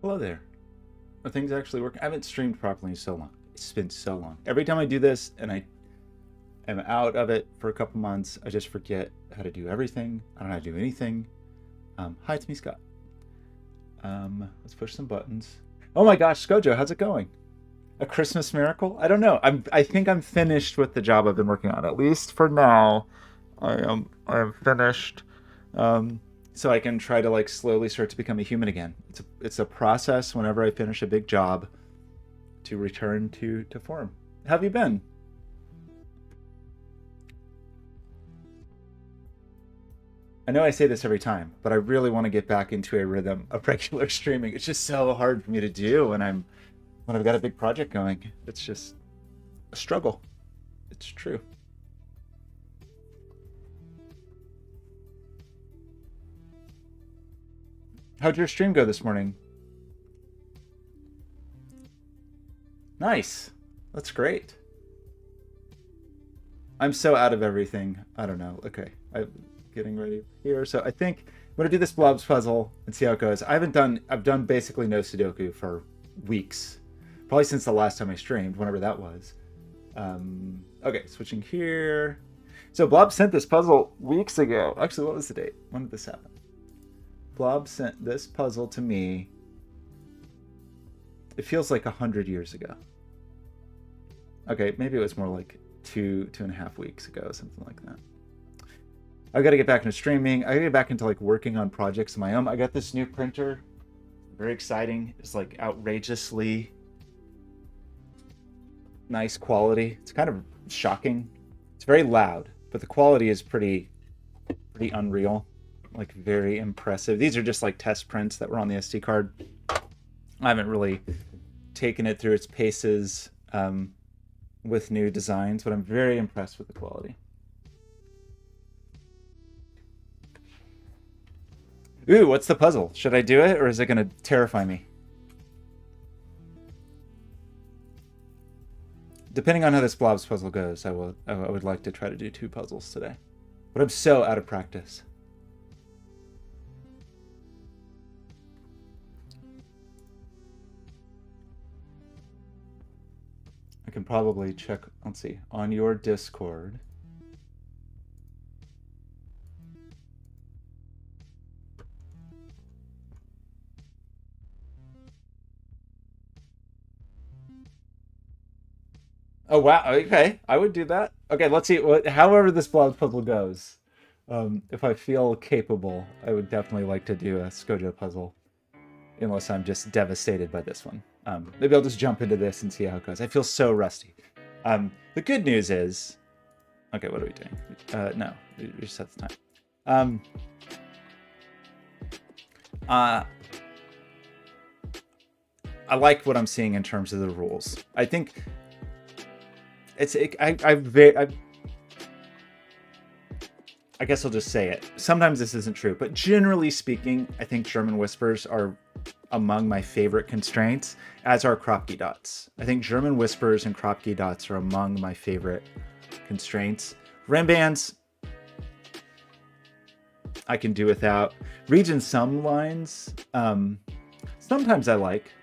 Hello there. Are things actually working? I haven't streamed properly in so long. It's been so long. Every time I do this and I am out of it for a couple months, I just forget how to do everything. I don't know how to do anything. Hi, it's me, Scott. Let's push some buttons. Oh my gosh, Skojo, how's it going? A Christmas miracle? I don't know. I think I'm finished with the job I've been working on. At least for now, I am finished. So I can try to like slowly start to become a human again. It's a process whenever I finish a big job to return to form. How have you been? I know I say this every time, but I really want to get back into a rhythm of regular streaming. It's just so hard for me to do when I've got a big project going. It's just a struggle. It's true. How'd your stream go this morning? Nice. That's great. I'm so out of everything. I don't know. Okay. I'm getting ready here. So I think I'm going to do this Blobz puzzle and see how it goes. I've done basically no Sudoku for weeks. Probably since the last time I streamed, whenever that was. Okay, switching here. So Blob sent this puzzle weeks ago. Actually, what was the date? When did this happen? Blob sent this puzzle to me. It feels like 100 years ago. Okay, maybe it was more like two and a half weeks ago, something like that. I got to get back into streaming. I got to get back into like working on projects of my own. I got this new printer. Very exciting. It's like outrageously nice quality. It's kind of shocking. It's very loud, but the quality is pretty unreal. Like very impressive. These are just like test prints that were on the SD card. I haven't really taken it through its paces with new designs, but I'm very impressed with the quality. Ooh, what's the puzzle? Should I do it or is it going to terrify me? Depending on how this Blobz puzzle goes, I would like to try to do 2 puzzles today. But I'm so out of practice. I can probably check, let's see, on your Discord. Oh, wow. Okay. I would do that. Okay, let's see. However this Blobz puzzle goes, if I feel capable, I would definitely like to do a Skojo puzzle. Unless I'm just devastated by this one. Maybe I'll just jump into this and see how it goes. I feel so rusty. The good news is... Okay, what are we doing? No, we just set the time. I like what I'm seeing in terms of the rules. I think... I guess I'll just say it. Sometimes this isn't true, but generally speaking, I think German whispers are among my favorite constraints, as are Kropke dots. I think German whispers and Kropke dots are among my favorite constraints. Rimbands, I can do without. Region sum lines, sometimes I like,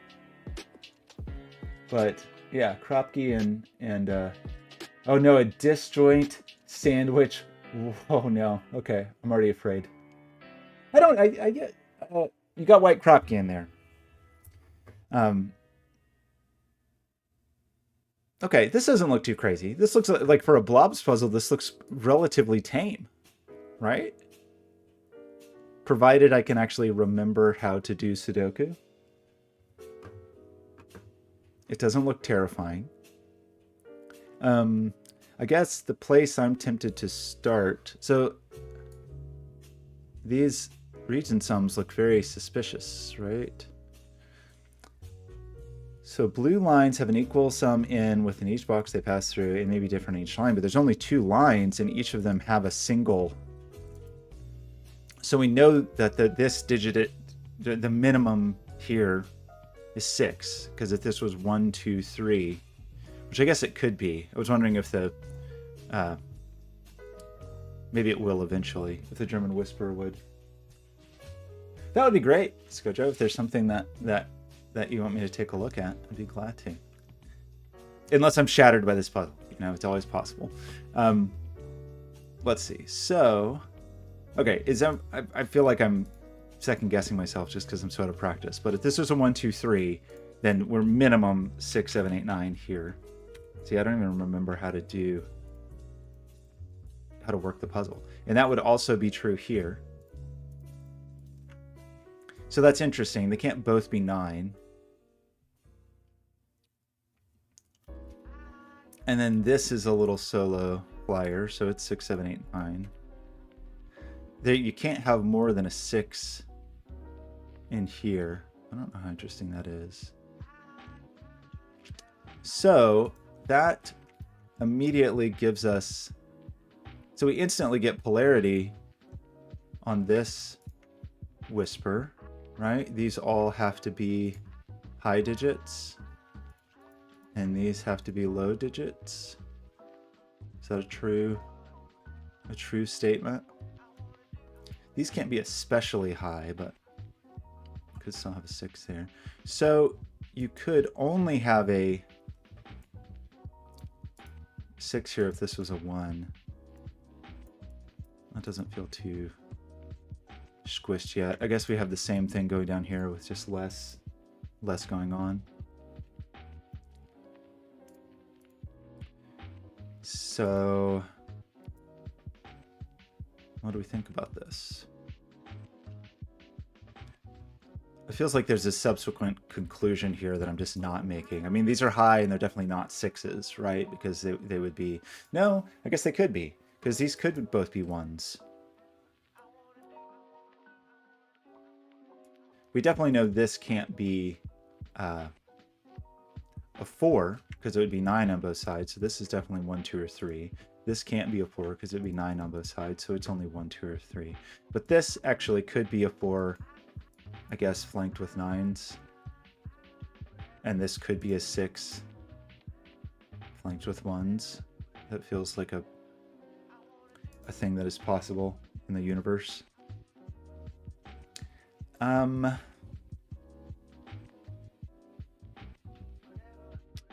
but yeah, Kropke and oh no, a disjoint sandwich. Oh no. Okay, I'm already afraid. I get you got white Kropke in there. Okay, this doesn't look too crazy. This looks like for a Blobz puzzle, this looks relatively tame, right? Provided I can actually remember how to do Sudoku. It doesn't look terrifying. I guess the place I'm tempted to start... So, these region sums look very suspicious, right? So blue lines have an equal sum in within each box they pass through. It may be different in each line, but there's only 2 lines, and each of them have a single... So we know that this digit, the minimum here is 6, because if this was 1, 2, 3, which I guess it could be. I was wondering if the maybe it will eventually, if the German whisper would. That would be great, Skojo, if there's something that that you want me to take a look at, I'd be glad to. Unless I'm shattered by this puzzle. You know, it's always possible. Let's see. So, okay, I feel like I'm second guessing myself just because I'm so out of practice. But if this was a 1, 2, 3, then we're minimum 6, 7, 8, 9 here. See, I don't even remember how to work the puzzle. And that would also be true here. So that's interesting. They can't both be 9. And then this is a little solo flyer, so it's 6, 7, 8, 9. You can't have more than a 6 in here. I don't know how interesting that is. So that immediately gives us, so we instantly get polarity on this whisper, right? These all have to be high digits, and these have to be low digits. Is that a true statement? These can't be especially high, but could still have a 6 there. So you could only have a 6 here if this was a 1. That doesn't feel too squished yet. I guess we have the same thing going down here with just less going on. So what do we think about this? It feels like there's a subsequent conclusion here that I'm just not making. I mean, these are high and they're definitely not 6s, right? Because they would be, no, I guess they could be, because these could both be 1s. We definitely know this can't be a 4, because it would be 9 on both sides. So this is definitely 1, 2, or 3. This can't be a 4 because it would be 9 on both sides. So it's only 1, 2, or 3. But this actually could be a 4, I guess, flanked with 9s. And this could be a 6 flanked with 1s. That feels like a thing that is possible in the universe.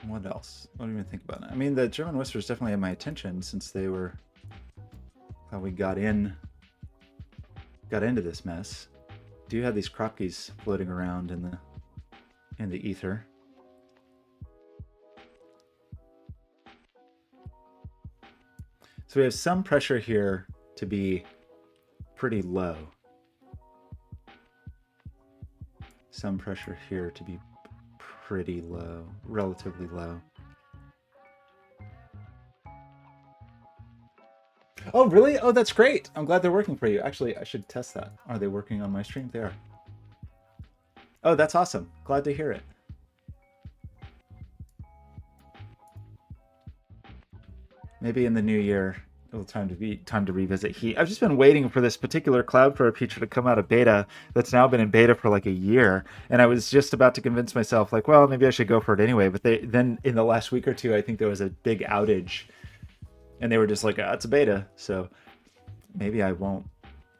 What else? What do you even think about it? I mean, the German whispers definitely had my attention since they were how we got into this mess. Do you have these Kropkis floating around in the ether? So we have some pressure here to be pretty low. Some pressure here to be pretty low, relatively low. Oh, really? Oh, that's great. I'm glad they're working for you. Actually, I should test that. Are they working on my stream? They are. Oh, that's awesome. Glad to hear it. Maybe in the new year, it'll time to revisit Heat. I've just been waiting for this particular Cloudflare feature to come out of beta that's now been in beta for like a year. And I was just about to convince myself, like, well, maybe I should go for it anyway. But then in the last week or two, I think there was a big outage. And they were just like, it's a beta. So maybe I won't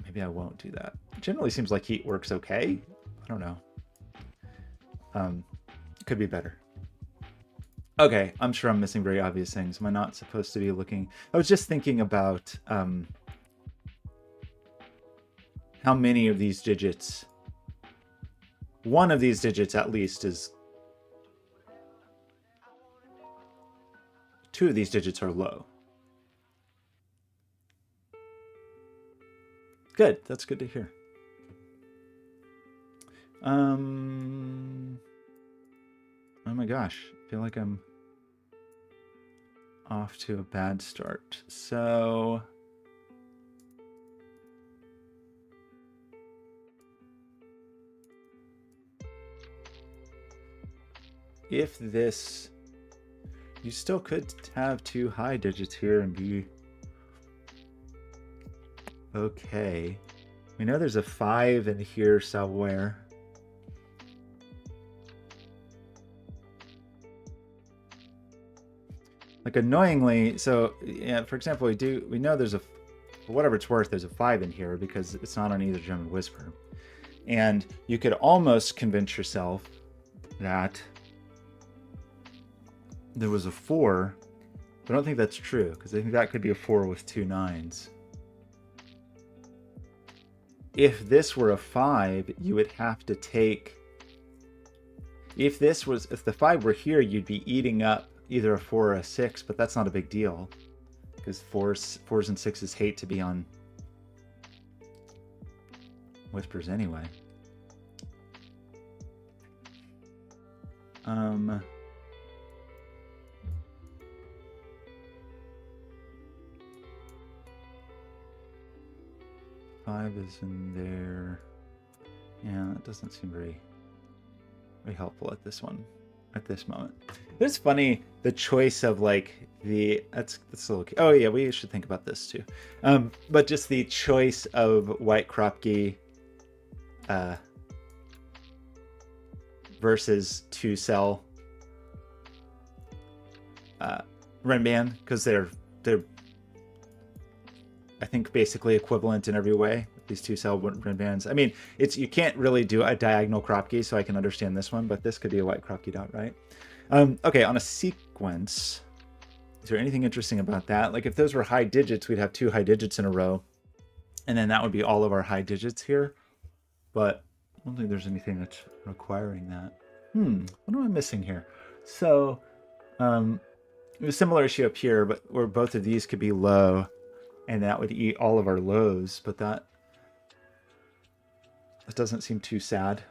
do that. It generally seems like Heat works okay. I don't know. Could be better. Okay, I'm sure I'm missing very obvious things. Am I not supposed to be looking? I was just thinking about how many of these digits, one of these digits at least is, 2 of these digits are low. Good, that's good to hear. Oh my gosh, I feel like I'm off to a bad start. So if this, you still could have 2 high digits here and be okay. We know there's a 5 in here somewhere. Like annoyingly, so yeah, for example, we know there's for whatever it's worth, there's a 5 in here because it's not on either German whisper. And you could almost convince yourself that there was a 4. But I don't think that's true, because I think that could be a 4 with 2 9s. If this were a 5, you would have to take... If the 5 were here, you'd be eating up either a 4 or a 6, but that's not a big deal. Because 4s and 6s hate to be on whispers anyway. 5 is in there. Yeah, that doesn't seem very helpful at this moment. It's funny, the choice of like that's a little, oh yeah, we should think about this too. But just the choice of white Kropke versus 2-cell Renban, because they're I think basically equivalent in every way, these 2-cell Renbans. I mean, you can't really do a diagonal Kropke, so I can understand this one, but this could be a white Kropke dot, right? Okay, on a sequence, is there anything interesting about that? Like if those were high digits, we'd have 2 high digits in a row, and then that would be all of our high digits here. But I don't think there's anything that's requiring that. What am I missing here? So, a similar issue up here, but where both of these could be low, and that would eat all of our lows, but that doesn't seem too sad.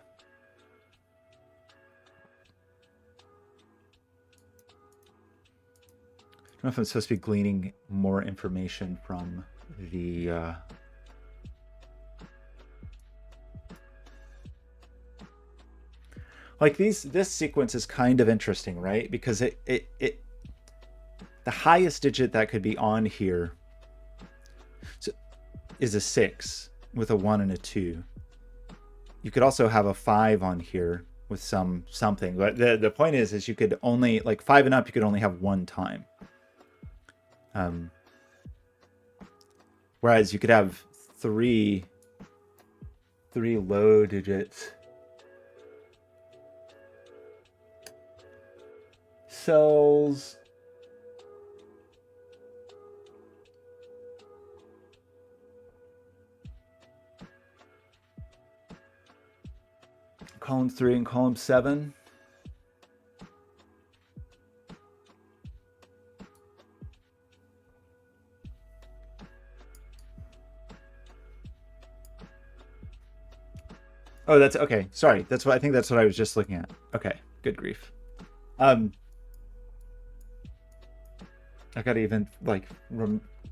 I don't know if I'm supposed to be gleaning more information from the like this sequence is kind of interesting, right? Because it the highest digit that could be on here is a 6 with a 1 and a 2. You could also have a 5 on here with something, but the point is you could only, like 5 and up, you could only have 1 time. Whereas you could have three low digits. Cells. Column 3 and column 7. Oh, that's okay. Sorry, I think that's what I was just looking at. Okay, good grief. I gotta even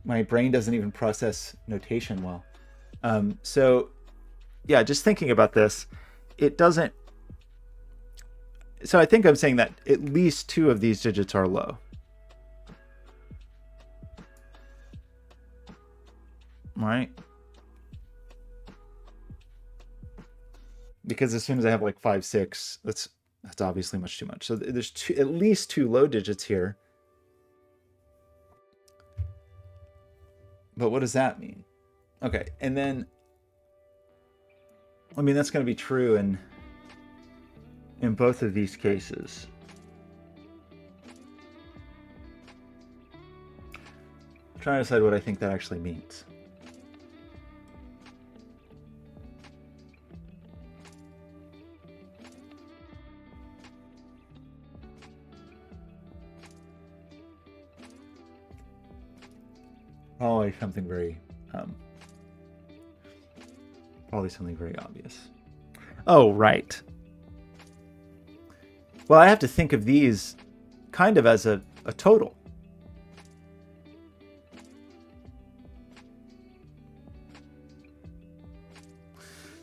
my brain doesn't even process notation well. So yeah, just thinking about this, it doesn't. So I think I'm saying that at least 2 of these digits are low. Right? Because as soon as I have like 5, 6, that's obviously much too much. So there's at least 2 low digits here. But what does that mean? Okay, and then, I mean, that's going to be true in both of these cases. I'm trying to decide what I think that actually means. Probably something very obvious. Oh, right. Well, I have to think of these kind of as a total.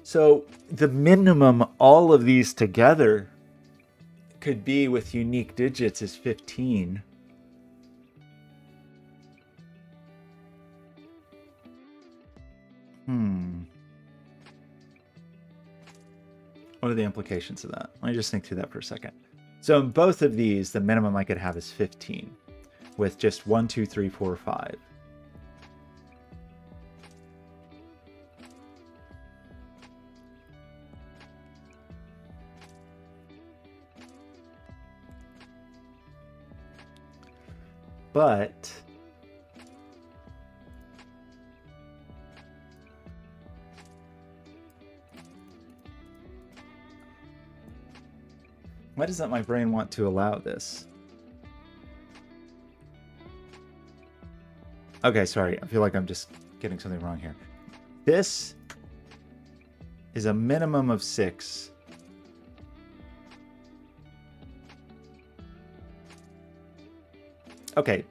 So the minimum all of these together could be with unique digits is 15. What are the implications of that? Let me just think through that for a second. So in both of these, the minimum I could have is 15 with just 1, 2, 3, 4, 5. but why doesn't my brain want to allow this? Okay, sorry. I feel like I'm just getting something wrong here. This is a minimum of 6. Okay,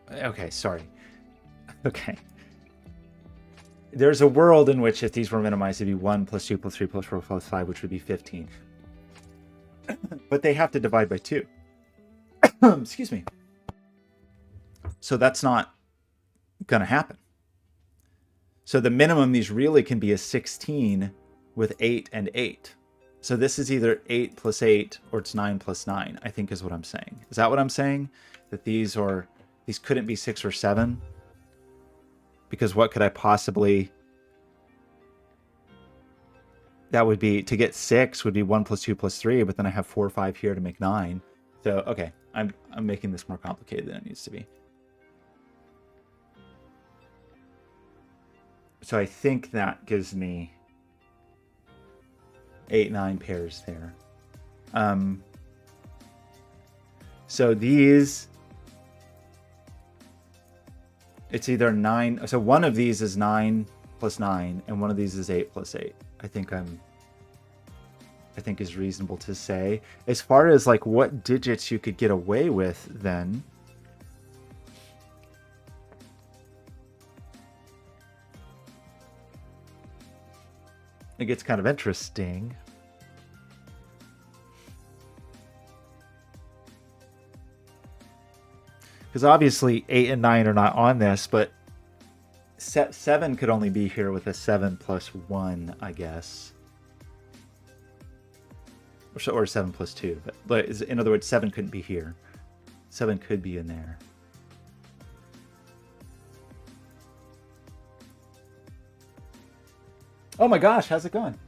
sorry. Okay. There's a world in which if these were minimized, it'd be 1 plus 2 plus 3 plus 4 plus 5, which would be 15. But they have to divide by 2. Excuse me. So that's not going to happen. So the minimum these really can be is 16 with 8 and 8. So this is either 8 plus 8 or it's 9 plus 9, I think is what I'm saying. Is that what I'm saying? That these couldn't be 6 or 7? Because what could I possibly... That would be, to get 6 would be 1 plus 2 plus 3, but then I have 4 or 5 here to make 9. So, okay, I'm making this more complicated than it needs to be. So I think that gives me 8, 9 pairs there. So these, it's either 9. So one of these is 9 plus 9, and one of these is 8 plus 8. I think is reasonable to say. As far as like what digits you could get away with, then it gets kind of interesting. Because obviously 8 and 9 are not on this, but 7 could only be here with a 7 plus 1, I guess. Or 7 plus 2. But in other words, 7 couldn't be here. 7 could be in there. Oh my gosh, how's it going?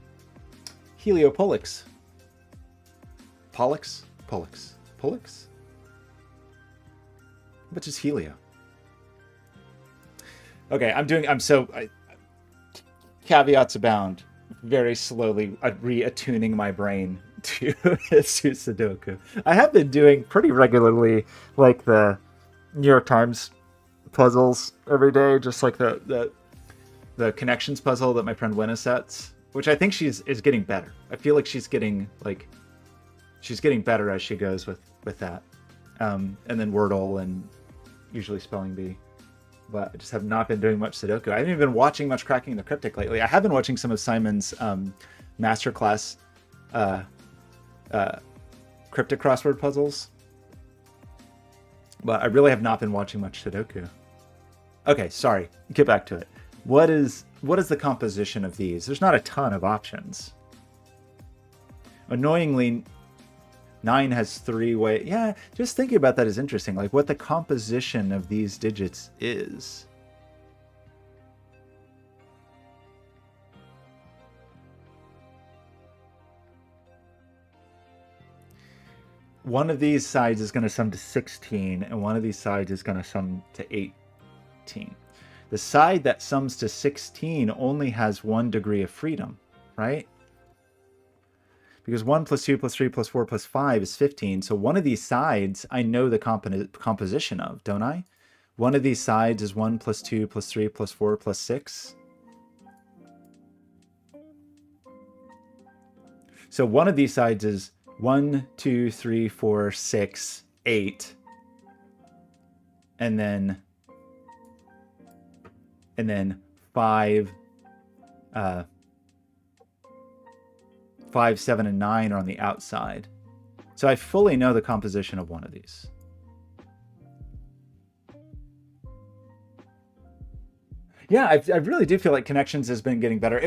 Heliopollux. Pollux? Pollux. Pollux? Which is Helio? Okay, caveats abound. Very slowly reattuning my brain to Sudoku. I have been doing pretty regularly, like the New York Times puzzles every day, just like the connections puzzle that my friend Wenna sets, which I think is getting better. I feel like she's getting better as she goes with that. And then Wordle and usually Spelling Bee. But I just have not been doing much Sudoku. I haven't even been watching much Cracking the Cryptic lately. I have been watching some of Simon's masterclass cryptic crossword puzzles. But I really have not been watching much Sudoku. Okay, sorry. Get back to it. What is the composition of these? There's not a ton of options. Annoyingly, 9 has 3 ways. Yeah, just thinking about that is interesting. Like what the composition of these digits is. One of these sides is going to sum to 16, and one of these sides is going to sum to 18. The side that sums to 16 only has 1 degree of freedom, right? Because 1 plus 2 plus 3 plus 4 plus 5 is 15. So one of these sides I know the composition of, don't I? One of these sides is 1 plus 2 plus 3 plus 4 plus 6. So one of these sides is 1, 2, 3, 4, 6, 8. And then 5, 5, 7, and 9 are on the outside. So I fully know the composition of one of these. Yeah, I really do feel like Connections has been getting better.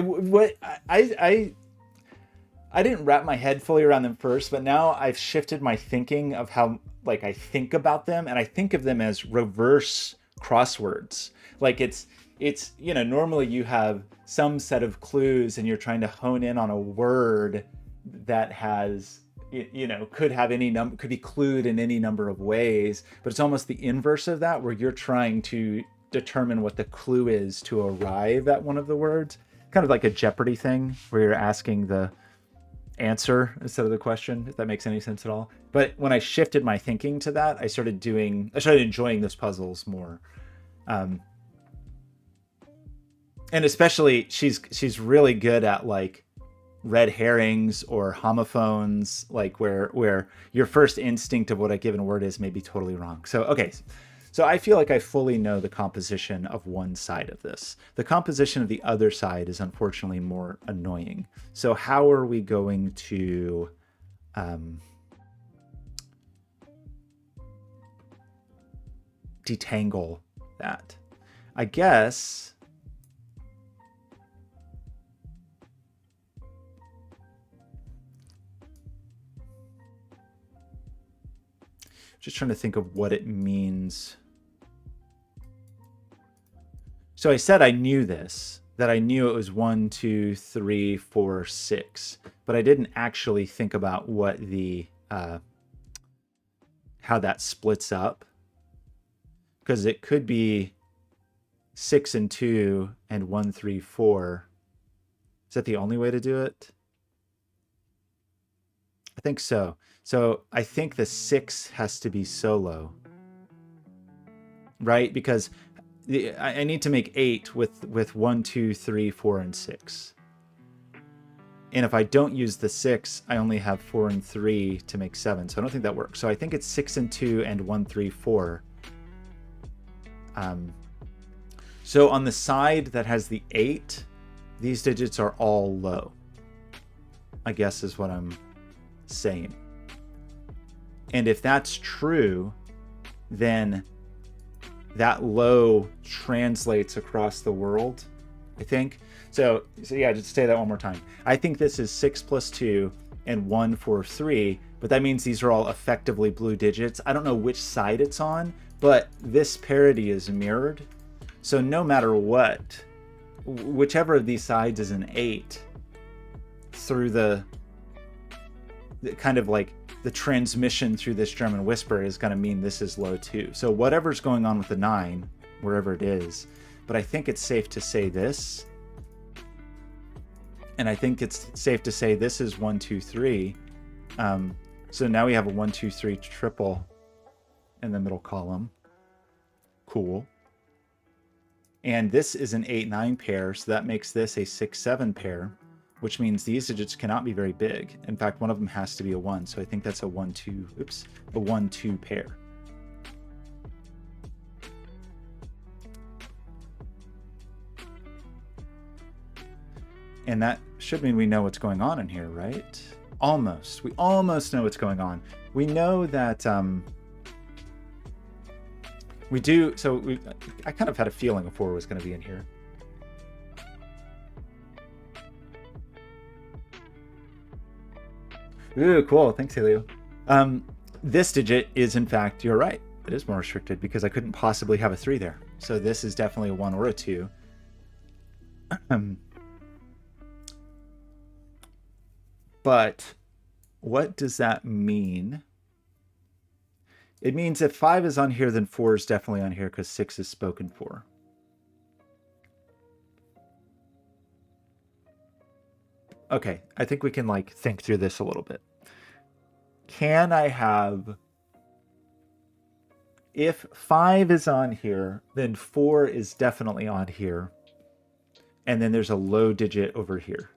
I didn't wrap my head fully around them first, but now I've shifted my thinking of how like I think about them, and I think of them as reverse crosswords. Like it's normally you have some set of clues and you're trying to hone in on a word that has you know, could have any number, could be clued in any number of ways, but it's almost the inverse of that, where you're trying to determine what the clue is to arrive at one of the words. Kind of like a Jeopardy thing, where you're asking the answer instead of the question, if that makes any sense at all. But when I shifted my thinking to that, I started enjoying those puzzles more. And especially she's really good at like red herrings or homophones, like where your first instinct of what a given word is may be totally wrong. So okay, so I feel like I fully know the composition of one side of this. The composition of the other side is unfortunately more annoying. So how are we going to detangle that? I guess just trying to think of what it means. So I said I knew this, that I knew it was 1, 2, 3, 4, 6, but I didn't actually think about what the how that splits up, because it could be 6 and 2 and 1, 3, 4. Is that the only way to do it? I think so. So I think the 6 has to be solo, right? Because I need to make 8 with 1, 2, 3, 4, and 6. And if I don't use the 6, I only have 4 and 3 to make 7. So I don't think that works. So I think it's 6 and 2 and 1, 3, 4. So on the side that has the 8, these digits are all low, I guess is what I'm saying. And if that's true, then that low translates across the world, I think. So yeah, just say that one more time. I think this is 6 plus 2 and 1, 4, 3, but that means these are all effectively blue digits. I don't know which side it's on, but this parity is mirrored. So no matter what, whichever of these sides is an 8, through the kind of like the transmission through this German whisper is going to mean this is low too. So whatever's going on with the 9, wherever it is, but I think it's safe to say this. And I think it's safe to say this is 1, 2, 3. So now we have a 1, 2, 3 triple in the middle column. Cool. And this is an 8, 9 pair, so that makes this a 6, 7 pair, which means these digits cannot be very big. In fact, one of them has to be a 1, so I think that's a 1, 2, a 1, 2 pair. And that should mean we know what's going on in here, right? Almost. We almost know what's going on. We know that we do. So I kind of had a feeling a 4 was going to be in here. Ooh, cool. Thanks, Helio. This digit is, in fact, you're right. It is more restricted because I couldn't possibly have a 3 there. So this is definitely a 1 or a 2. But what does that mean? It means if 5 is on here, then 4 is definitely on here because 6 is spoken for. Okay, I think we can like think through this a little bit. Can I have, if 5 is on here, then 4 is definitely on here. And then there's a low digit over here.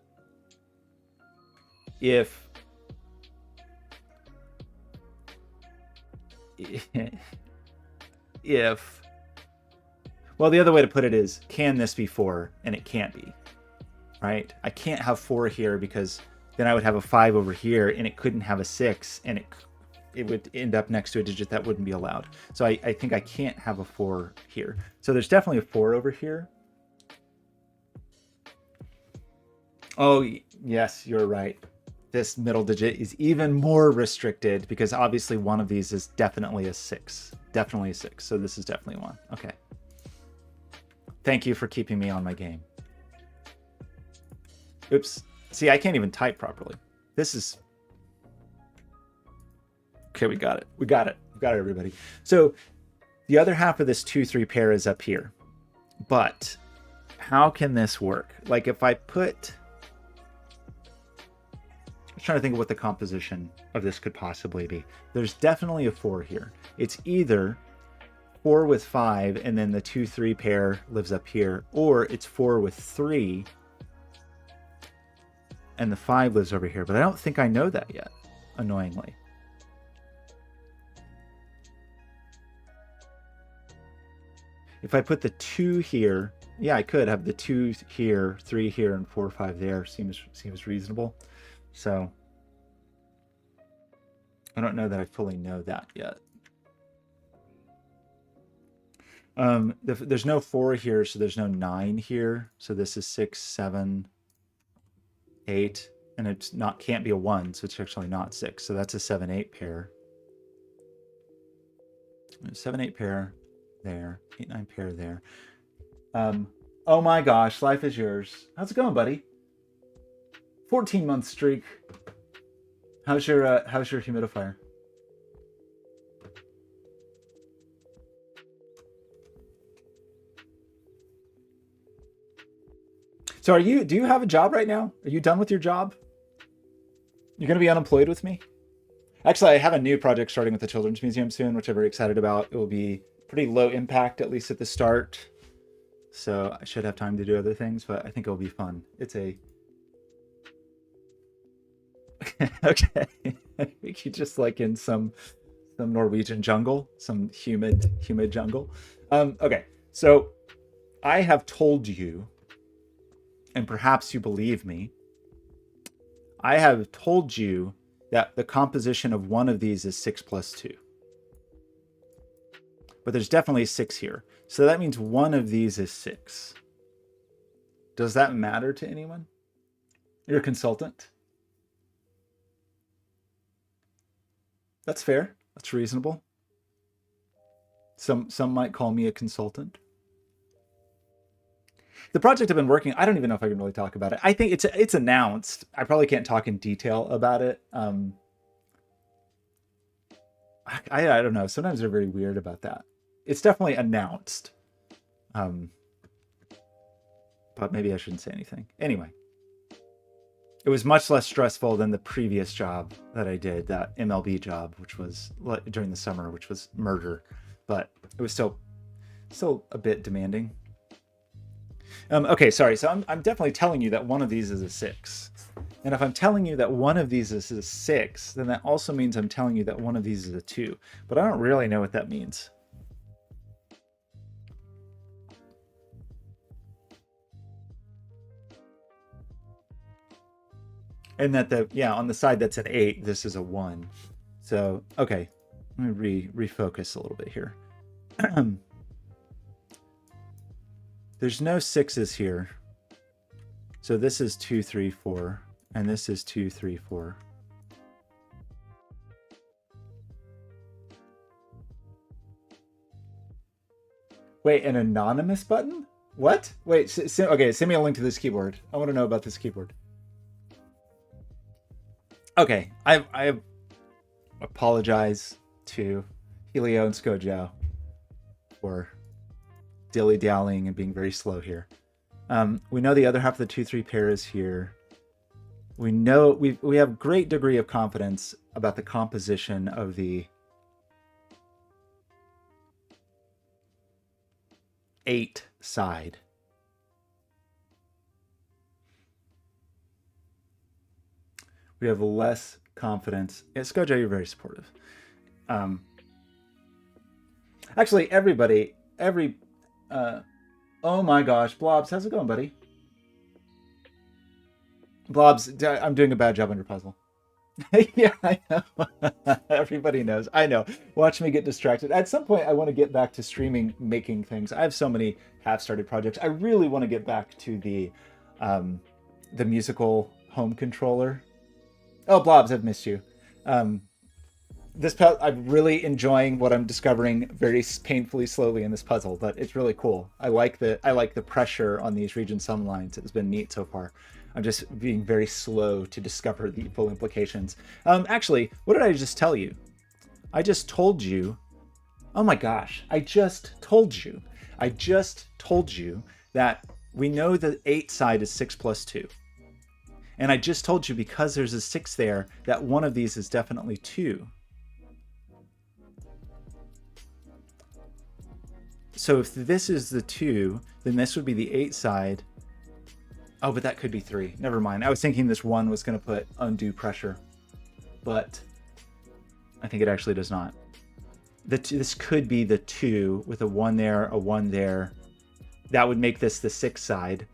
If well, the other way to put it is, can this be 4? And it can't be, right? I can't have 4 here because then I would have a 5 over here and it couldn't have a 6 and it would end up next to a digit that wouldn't be allowed. So I think I can't have a 4 here. So there's definitely a 4 over here. Oh, yes, you're right. This middle digit is even more restricted because obviously one of these is definitely a 6. Definitely a 6. So this is definitely 1. Okay. Thank you for keeping me on my game. Oops. See, I can't even type properly. This is... Okay, we got it. We got it. We got it, everybody. So the other half of this 2-3 pair is up here. But how can this work? Like if I put... I'm trying to think of what the composition of this could possibly be. There's definitely a 4 here. It's either 4 with 5 and then the 2-3 pair lives up here, or it's 4 with 3 and the 5 lives over here. But I don't think I know that yet, annoyingly. If I put the 2 here, yeah, I could have the 2 here, 3 here, and 4, 5 there. Seems reasonable. So I don't know that I fully know that yet. There's no 4 here, so there's no 9 here. So this is 6, 7, 8, and it's not can't be a 1, so it's actually not 6. So that's a 7, 8 pair. 7, 8 pair there, 8, 9 pair there. Oh my gosh, life is yours. How's it going, buddy? 14-month streak. How's your humidifier? So do you have a job right now? Are you done with your job? You're going to be unemployed with me? Actually, I have a new project starting with the Children's Museum soon, which I'm very excited about. It will be pretty low impact, at least at the start. So I should have time to do other things, but I think it'll be fun. It's a... Okay. I think you just like in some Norwegian jungle, some humid jungle. Okay. So I have told you, and perhaps you believe me, I have told you that the composition of one of these is 6 plus 2. But there's definitely 6 here. So that means one of these is 6. Does that matter to anyone? You're a consultant? That's fair. That's reasonable. Some might call me a consultant. The project I've been working, I don't even know if I can really talk about it. I think it's announced. I probably can't talk in detail about it. I don't know. Sometimes they're very weird about that. It's definitely announced. But maybe I shouldn't say anything. Anyway. It was much less stressful than the previous job that I did, that MLB job, which was during the summer, which was murder. But it was still a bit demanding. Okay, sorry. So I'm definitely telling you that one of these is a 6. And if I'm telling you that one of these is a 6, then that also means I'm telling you that one of these is a 2. But I don't really know what that means. And that on the side that's an 8, this is a 1. So, okay. Let me refocus a little bit here. There's no 6s here. So this is 2, 3, 4. And this is 2, 3, 4. Wait, an anonymous button? What? Wait, okay, send me a link to this keyboard. I want to know about this keyboard. Okay, I apologize to Helio and Skojo for dilly-dallying and being very slow here. We know the other half of the 2-3 pair is here. We know we have great degree of confidence about the composition of the 8 side. We have less confidence. Yeah, Skojo, you're very supportive. Actually, oh my gosh, Blobz, how's it going, buddy? Blobz, I'm doing a bad job on your puzzle. Yeah, I know. Everybody knows. I know. Watch me get distracted. At some point, I want to get back to streaming, making things. I have so many half-started projects. I really want to get back to the musical home controller. Oh, Blobz, I've missed you. I'm really enjoying what I'm discovering very painfully slowly in this puzzle, but it's really cool. I like the pressure on these region sum lines. It's been neat so far. I'm just being very slow to discover the full implications. Actually, what did I just tell you? I just told you. Oh my gosh, I just told you. I just told you that we know the 8 side is 6 plus 2. And I just told you because there's a 6 there that one of these is definitely 2. So if this is the 2, then this would be the 8 side. Oh, but that could be 3. Never mind. I was thinking this 1 was going to put undue pressure. But I think it actually does not. This could be the 2 with a 1 there, a 1 there. That would make this the 6 side.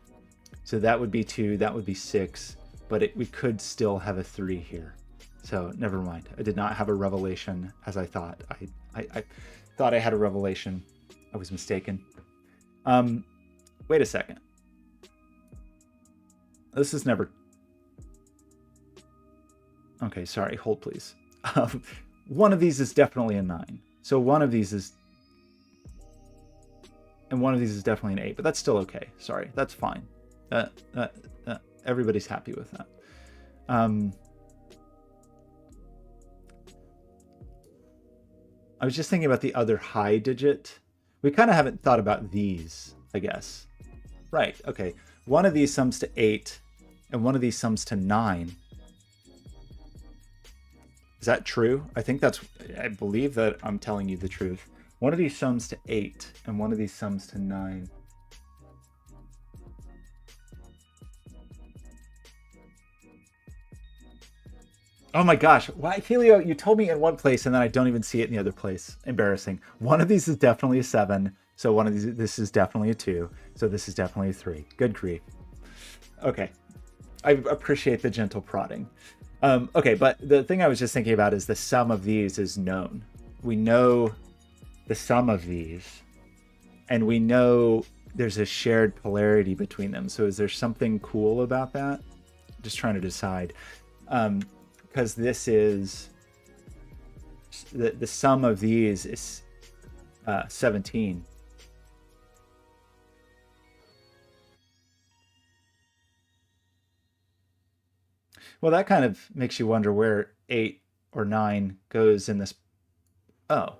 So that would be 2, that would be 6. But we could still have a 3 here. So never mind. I did not have a revelation as I thought. I thought I had a revelation. I was mistaken. Wait a second. This is never... Okay, sorry. Hold, please. One of these is definitely a 9. So one of these is... And one of these is definitely an 8. But that's still okay. Sorry. That's fine. Everybody's happy with that. I was just thinking about the other high digit. We kind of haven't thought about these, I guess. Right, okay. One of these sums to 8, and one of these sums to 9. Is that true? I believe that I'm telling you the truth. One of these sums to 8, and one of these sums to 9. Oh my gosh. Why, Helio, you told me in one place and then I don't even see it in the other place. Embarrassing. One of these is definitely a 7. So one of these, this is definitely a 2. So this is definitely a 3. Good grief. Okay. I appreciate the gentle prodding. Okay, but the thing I was just thinking about is the sum of these is known. We know the sum of these, and we know there's a shared polarity between them. So is there something cool about that? Just trying to decide. Because this is the sum of these is 17. Well, that kind of makes you wonder where 8 or 9 goes in this. Oh,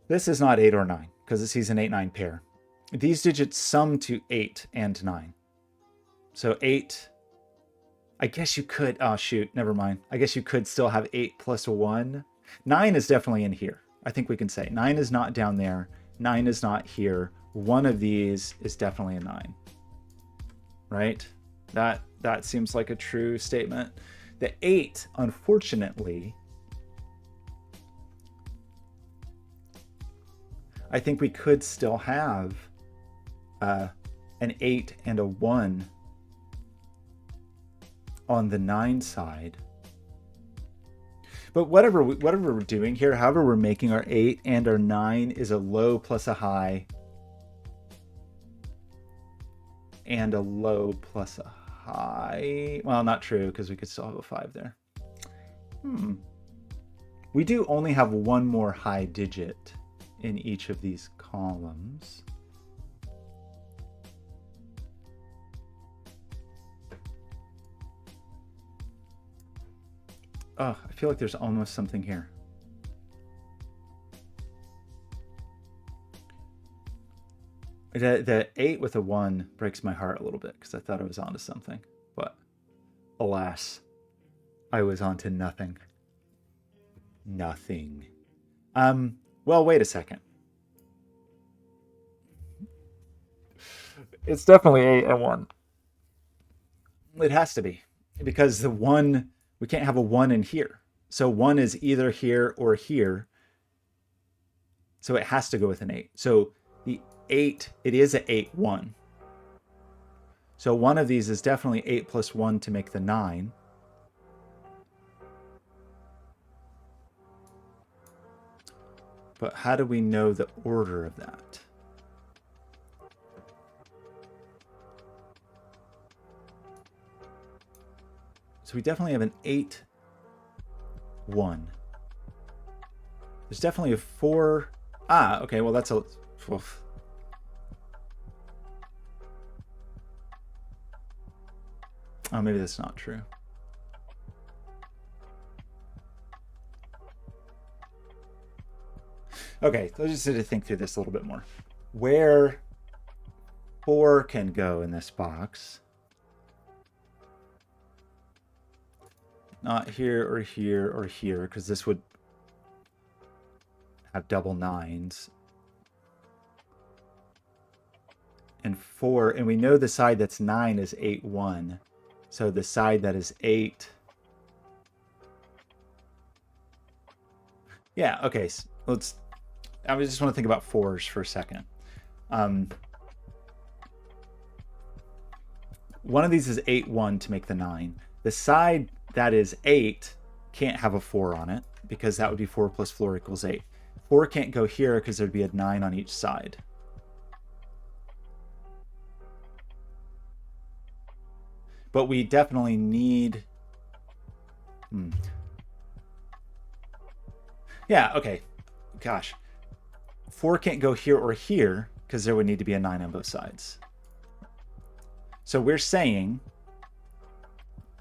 this is not 8 or 9 because this is an 8-9 pair. These digits sum to 8 and 9. So 8. I guess you could, oh shoot, never mind. I guess you could still have 8 plus 1. 9 is definitely in here. I think we can say 9 is not down there. 9 is not here. One of these is definitely a 9. Right? That seems like a true statement. The 8, unfortunately, I think we could still have an 8 and a 1 on the 9 side. But whatever we're doing here, however we're making our 8 and our 9 is a low plus a high. And a low plus a high. Well, not true, because we could still have a 5 there. We do only have one more high digit in each of these columns. Oh, I feel like there's almost something here. The 8 with a 1 breaks my heart a little bit because I thought I was onto something. But alas, I was onto nothing. Nothing. Well, wait a second. It's definitely 8 and 1. It has to be. Because the 1, we can't have a 1 in here. So 1 is either here or here. So it has to go with an 8. So the 8, it is an 8, 1. So one of these is definitely 8 plus 1 to make the 9. But how do we know the order of that? So we definitely have an 8, 1. There's definitely a 4. Ah, okay, well that's a... Oof. Oh, maybe that's not true. Okay, so I just need to think through this a little bit more. Where 4 can go in this box. Not here or here or here, because this would have double 9s. And 4, and we know the side that's 9 is 8, 1. So the side that is 8. Yeah, okay. So I just want to think about 4s for a second. One of these is 8, 1 to make the 9. The side that is 8 can't have a 4 on it because that would be 4 plus 4 equals 8. 4 can't go here because there'd be a 9 on each side. But we definitely need... Yeah, okay. Gosh. 4 can't go here or here because there would need to be a 9 on both sides. So we're saying...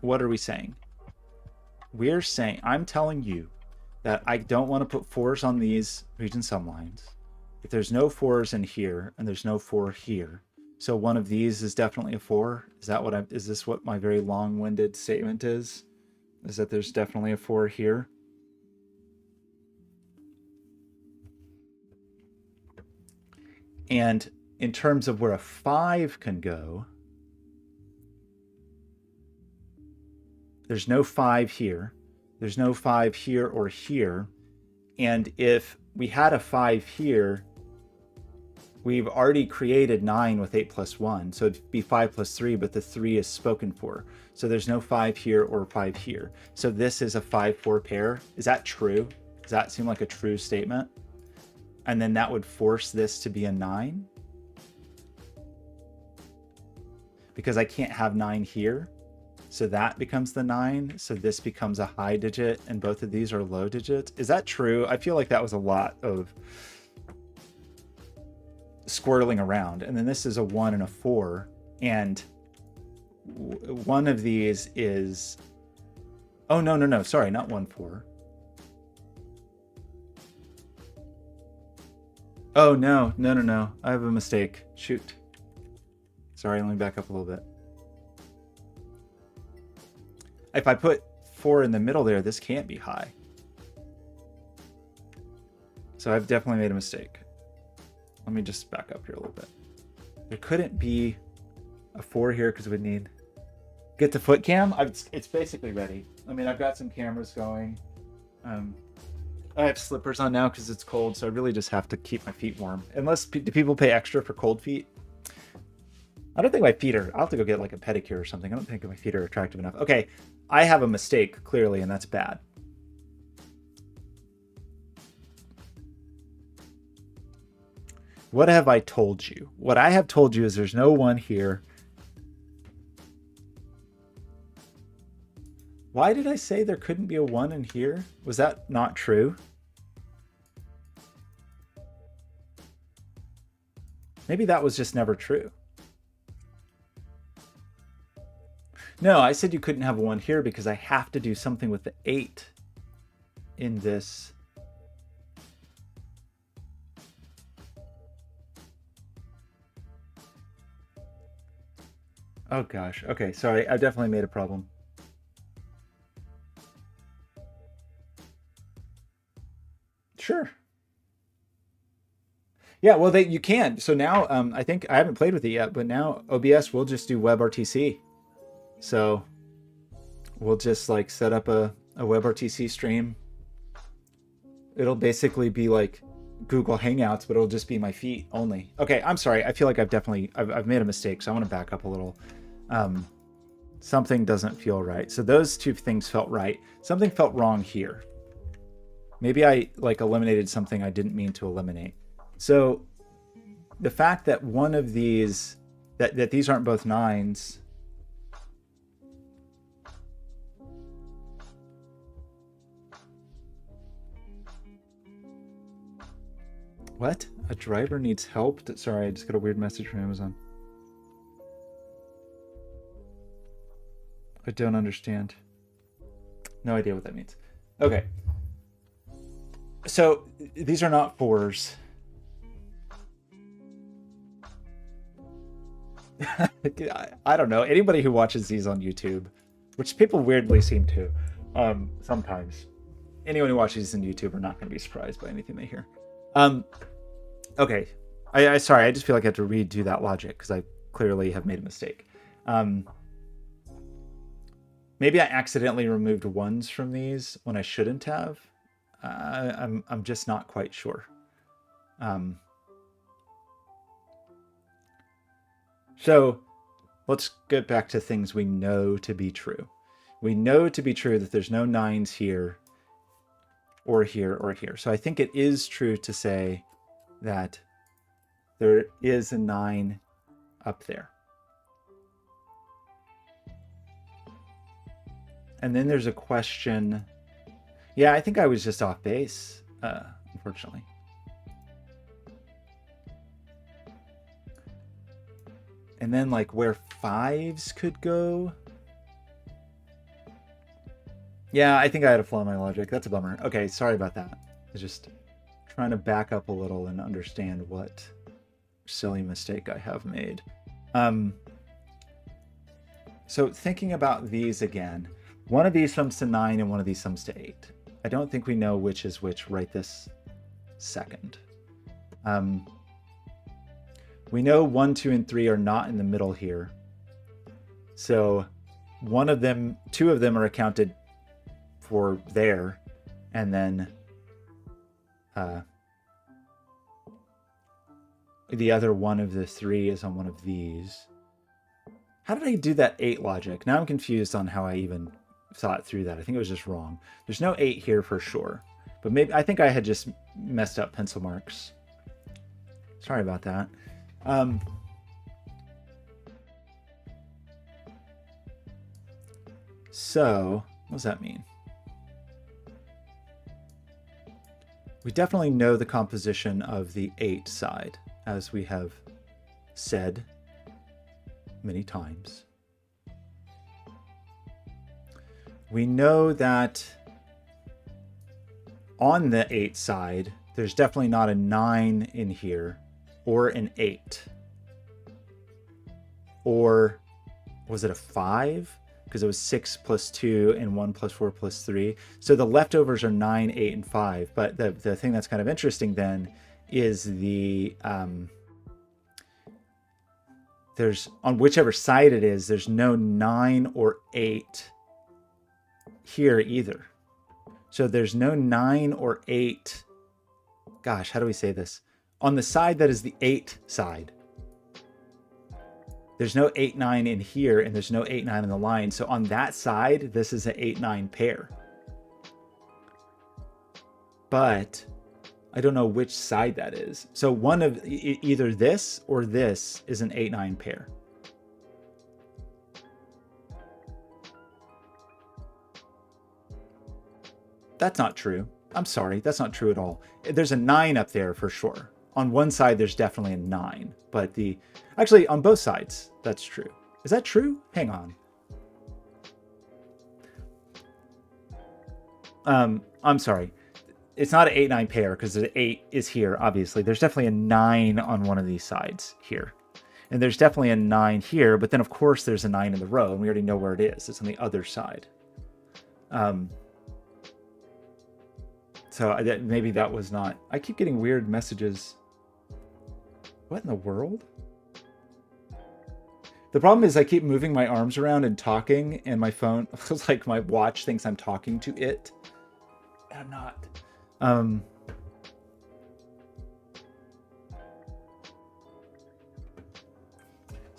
What are we saying? We're saying... I'm telling you that I don't want to put 4s on these region sum lines. If there's no 4s in here and there's no 4 here, so one of these is definitely a 4. Is that what is this what my very long-winded statement is? Is that there's definitely a 4 here? And in terms of where a 5 can go, there's no 5 here. There's no 5 here or here. And if we had a 5 here, we've already created 9 with 8 plus 1. So it'd be 5 plus 3, but the 3 is spoken for. So there's no 5 here or 5 here. So this is a 5-4 pair. Is that true? Does that seem like a true statement? And then that would force this to be a 9? Because I can't have 9 here. So that becomes the 9. So this becomes a high digit and both of these are low digits. Is that true? I feel like that was a lot of squirreling around. And then this is a 1 and a 4. And one of these is... Oh, no. Sorry, not 1, 4. Oh, no. I have a mistake. Shoot. Sorry, let me back up a little bit. If I put 4 in the middle there, this can't be high. So I've definitely made a mistake. Let me just back up here a little bit. There couldn't be a 4 here because we'd need... Get the foot cam? It's basically ready. I mean, I've got some cameras going. I have slippers on now because it's cold, so I really just have to keep my feet warm. Unless, do people pay extra for cold feet? I don't think my feet are... I'll have to go get like a pedicure or something. I don't think my feet are attractive enough. Okay, I have a mistake, clearly, and that's bad. What have I told you? What I have told you is there's no 1 here. Why did I say there couldn't be a 1 in here? Was that not true? Maybe that was just never true. No, I said you couldn't have a 1 here because I have to do something with the 8 in this. Oh gosh. Okay, sorry. I definitely made a problem. Sure. Yeah, well, you can. So now, I think I haven't played with it yet, but now OBS will just do WebRTC. So we'll just like set up a WebRTC stream. It'll basically be like Google Hangouts, but it'll just be my feet only. Okay, I'm sorry. I feel like I've made a mistake, so I want to back up a little. Something doesn't feel right. So those two things felt right. Something felt wrong here. Maybe I like eliminated something I didn't mean to eliminate. So the fact that one of these, that these aren't both 9s. What? A driver needs help? Sorry, I just got a weird message from Amazon. I don't understand. No idea what that means. Okay. So these are not 4s. I don't know. Anybody who watches these on YouTube, which people weirdly seem to, sometimes. Anyone who watches these on YouTube are not going to be surprised by anything they hear. Okay. I sorry, I just feel like I have to redo that logic because I clearly have made a mistake. Maybe I accidentally removed 1s from these when I shouldn't have. I'm just not quite sure. So let's get back to things we know to be true. We know to be true that there's no 9s here or here or here. So I think it is true to say that there is a 9 up there. And then there's a question. Yeah, I think I was just off base, unfortunately. And then like where 5s could go. Yeah, I think I had a flaw in my logic. That's a bummer. Okay, sorry about that. I was just trying to back up a little and understand what silly mistake I have made. So thinking about these again, one of these sums to 9 and one of these sums to 8. I don't think we know which is which right this second. We know 1, 2, and 3 are not in the middle here. So one of them, 2 of them are accounted for there, and then the other one of the 3 is on one of these. How did I do that 8 logic? Now I'm confused on how I even thought through that. I think it was just wrong. There's no 8 here for sure, but maybe I think I had just messed up pencil marks. Sorry about that. So what does that mean? We definitely know the composition of the 8 side, as we have said many times. We know that on the 8 side, there's definitely not a 9 in here, or an 8. Or was it a 5? Because it was 6 plus 2 and 1 plus 4 plus 3. So the leftovers are 9, 8, and 5. But the thing that's kind of interesting then is the there's on whichever side it is, there's no 9 or 8 here either. So there's no 9 or 8. Gosh, how do we say this? On the side that is the 8 side, there's no 8, 9 in here, and there's no 8, 9 in the line. So on that side, this is an 8, 9 pair. But I don't know which side that is. So one of either this or this is an 8, 9 pair. That's not true. I'm sorry, that's not true at all. There's a 9 up there for sure. On one side, there's definitely a 9, but actually on both sides, that's true. Is that true? Hang on. I'm sorry. It's not an 8, 9 pair because the 8 is here, obviously. There's definitely a 9 on one of these sides here. And there's definitely a 9 here, but then of course there's a 9 in the row, and we already know where it is. It's on the other side. So maybe that was not... I keep getting weird messages. What in the world? The problem is I keep moving my arms around and talking, and my phone feels like my watch thinks I'm talking to it. I'm not.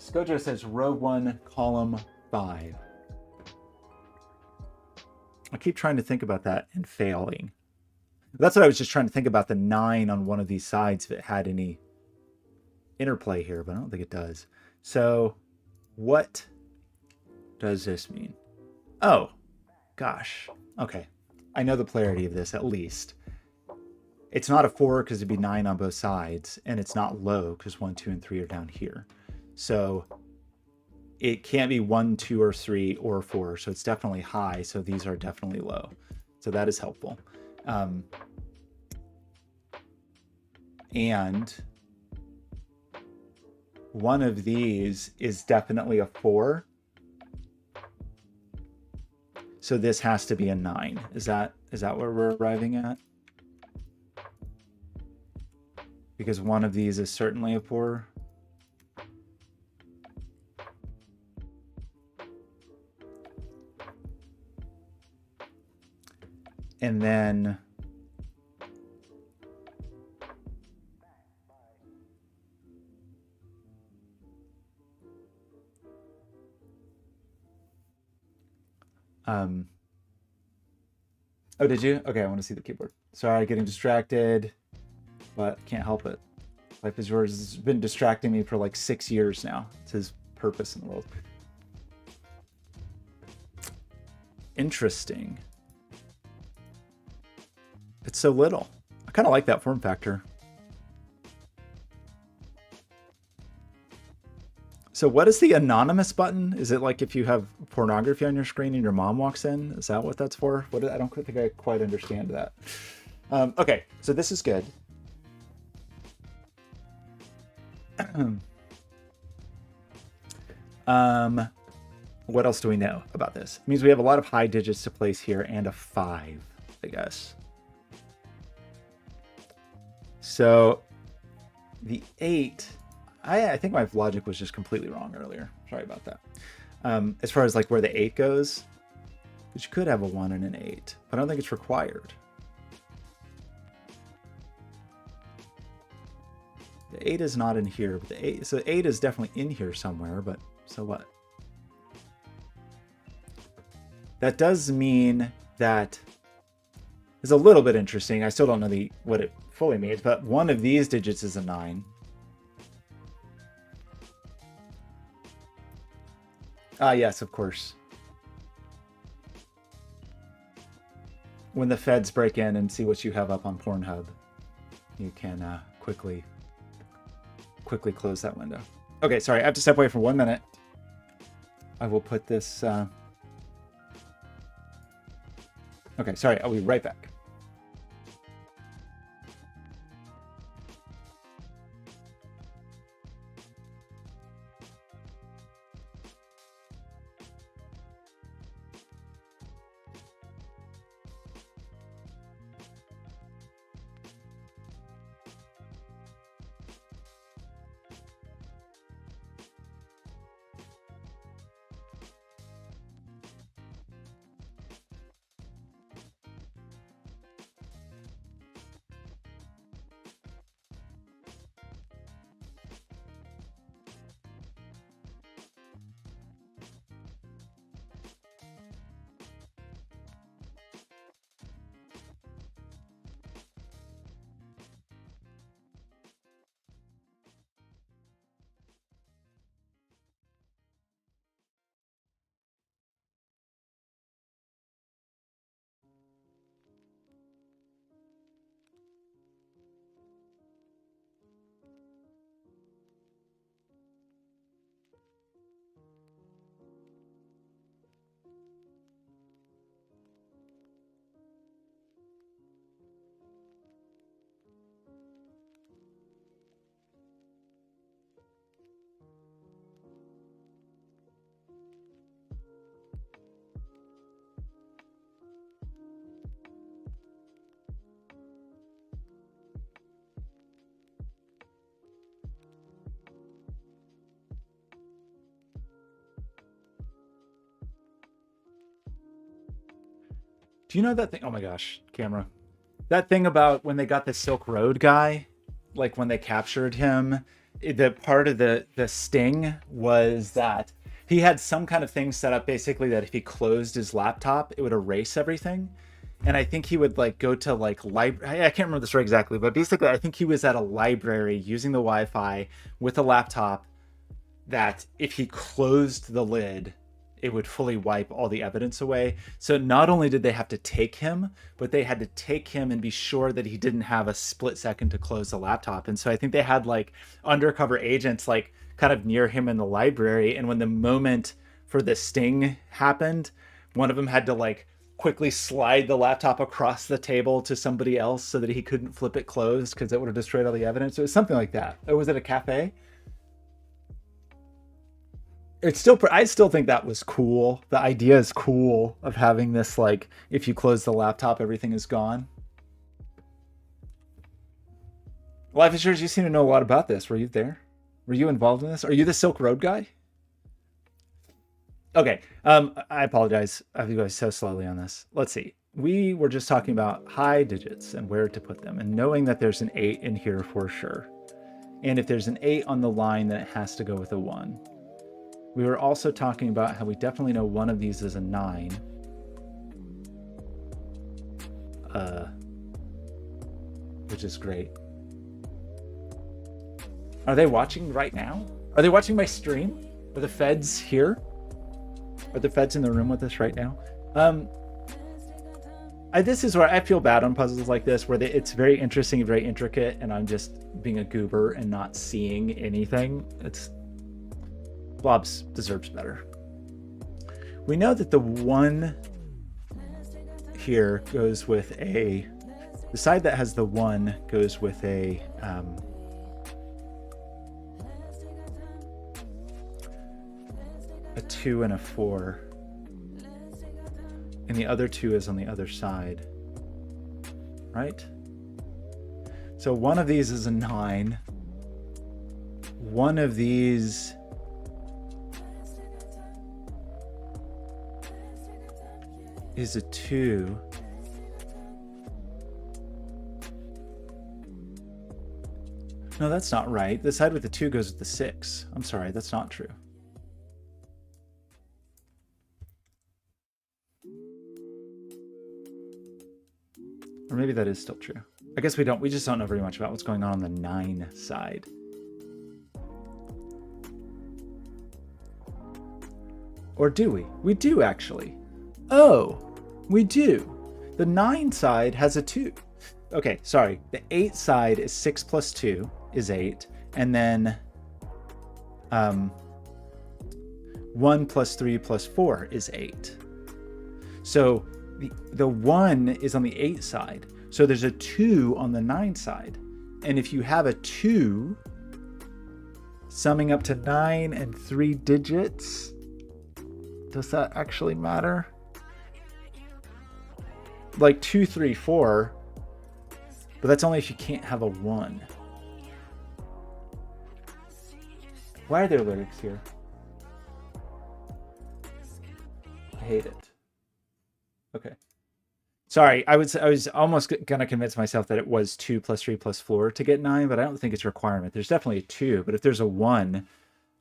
Skojo says row 1, column 5. I keep trying to think about that and failing. That's what I was just trying to think about, the 9 on one of these sides, if it had any interplay here, but I don't think it does. So what does this mean? Oh, gosh. Okay. I know the polarity of this, at least. It's not a 4 because it'd be 9 on both sides, and it's not low because 1, 2, and 3 are down here. So it can't be 1, 2, or 3, or 4. So it's definitely high. So these are definitely low. So that is helpful. and one of these is definitely a 4. So this has to be a 9. Is that where we're arriving at? Because one of these is certainly a 4. And then oh, did you? Okay, I want to see the keyboard. Sorry, getting distracted, but can't help it. Life is Yours has been distracting me for like 6 years now. It's his purpose in the world. Interesting. It's so little. I kind of like that form factor. So what is the anonymous button? Is it like if you have pornography on your screen and your mom walks in? Is that what that's for? I don't think I quite understand that. Okay, so this is good. What else do we know about this? It means we have a lot of high digits to place here and a 5, I guess. So the 8, I think my logic was just completely wrong earlier. Sorry about that. As far as like where the 8 goes, which could have a 1 and an 8, but I don't think it's required. The 8 is not in here, but so 8 is definitely in here somewhere, but so what? That does mean that is a little bit interesting. I still don't know what it fully means, but one of these digits is a 9. Yes, of course. When the feds break in and see what you have up on Pornhub, you can quickly close that window. Okay, sorry, I have to step away for 1 minute. I will put this... Okay, sorry, I'll be right back. Do you know that thing? Oh my gosh, camera. That thing about when they got the Silk Road guy, like when they captured him, the part of the sting was that he had some kind of thing set up basically that if he closed his laptop, it would erase everything. And I think he would like go to like library. I can't remember the story exactly, but basically I think he was at a library using the Wi-Fi with a laptop that if he closed the lid, it would fully wipe all the evidence away. So not only did they have to take him, but they had to take him and be sure that he didn't have a split second to close the laptop. And so I think they had like undercover agents like kind of near him in the library. And when the moment for the sting happened, one of them had to like quickly slide the laptop across the table to somebody else so that he couldn't flip it closed because it would have destroyed all the evidence. It was something like that. Or was it a cafe? It's still, I still think that was cool. The idea is cool of having this, like, if you close the laptop, everything is gone. Life Insurance, you seem to know a lot about this. Were you there? Were you involved in this? Are you the Silk Road guy? Okay. I apologize. I have to go so slowly on this. Let's see. We were just talking about high digits and where to put them, and knowing that there's an 8 in here for sure. And if there's an 8 on the line, then it has to go with a 1. We were also talking about how we definitely know one of these is a 9. Which is great. Are they watching right now? Are they watching my stream? Are the feds here? Are the feds in the room with us right now? This is where I feel bad on puzzles like this, where it's very interesting and very intricate, and I'm just being a goober and not seeing anything. Blobz deserves better. We know that the 1 here goes with the side that has the 1 goes with a 2 and a 4. And the other 2 is on the other side. Right? So one of these is a 9. One of these is a 2. No, that's not right. The side with the 2 goes with the 6. I'm sorry, that's not true. Or maybe that is still true. I guess we just don't know very much about what's going on the 9 side. Or do we? We do, actually. Oh, we do. The 9 side has a 2. Okay, sorry. The 8 side is 6 plus 2 is 8. And then 1 plus 3 plus 4 is 8. So the 1 is on the 8 side. So there's a 2 on the 9 side. And if you have a 2 summing up to 9 and 3 digits, does that actually matter? Like 2, 3, 4, but that's only if you can't have a 1. Why are there lyrics here? I hate it. Okay. Sorry, I was almost gonna convince myself that it was 2 plus 3 plus 4 to get 9, but I don't think it's a requirement. There's definitely a 2, but if there's a 1,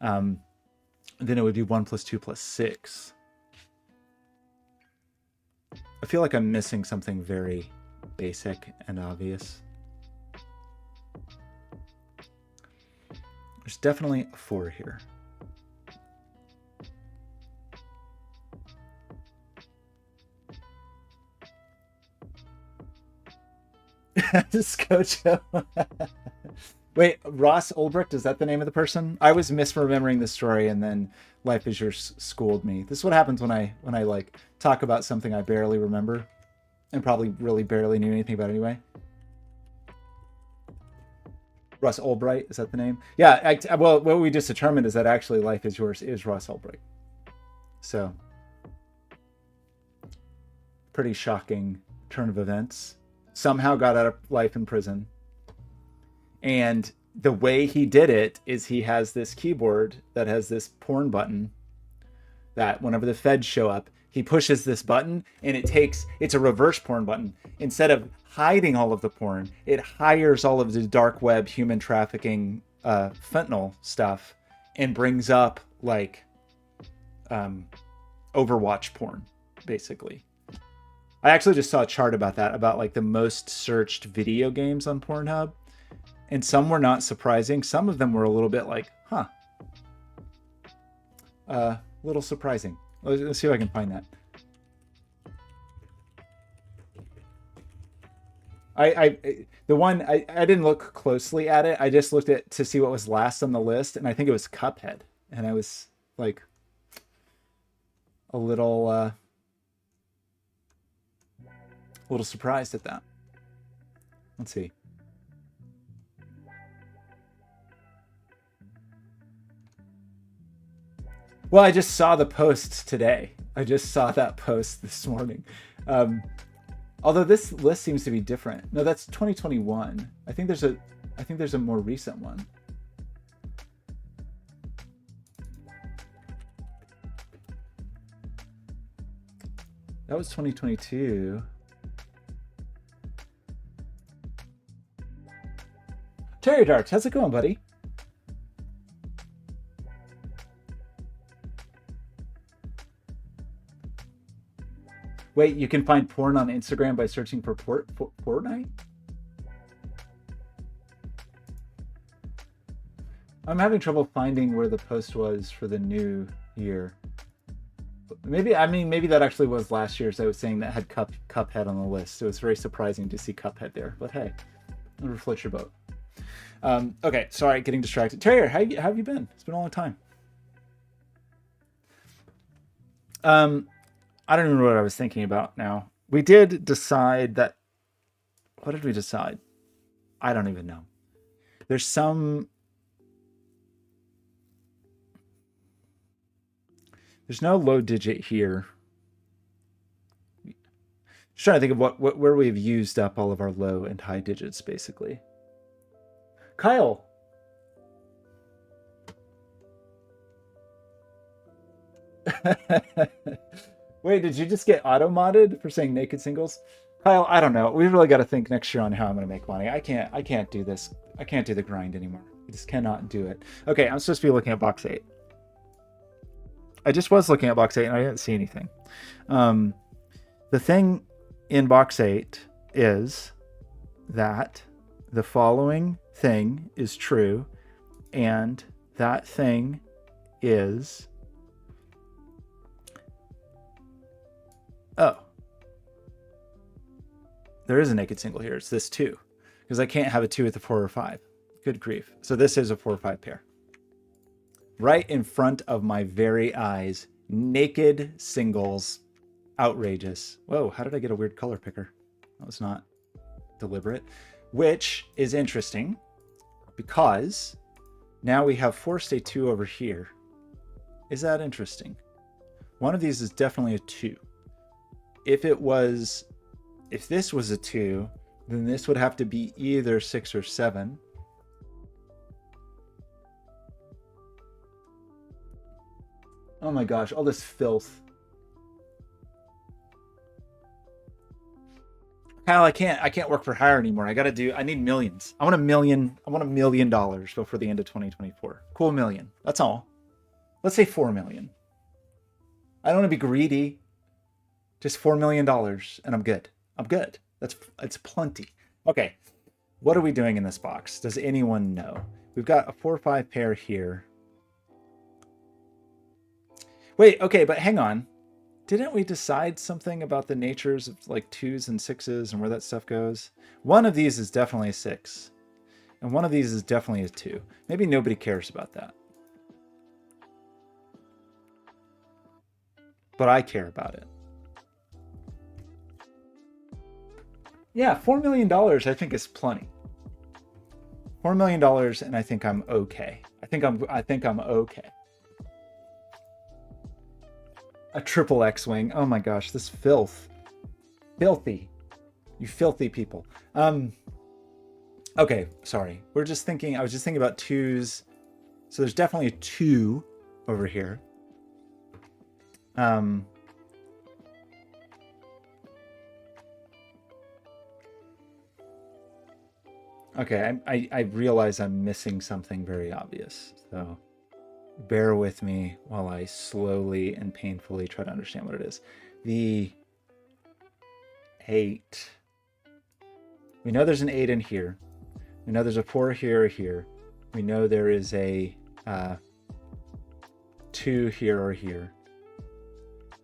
then it would be 1 plus 2 plus 6. I feel like I'm missing something very basic and obvious. There's definitely a 4 here. Scocho. Wait, Ross Ulbricht, is that the name of the person? I was misremembering the story, and then Life is Yours schooled me. This is what happens when I like talk about something I barely remember, and probably really barely knew anything about anyway. Russ Ulbricht, is that the name? Yeah. Well, what we just determined is that actually Life is Yours is Russ Ulbricht. So, pretty shocking turn of events. Somehow got out of life in prison. And the way he did it is he has this keyboard that has this porn button that whenever the feds show up, he pushes this button and it's a reverse porn button. Instead of hiding all of the porn, it hires all of the dark web human trafficking fentanyl stuff and brings up like Overwatch porn, basically. I actually just saw a chart about that, about like the most searched video games on Pornhub. And some were not surprising. Some of them were a little bit like, huh. Little surprising. Let's see if I can find that. I didn't look closely at it. I just looked at to see what was last on the list, and I think it was Cuphead. And I was like a little A little surprised at that. Let's see. Well, I just saw the post today. I just saw that post this morning. Although this list seems to be different. No, that's 2021. I think there's a more recent one. That was 2022. Terry Darts, how's it going, buddy? Wait, you can find porn on Instagram by searching for Fortnite? I'm having trouble finding where the post was for the new year. Maybe that actually was last year's. I was saying that had Cuphead on the list. So it was very surprising to see Cuphead there. But hey, never float your boat. Okay, sorry, getting distracted. Terrier, how have you been? It's been a long time. I don't even know what I was thinking about now. We did decide that... What did we decide? I don't even know. There's some... There's no low digit here. Just trying to think of where we've used up all of our low and high digits, basically. Kyle. Wait, did you just get auto-modded for saying naked singles? Kyle, I don't know. We really got to think next year on how I'm going to make money. I can't do this. I can't do the grind anymore. I just cannot do it. Okay, I'm supposed to be looking at box 8. I just was looking at box 8 and I didn't see anything. The thing in box 8 is that the following thing is true, and that thing is... Oh. There is a naked single here. It's this 2. Because I can't have a 2 with a 4 or 5. Good grief. So this is a 4 or 5 pair. Right in front of my very eyes. Naked singles. Outrageous. Whoa, how did I get a weird color picker? That was not deliberate. Which is interesting because now we have forced a 2 over here. Is that interesting? One of these is definitely a 2. If this was a 2, then this would have to be either 6 or 7. Oh my gosh, all this filth. Kyle, I can't work for hire anymore. I need millions. I want $1 million before the end of 2024. Cool, million. That's all. Let's say 4 million. I don't want to be greedy. Just $4 million and I'm good. I'm good. It's plenty. Okay. What are we doing in this box? Does anyone know? We've got a 4 or 5 pair here. Wait, okay, but hang on. Didn't we decide something about the natures of like 2s and 6s and where that stuff goes? One of these is definitely a 6. And one of these is definitely a 2. Maybe nobody cares about that. But I care about it. Yeah, $4 million I think is plenty. $4 million and I think I'm okay. I think I'm okay. A triple X-Wing. Oh my gosh, this filth. Filthy. You filthy people. Okay, sorry. I was just thinking about 2s. So there's definitely a 2 over here. Okay, I realize I'm missing something very obvious. So bear with me while I slowly and painfully try to understand what it is. The 8. We know there's an 8 in here. We know there's a 4 here or here. We know there is a 2 here or here.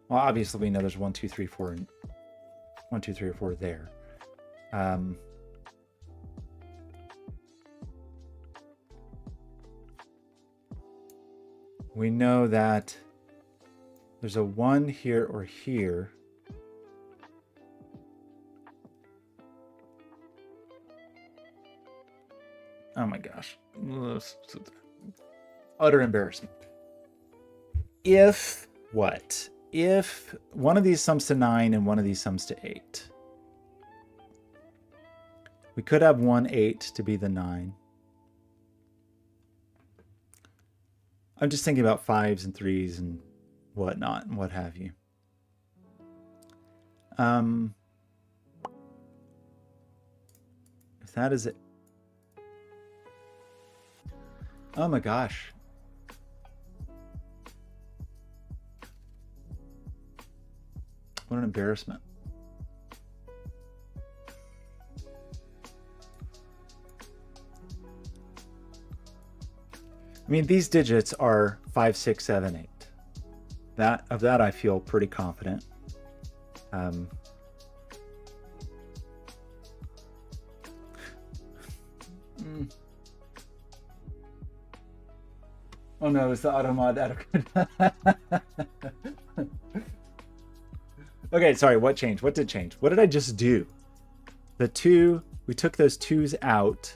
Well, obviously we know there's 1, 2, 3, 4, and 1, 2, 3, or 4 there. We know that there's a 1 here or here. Oh my gosh. Utter embarrassment. If what? If one of these sums to 9 and one of these sums to 8. We could have 1 8 to be the 9. I'm just thinking about 5s and 3s and whatnot and what have you. If that is it. Oh my gosh. What an embarrassment. I mean, these digits are 5, 6, 7, 8. Of that I feel pretty confident. Oh no, it's the automod adequate. Okay, sorry, what changed? What did change? What did I just do? The 2, we took those 2s out.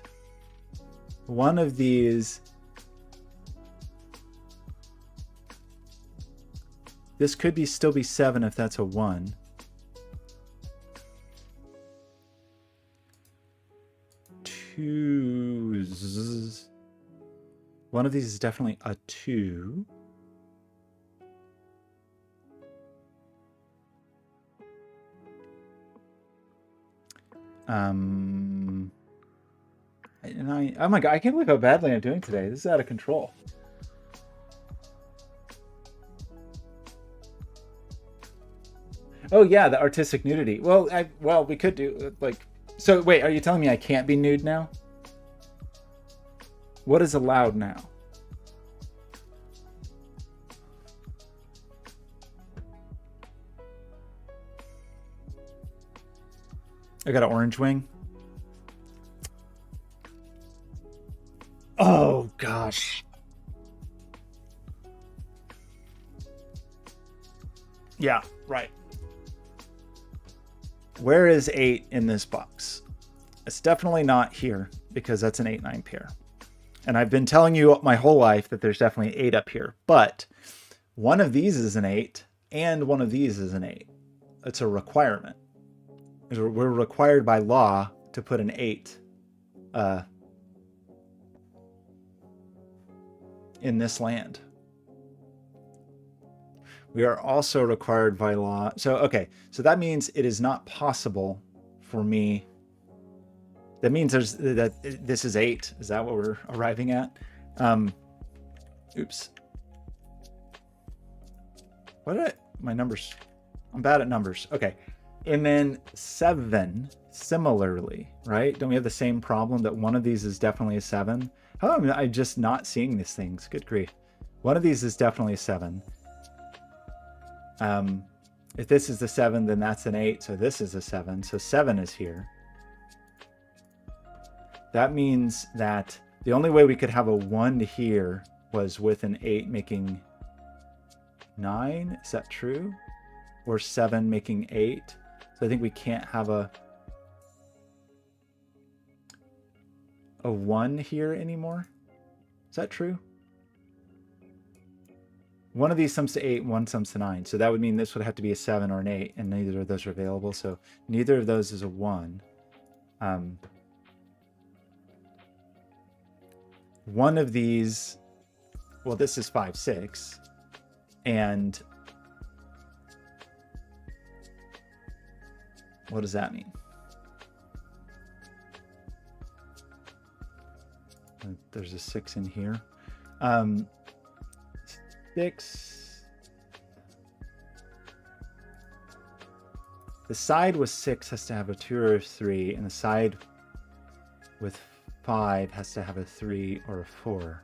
One of these, this could be still be 7 if that's a 1. Twos. One of these is definitely a 2. And oh my god, I can't believe how badly I'm doing today. This is out of control. Oh yeah, the artistic nudity. Well, we could do like. So wait, are you telling me I can't be nude now? What is allowed now? I got an orange wing. Oh gosh. Yeah, right. Where is 8 in this box? It's definitely not here because that's an 8-9 pair. And I've been telling you my whole life that there's definitely 8 up here. But one of these is an 8 and one of these is an 8. It's a requirement. We're required by law to put an 8 in this land. We are also required by law. So, okay. So that means it is not possible for me. That means this is 8. Is that what we're arriving at? Oops. My numbers? I'm bad at numbers. Okay. And then 7, similarly, right? Don't we have the same problem that one of these is definitely a 7? How am I just not seeing these things? Good grief. One of these is definitely a 7. If this is the 7, then that's an 8. So this is a 7. So 7 is here. That means that the only way we could have a 1 here was with an 8 making 9. Is that true? Or 7 making 8. So I think we can't have a 1 here anymore. Is that true? One of these sums to 8, one sums to 9. So that would mean this would have to be a 7 or an 8, and neither of those are available. So neither of those is a 1. One of these, well, this is 5, 6. And what does that mean? There's a 6 in here. 6. The side with 6 has to have a 2 or a 3, and the side with 5 has to have a 3 or a 4.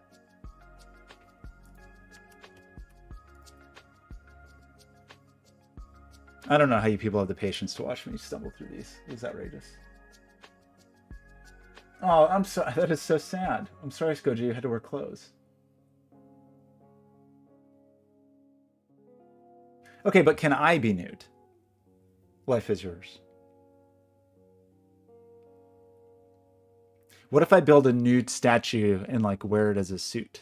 I don't know how you people have the patience to watch me stumble through these. It's outrageous. Oh, I'm sorry. That is so sad. I'm sorry, Skoji, you had to wear clothes. Okay, but can I be nude? Life is yours. What if I build a nude statue and like wear it as a suit?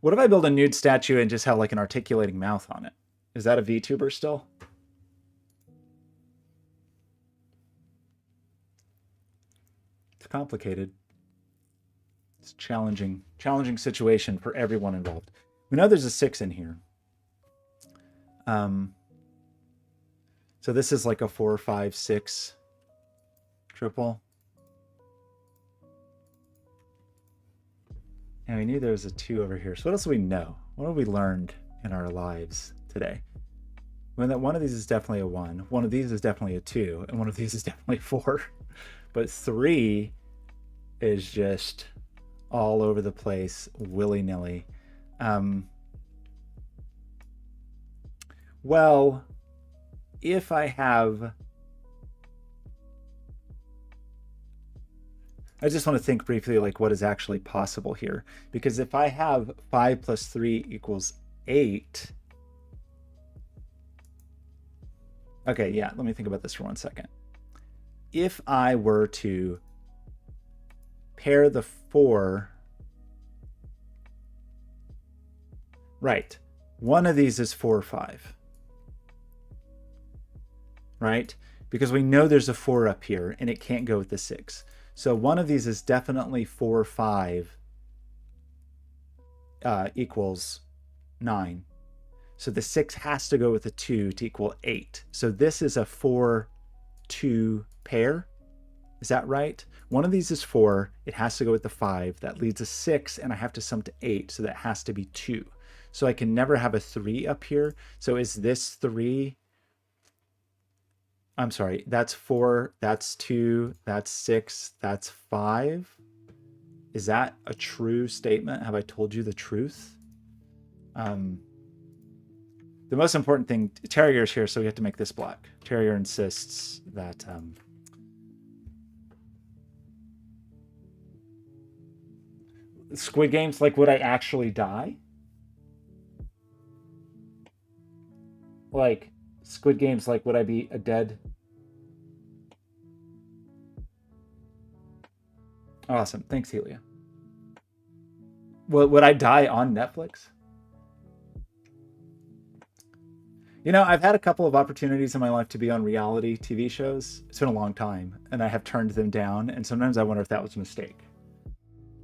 What if I build a nude statue and just have like an articulating mouth on it? Is that a VTuber still? It's complicated. It's a challenging situation for everyone involved. We know there's a 6 in here. So this is like a 4, 5, 6 triple. And we knew there was a 2 over here. So what else do we know? What have we learned in our lives today? When that one of these is definitely a 1, one of these is definitely a 2, and one of these is definitely 4. But 3 is just all over the place, willy-nilly. Well, if I have... I just want to think briefly like what is actually possible here. Because if I have 5 plus 3 equals 8... Okay, yeah, let me think about this for 1 second. If I were to pair the 4... Right. One of these is 4 or 5. Right? Because we know there's a 4 up here and it can't go with the 6. So one of these is definitely 4 or 5 equals 9. So the 6 has to go with the 2 to equal 8. So this is a 4-2 pair. Is that right? One of these is 4. It has to go with the 5. That leads a 6, and I have to sum to 8. So that has to be 2. So I can never have a 3 up here. So is this 3? I'm sorry, that's 4, that's 2, that's 6, that's 5. Is that a true statement? Have I told you the truth? The most important thing, Terrier's here, so we have to make this black. Terrier insists that... Squid Games, like, would I actually die? Like, Squid Games, like, would I be a dead... Awesome. Thanks, Helia. Would I die on Netflix? You know, I've had a couple of opportunities in my life to be on reality TV shows. It's been a long time, and I have turned them down, and sometimes I wonder if that was a mistake.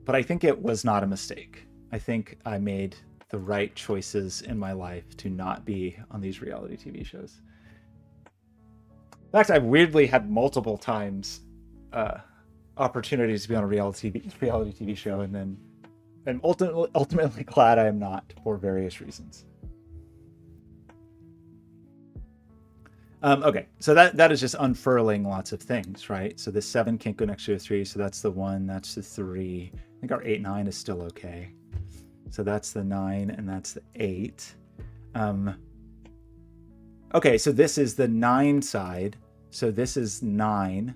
But I think it was not a mistake. I think I made the right choices in my life to not be on these reality TV shows. In fact, I've weirdly had multiple times opportunities to be on a reality TV show, and then I'm ultimately glad I am not for various reasons. Okay, so that is just unfurling lots of things, right? So this 7 can't go next to a 3, so that's the 1, that's the 3. I think our 8, 9 is still okay. So that's the 9, and that's the 8. Okay, so this is the 9 side. So this is 9.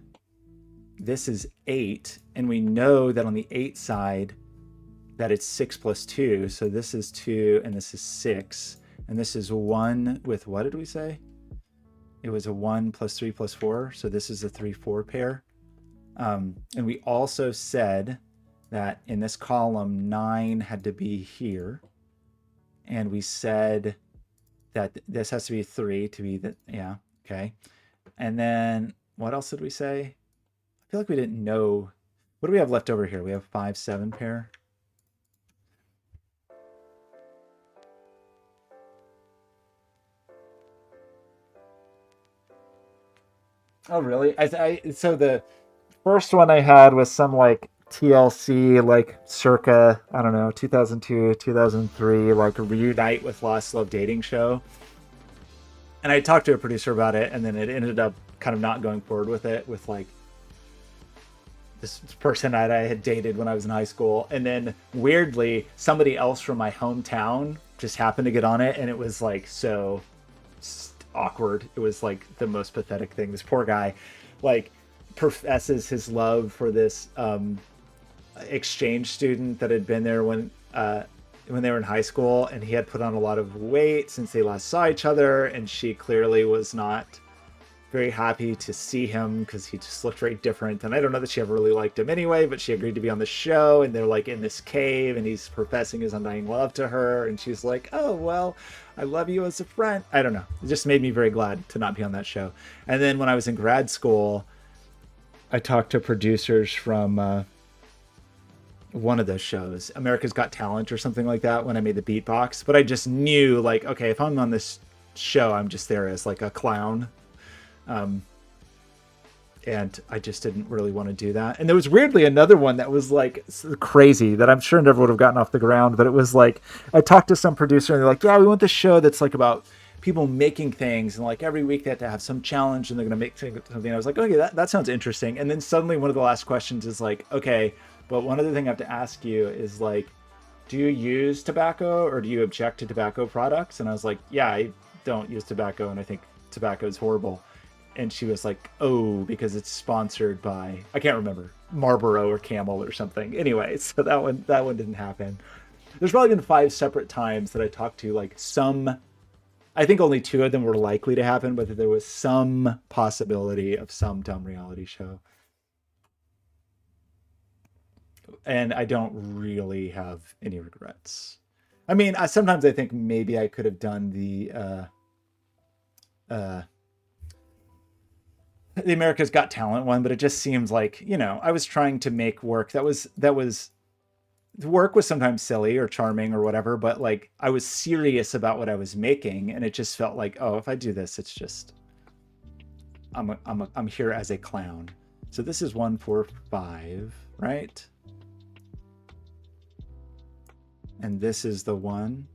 This is 8, and we know that on the 8 side that it's 6 plus 2. So this is 2, and this is 6, and this is 1 with, what did we say? It was a 1 plus 3 plus 4. So this is a 3-4 pair. And we also said that in this column, 9 had to be here. And we said that this has to be 3 to be the, yeah, okay. And then what else did we say? I feel like we didn't know. What do we have left over here? We have 5, 7 pair. Oh, really? So the first one I had was some like TLC, like circa, I don't know, 2002, 2003, like a reunite with Lost Love dating show. And I talked to a producer about it, and then it ended up kind of not going forward with it, with like this person that I had dated when I was in high school. And then weirdly, somebody else from my hometown just happened to get on it, and it was like so awkward. It was like the most pathetic thing. This poor guy like professes his love for this exchange student that had been there when they were in high school, and he had put on a lot of weight since they last saw each other, and she clearly was not very happy to see him because he just looked very different. And I don't know that she ever really liked him anyway, but she agreed to be on the show. And they're like in this cave and he's professing his undying love to her. And she's like, oh, well, I love you as a friend. I don't know. It just made me very glad to not be on that show. And then when I was in grad school, I talked to producers from one of those shows, America's Got Talent or something like that, when I made the beatbox. But I just knew, like, okay, if I'm on this show, I'm just there as like a clown. And I just didn't really want to do that. And there was weirdly another one that was like crazy that I'm sure never would have gotten off the ground. But it was like, I talked to some producer and they're like, yeah, we want this show that's like about people making things. And like every week they have to have some challenge and they're going to make something. I was like, okay, that sounds interesting. And then suddenly one of the last questions is like, okay, but one other thing I have to ask you is like, do you use tobacco or do you object to tobacco products? And I was like, yeah, I don't use tobacco and I think tobacco is horrible. And she was like, oh, because it's sponsored by, I can't remember, Marlboro or Camel or something. Anyway, so that one didn't happen. There's probably been 5 separate times that I talked to like some, I think only 2 of them were likely to happen, but there was some possibility of some dumb reality show. And I don't really have any regrets. I mean, sometimes I think maybe I could have done the America's Got Talent one, but it just seems like, you know, I was trying to make work that was the work was sometimes silly or charming or whatever, but like I was serious about what I was making, and it just felt like, oh, if I do this, it's just I'm here as a clown. So this is 1, 4, 5, right? And this is the one.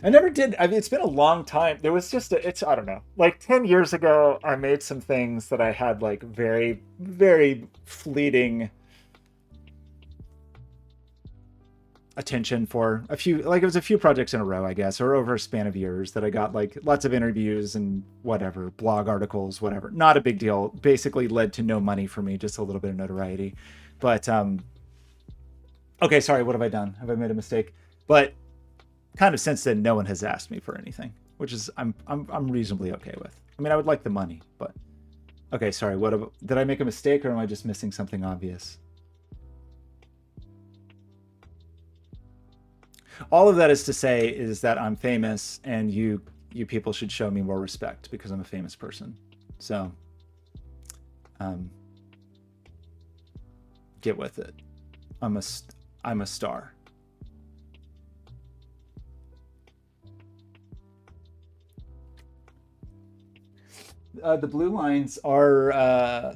I never did. I mean, it's been a long time. There was just I don't know, like 10 years ago, I made some things that I had like very, very fleeting attention for a few, like it was a few projects in a row, I guess, or over a span of years that I got like lots of interviews and whatever, blog articles, whatever. Not a big deal. Basically led to no money for me, just a little bit of notoriety. But okay, sorry, what have I done? Have I made a mistake? But kind of since then, no one has asked me for anything, which is I'm reasonably okay with. I mean, I would like the money, but okay, sorry. Did I make a mistake or am I just missing something obvious? All of that is to say is that I'm famous and you people should show me more respect because I'm a famous person. So get with it. I'm a star. The blue lines are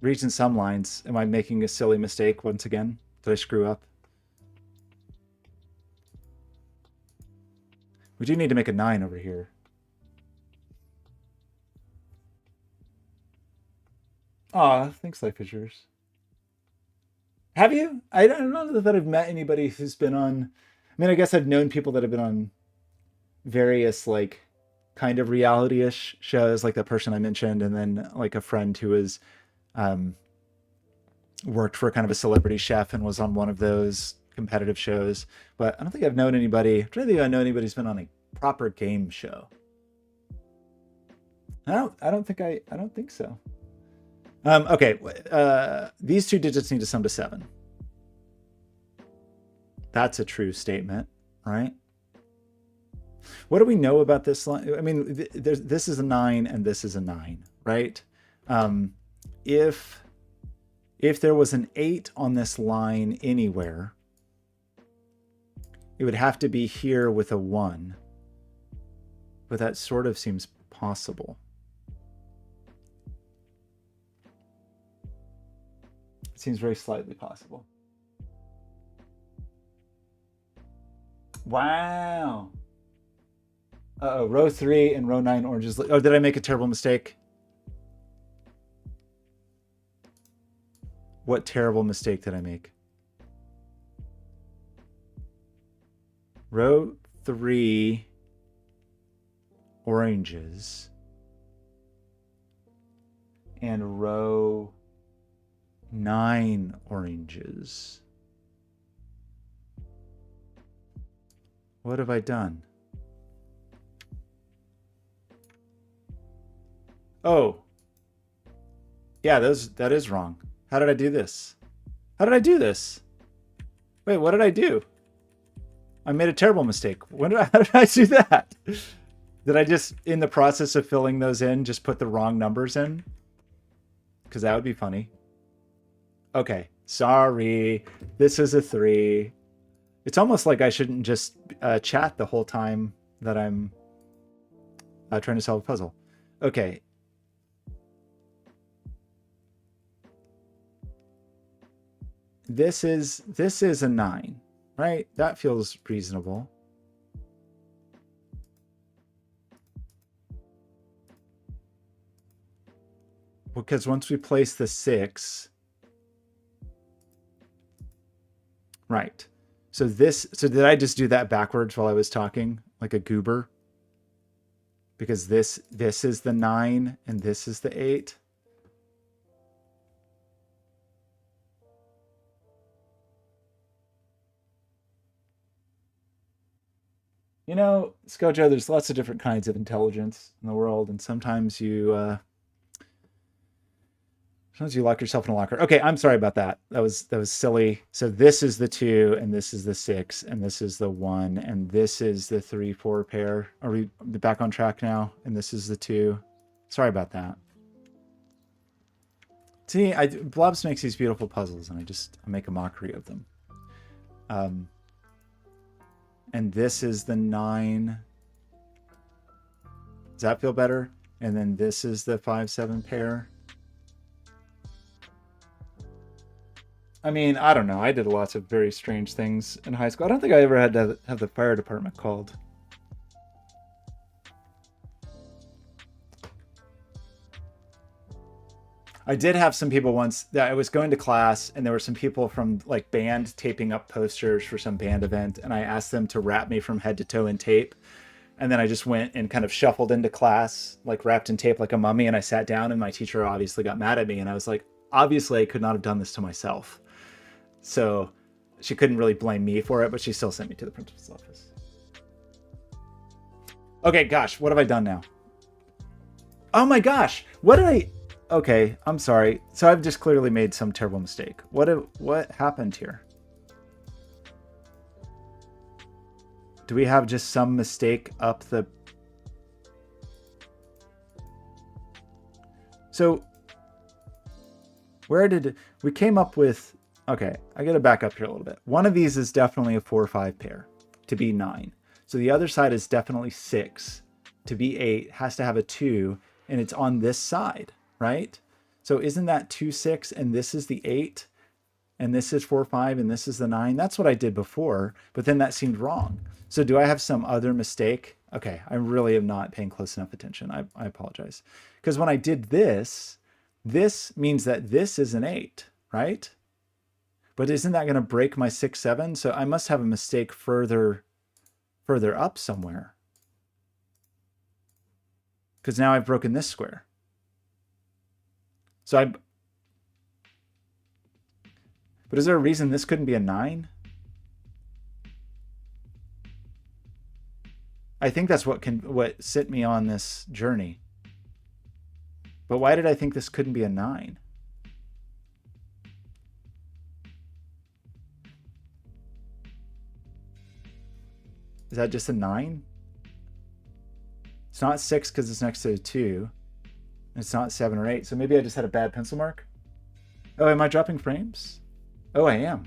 region sum lines. Am I making a silly mistake once again? Did I screw up? We do need to make a 9 over here. Aw, thanks, Life is Yours. Have you? I don't know that I've met anybody who's been on. I mean, I guess I've known people that have been on various like kind of reality-ish shows, like that person I mentioned, and then like a friend who was um, worked for kind of a celebrity chef and was on one of those competitive shows. But I don't think I've known anybody. I'm trying to think if I know anybody who's been on a proper game show. I don't think so. Okay. These 2 digits need to sum to 7. That's a true statement, right? What do we know about this line? I mean, this is a 9 and this is a 9, right? If there was an 8 on this line anywhere, it would have to be here with a 1. But that sort of seems possible. It seems very slightly possible. Wow. Uh-oh, row 3 and row 9 oranges. Oh, did I make a terrible mistake? What terrible mistake did I make? Row 3 oranges and row 9 oranges. What have I done? Oh. Yeah, that is wrong. How did I do this? How did I do this? Wait, what did I do? I made a terrible mistake. How did I do that? Did I just, in the process of filling those in, just put the wrong numbers in? Because that would be funny. Okay, sorry. This is a 3. It's almost like I shouldn't just chat the whole time that I'm trying to solve a puzzle. Okay. This is a 9, right? That feels reasonable. Because once we place the 6, right. So did I just do that backwards while I was talking, like a goober? Because this is the 9 and this is the 8. You know, Skojo, there's lots of different kinds of intelligence in the world, and sometimes you lock yourself in a locker. Okay, I'm sorry about that. That was silly. So this is the 2, and this is the 6, and this is the 1, and this is the 3-4 pair. Are we back on track now? And this is the 2. Sorry about that. See, Blobz makes these beautiful puzzles, and I make a mockery of them. And this is the 9. Does that feel better? And then this is the 5-7 pair. I mean, I don't know. I did lots of very strange things in high school. I don't think I ever had to have the fire department called. I did have some people once that I was going to class, and there were some people from like band taping up posters for some band event, and I asked them to wrap me from head to toe in tape. And then I just went and kind of shuffled into class, like wrapped in tape like a mummy, and I sat down, and my teacher obviously got mad at me, and I was like, obviously I could not have done this to myself. So she couldn't really blame me for it, but she still sent me to the principal's office. Okay, gosh, what have I done now? Oh my gosh, what did I... Okay, I'm sorry. So I've just clearly made some terrible mistake. What happened here? Do we have just some mistake up the... So where did... We came up with... Okay, I got to back up here a little bit. One of these is definitely a 4-5 pair to be 9. So the other side is definitely 6 to be 8, has to have a 2, and it's on this side, right? So isn't that 2, 6, and this is the 8, and this is 4, 5, and this is the 9? That's what I did before, but then that seemed wrong. So do I have some other mistake? Okay, I really am not paying close enough attention. I apologize. Because when I did this means that this is an 8, right? But isn't that going to break my 6, 7? So I must have a mistake further up somewhere. Because now I've broken this square. So but is there a reason this couldn't be a 9? I think that's what set me on this journey. But why did I think this couldn't be a 9? Is that just a 9? It's not 6 because it's next to a 2. And it's not 7 or 8. So maybe I just had a bad pencil mark. Oh, am I dropping frames? Oh, I am.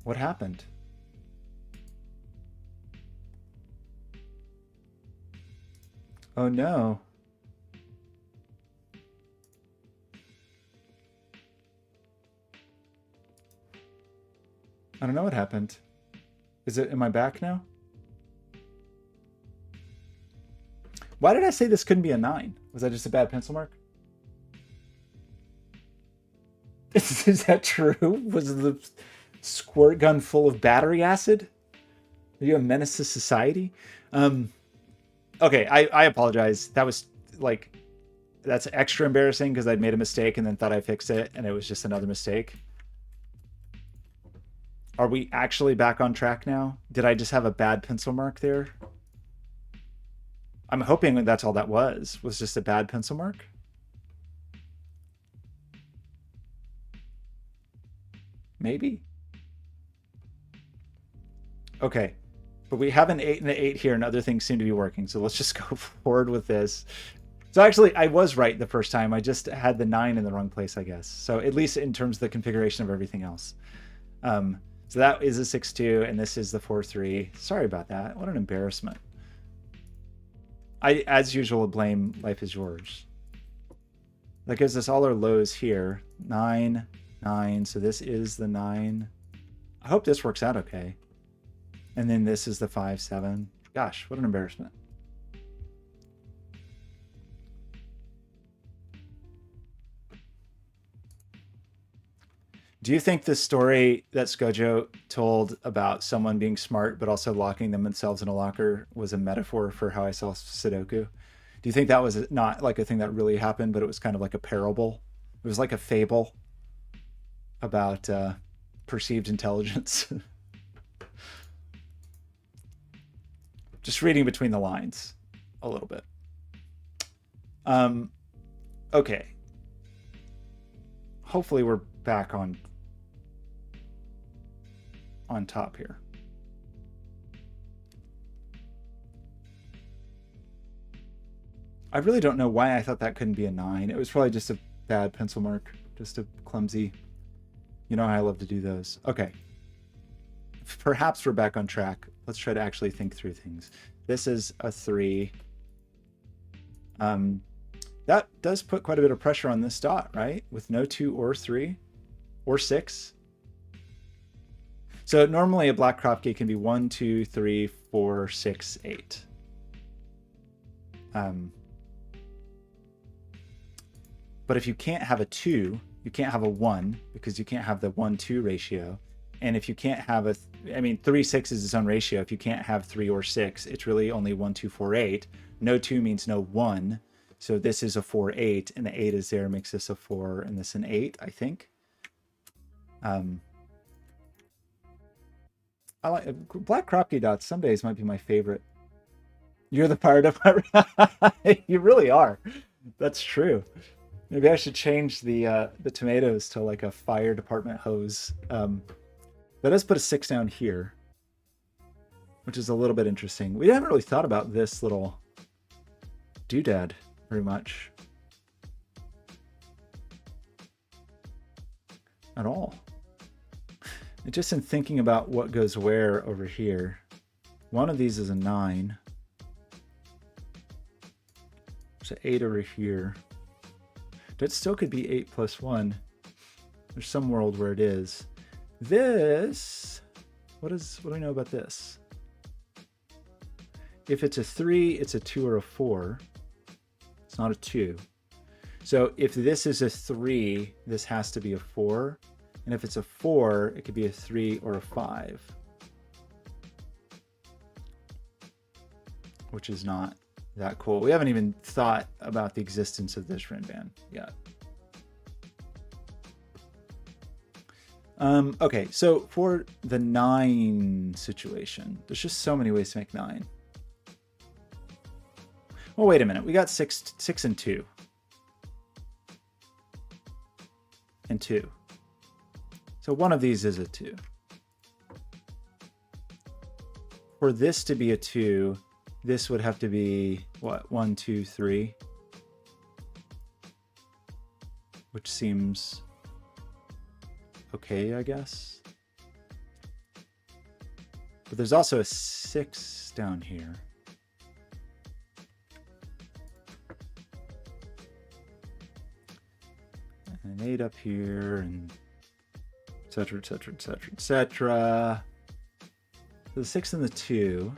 What happened? Oh no. I don't know what happened. Am I back now? Why did I say this couldn't be a 9? Was that just a bad pencil mark? Is that true? Was the squirt gun full of battery acid? Are you a menace to society? Okay, I apologize. That was like that's extra embarrassing because I'd made a mistake and then thought I fixed it, and it was just another mistake. Are we actually back on track now? Did I just have a bad pencil mark there? I'm hoping that's all that was just a bad pencil mark. Maybe. Okay. But we have an 8 and an 8 here, and other things seem to be working. So let's just go forward with this. So actually, I was right the first time. I just had the 9 in the wrong place, I guess. So at least in terms of the configuration of everything else. So that is a 6-2, and this is the 4-3. Sorry about that. What an embarrassment. I, as usual, blame Life is Yours. That gives us all our lows here. 9, 9. So this is the 9. I hope this works out okay. And then this is the 5, 7. Gosh, what an embarrassment. Do you think the story that Skojo told about someone being smart but also locking themselves in a locker was a metaphor for how I saw Sudoku? Do you think that was not like a thing that really happened, but it was kind of like a parable? It was like a fable about perceived intelligence. Just reading between the lines a little bit. Okay. Hopefully we're back on top here. I really don't know why I thought that couldn't be a 9. It was probably just a bad pencil mark, just a clumsy. You know how I love to do those. Okay. Perhaps we're back on track. Let's try to actually think through things. This is a 3. That does put quite a bit of pressure on this dot, right? With no 2 or 3 or 6. So normally a black Kropke can be 1, 2, 3, 4, 6, 8. But if you can't have a 2, you can't have a 1 because you can't have the 1-2 ratio. And if you can't have a, 3, 6 is its own ratio. If you can't have 3 or 6, it's really only 1, 2, 4, 8. No 2 means no 1. So this is a 4, 8, and the 8 is there, makes this a 4, and this an 8, I think. I like black Kropke dots. Some days might be my favorite. You're the part of my. You really are. That's true. Maybe I should change the tomatoes to like a fire department hose. Let us put a 6 down here, which is a little bit interesting. We haven't really thought about this little doodad very much at all. And just in thinking about what goes where over here, one of these is a 9. There's an 8 over here. That still could be 8 plus 1. There's some world where it is. This, what do we know about this? If it's a 3, it's a 2 or a 4. It's not a 2. So if this is a 3, this has to be a 4. And if it's a 4, it could be a 3 or a 5. Which is not that cool. We haven't even thought about the existence of this Rinban yet. Okay, so for the 9 situation, there's just so many ways to make 9. Well, wait a minute. We got 6 and 2. And 2. So one of these is a 2. For this to be a 2, this would have to be, what, 1, 2, 3? Which seems okay, I guess. But there's also a 6 down here. And an 8 up here, and etc., etc., etc., etc. So the 6 and the 2.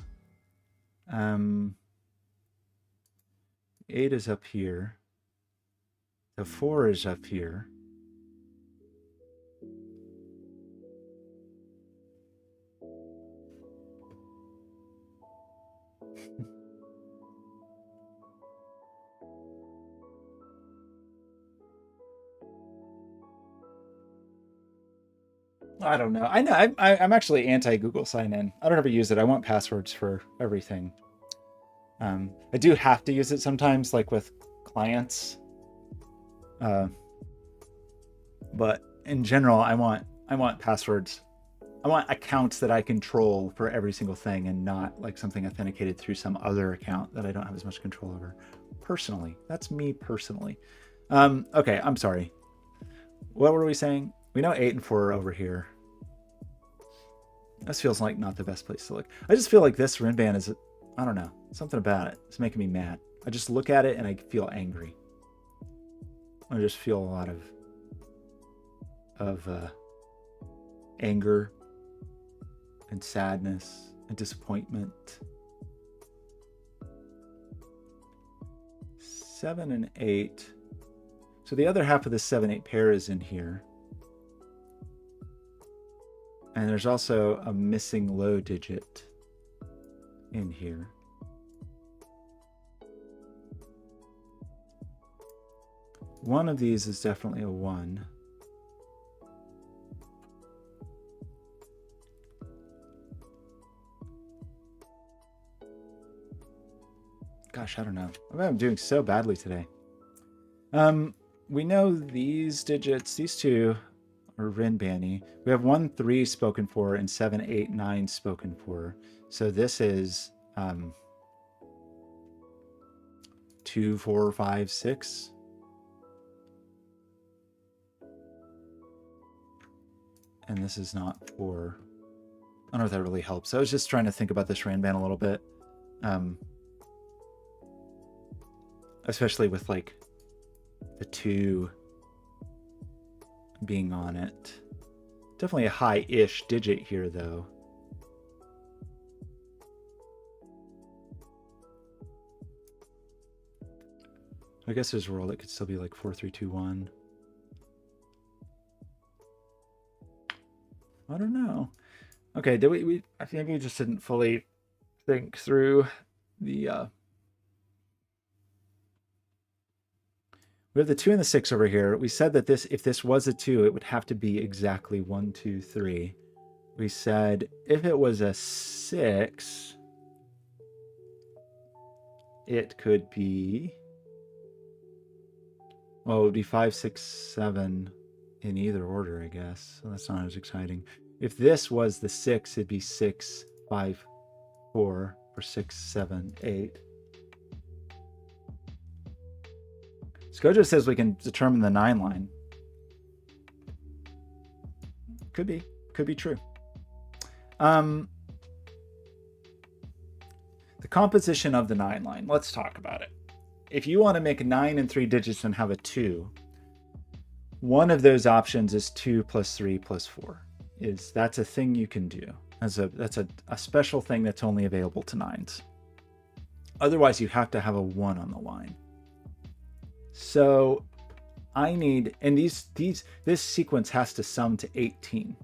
8 is up here. The 4 is up here. I don't know. I know I'm actually anti-Google sign-in. I don't ever use it. I want passwords for everything. I do have to use it sometimes, like with clients. But in general, I want passwords. I want accounts that I control for every single thing, and not like something authenticated through some other account that I don't have as much control over. Personally, that's me personally. Okay, I'm sorry. What were we saying? We know 8 and 4 are over here. This feels like not the best place to look. I just feel like this Rinband is, I don't know, something about it. It's making me mad. I just look at it and I feel angry. I just feel a lot of anger and sadness and disappointment. 7 and 8. So the other half of the 7-8 pair is in here. And there's also a missing low digit in here. One of these is definitely a 1. Gosh, I don't know. I'm doing so badly today. We know these digits, these two are Rinbanny. We have 1, 3 spoken for and 7, 8, 9 spoken for. So this is 2, 4, 5, 6. And this is not 4. I don't know if that really helps. I was just trying to think about this Rinband a little bit. Especially with like the 2 being on it. Definitely a high-ish digit here though. I guess there's a world it could still be like 4, 3, 2, 1. I don't know. Okay, did we I think we just didn't fully think through the we have the 2 and the 6 over here. We said that if this was a 2, it would have to be exactly 1, 2, 3. We said if it was a 6, it could be, well, it would be 5, 6, 7 in either order, I guess. So that's not as exciting. If this was the 6, it'd be 6, 5, 4, or 6, 7, 8. Skojo says we can determine the 9 line. Could be true. The composition of the 9 line. Let's talk about it. If you want to make 9 and 3 digits and have a 2, one of those options is 2 plus 3 plus 4. That's a thing you can do. That's a special thing that's only available to 9s. Otherwise, you have to have a 1 on the line. So I need, and this sequence has to sum to 18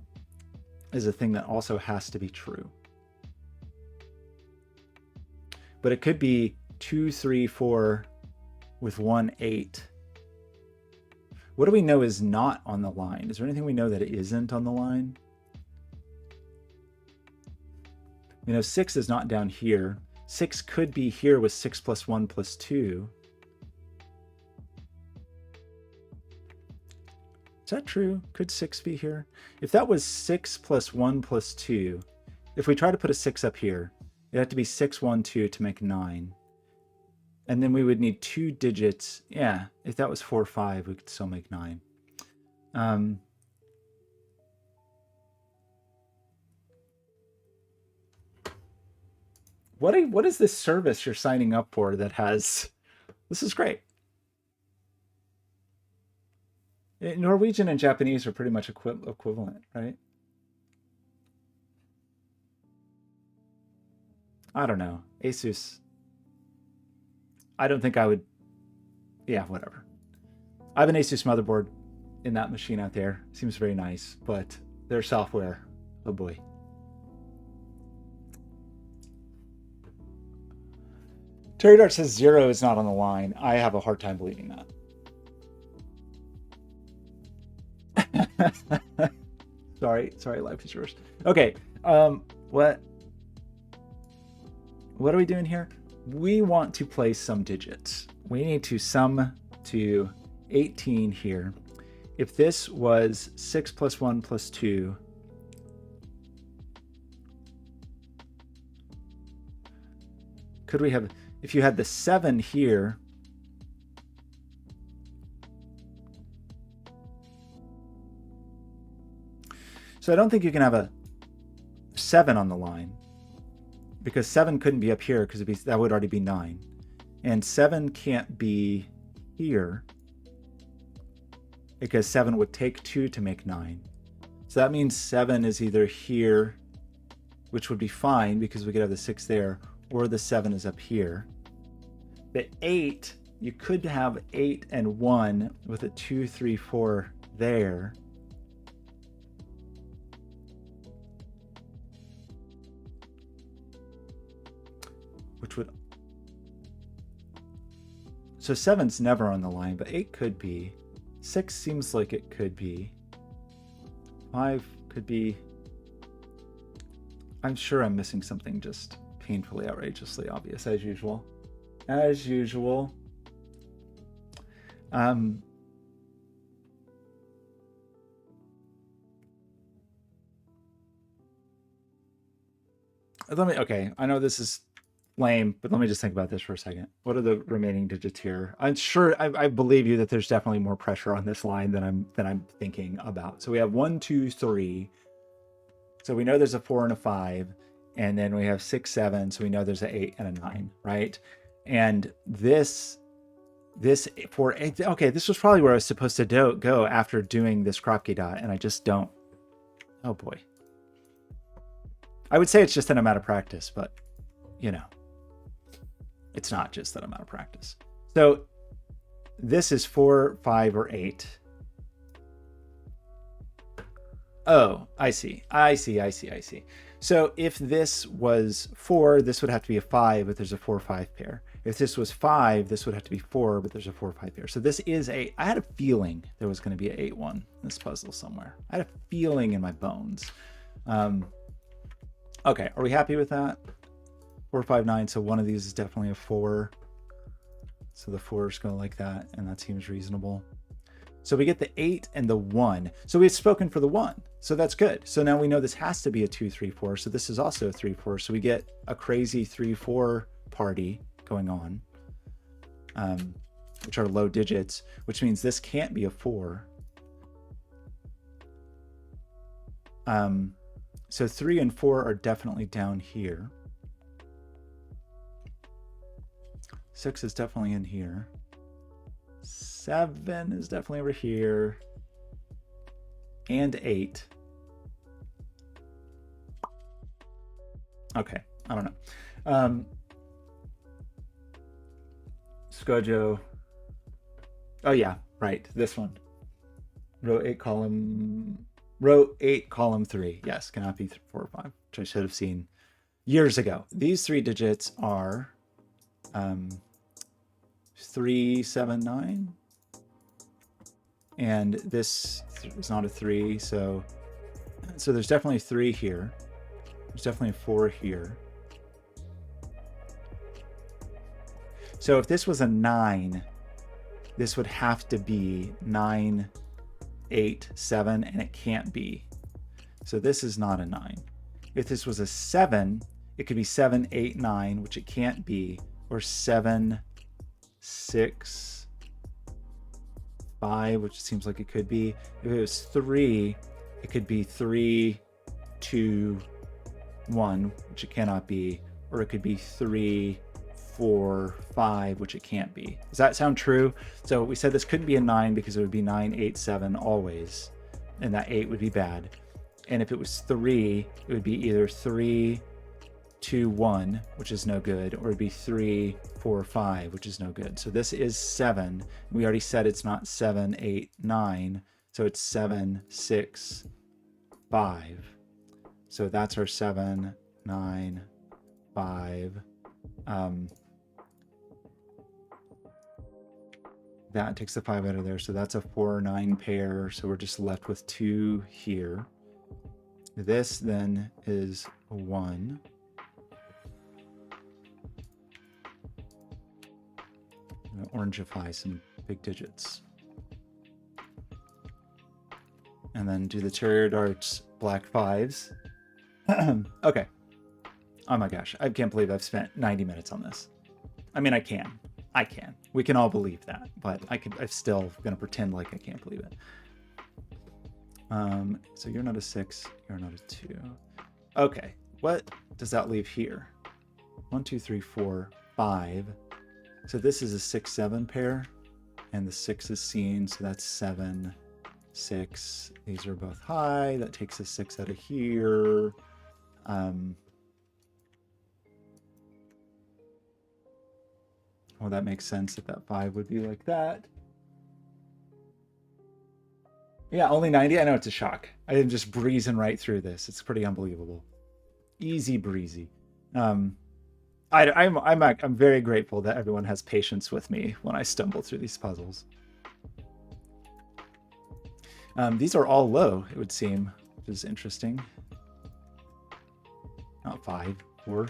is a thing that also has to be true. But it could be 2, 3, 4 with 1, 8. What do we know is not on the line? Is there anything we know that isn't on the line? We know 6 is not down here. 6 could be here with 6 plus 1 plus 2. Is that true? Could 6 be here? If that was 6 plus 1 plus 2, if we try to put a 6 up here, it'd have to be 6, 1, 2 to make 9. And then we would need 2 digits. Yeah, if that was 4, 5, we could still make 9. What is this service you're signing up for that has... This is great. Norwegian and Japanese are pretty much equivalent, right? I don't know. Asus. I don't think I would... Yeah, whatever. I have an Asus motherboard in that machine out there. Seems very nice, but their software, oh boy. Terry Dart says 0 is not on the line. I have a hard time believing that. Sorry, life is yours. Okay, what are we doing here? We want to place some digits. We need to sum to 18 here. If this was 6 plus 1 plus 2, could we have, if you had the 7 here, so I don't think you can have a 7 on the line, because 7 couldn't be up here because that would already be 9. And 7 can't be here because 7 would take 2 to make 9. So that means 7 is either here, which would be fine because we could have the 6 there, or the 7 is up here. The 8, you could have 8 and 1 with a 2, 3, 4 there. Which would, so 7's never on the line, but 8 could be. 6 seems like it could be. 5 could be. I'm sure I'm missing something just painfully, outrageously obvious, as usual. As usual. Okay, I know this is lame, but let me just think about this for a second. What are the remaining digits here? I'm sure I believe you that there's definitely more pressure on this line than I'm thinking about. So we have 1, 2, 3. So we know there's a 4 and a 5, and then we have 6, 7. So we know there's an 8 and a 9, right? And this for 8. Okay, this was probably where I was supposed to go after doing this Kropke dot, and I just don't. Oh boy. I would say it's just an amount of practice, but you know. It's not just that amount of practice. So this is 4, 5, or 8. Oh, I see. So if this was 4, this would have to be a 5, but there's a 4, 5 pair. If this was 5, this would have to be 4, but there's a 4, 5 pair. So this is I had a feeling there was going to be an 8, 1 in this puzzle somewhere. I had a feeling in my bones. Okay, are we happy with that? 4, 5, 9. So one of these is definitely a 4. So the 4s go like that, and that seems reasonable. So we get the 8 and the 1. So we've spoken for the 1. So that's good. So now we know this has to be a 2, 3, 4. So this is also a 3, 4. So we get a crazy 3, 4 party going on, which are low digits, which means this can't be a 4. So 3 and 4 are definitely down here. 6 is definitely in here. 7 is definitely over here. And 8. Okay, I don't know. Scojo. Oh yeah, right, this one. Row 8, column 3. Yes, cannot be 4 or 5, which I should have seen years ago. These 3 digits are 3, 7, 9. And this is not a 3, so there's definitely 3 here. There's definitely a 4 here. So if this was a 9, this would have to be 9, 8, 7, and it can't be. So this is not a 9. If this was a 7, it could be 7, 8, 9, which it can't be, or 7, 6, 5, which seems like it could be. If it was 3, it could be 3, 2, 1, which it cannot be, or it could be 3, 4, 5, which it can't be. Does that sound true? So we said this couldn't be a 9 because it would be 9, 8, 7 always, and that 8 would be bad. And if it was 3, it would be either 3, 2, 1, which is no good, or it'd be 3, 4, 5, which is no good. So this is 7. We already said it's not 7, 8, 9, so it's 7, 6, 5. So that's our 7, 9, 5. That takes the 5 out of there, so that's a 4, 9 pair. So we're just left with 2 here. This then is a 1. I'm going to orangify some big digits. And then do the Terrier Darts black 5s. Okay. Oh my gosh, I can't believe I've spent 90 minutes on this. I mean, I can. We can all believe that, but I'm still gonna pretend like I can't believe it. So you're not a 6, you're not a 2. Okay, what does that leave here? 1, 2, 3, 4, 5. So this is a 6, 7 pair, and the 6 is seen, so that's 7, 6. These are both high. That takes a 6 out of here. Well, that makes sense that 5 would be like that. Yeah, only 90. I know it's a shock. I am just breezing right through this. It's pretty unbelievable. Easy breezy. I'm very grateful that everyone has patience with me when I stumble through these puzzles. These are all low, it would seem, which is interesting. Not 5, 4.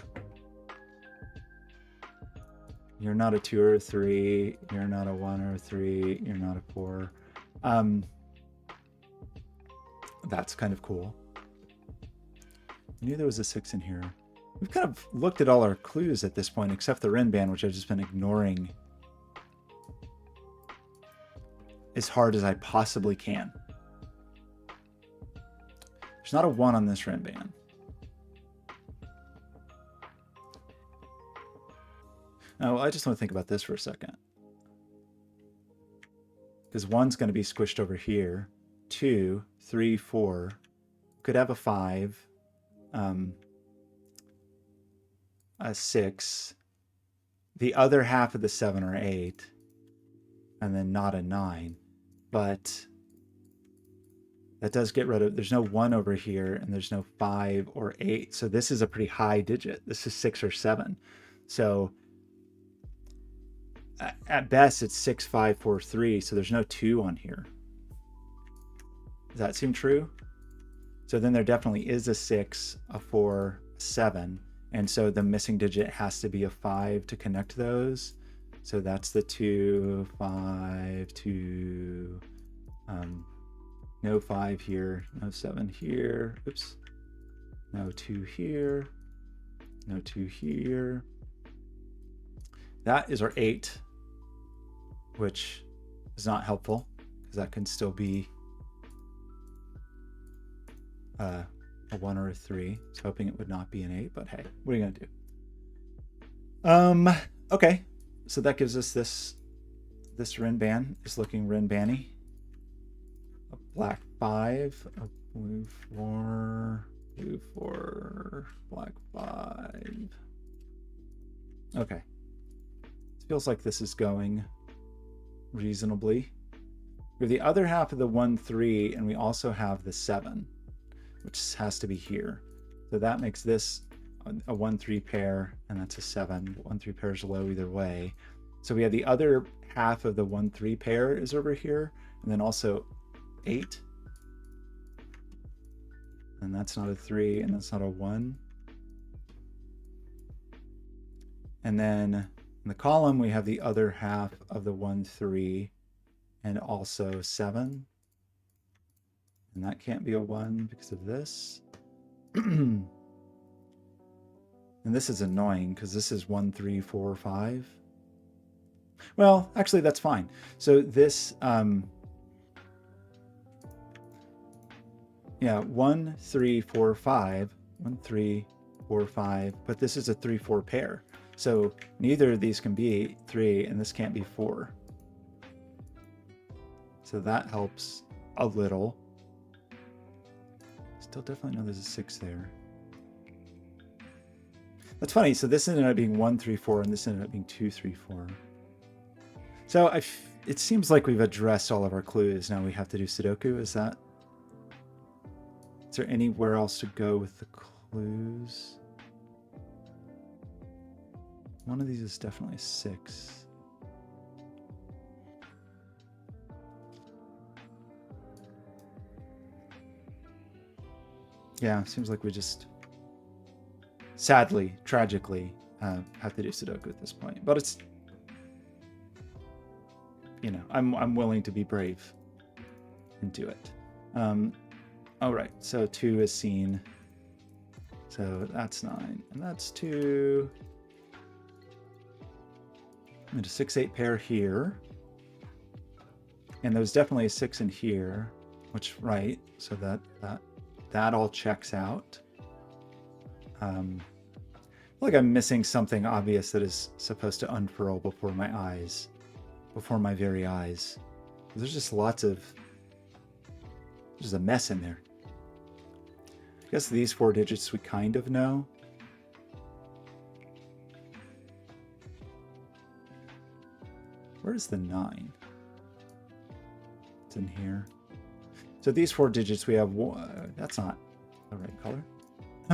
You're not a 2 or a 3. You're not a 1 or a 3. You're not a 4. That's kind of cool. I knew there was a 6 in here. We've kind of looked at all our clues at this point, except the Rin band, which I've just been ignoring as hard as I possibly can. There's not a 1 on this Rin band. Oh, I just want to think about this for a second. Because 1's going to be squished over here. 2, 3, 4. Could have a 5. A 6. The other half of the 7 or 8. And then not a 9. But that does get rid of... There's no 1 over here, and there's no 5 or 8. So this is a pretty high digit. This is 6 or 7. So at best, it's 6, 5, 4, 3. So there's no 2 on here. Does that seem true? So then there definitely is a 6, a 4, a 7. And so the missing digit has to be a 5 to connect those. So that's the 2, 5, 2. No 5 here, no 7 here. Oops. No 2 here. No 2 here. That is our 8, which is not helpful because that can still be a 1 or a 3. I was hoping it would not be an 8, but hey, what are you gonna do? Okay, so that gives us this Rin band is looking Rin banny. A black 5, a blue 4, blue 4, black 5. Okay, it feels like this is going reasonably. We have the other half of the 1, 3, and we also have the 7. Which has to be here. So that makes this a 1, 3 pair, and that's a 7. 1, 3 pair is low either way. So we have the other half of the 1, 3 pair is over here, and then also 8. And that's not a 3, and that's not a 1. And then in the column, we have the other half of the 1, 3, and also 7. And that can't be a 1 because of this. And this is annoying because this is 1, 3, 4, 5. Well, actually, that's fine. So this, yeah, 1, 3, 4, 5. 1, 3, 4, 5. But this is a 3, 4 pair. So neither of these can be 3, and this can't be 4. So that helps a little. Still definitely know there's a 6 there. That's funny. So this ended up being 1, 3, 4, and this ended up being 2, 3, 4. So it seems like we've addressed all of our clues. Now we have to do Sudoku. Is there anywhere else to go with the clues? One of these is definitely a 6. Yeah, seems like we just sadly, tragically, have to do Sudoku at this point. But it's, you know, I'm willing to be brave and do it. All right, so 2 is seen. So that's 9, and that's 2. And a 6-8 pair here. And there's definitely a 6 in here, which, right, so that all checks out. I feel like I'm missing something obvious that is supposed to unfurl before my eyes, before my very eyes. There's just there's a mess in there. I guess these 4 digits we kind of know. Where's the 9? It's in here. So these 4 digits we have, that's not the right color.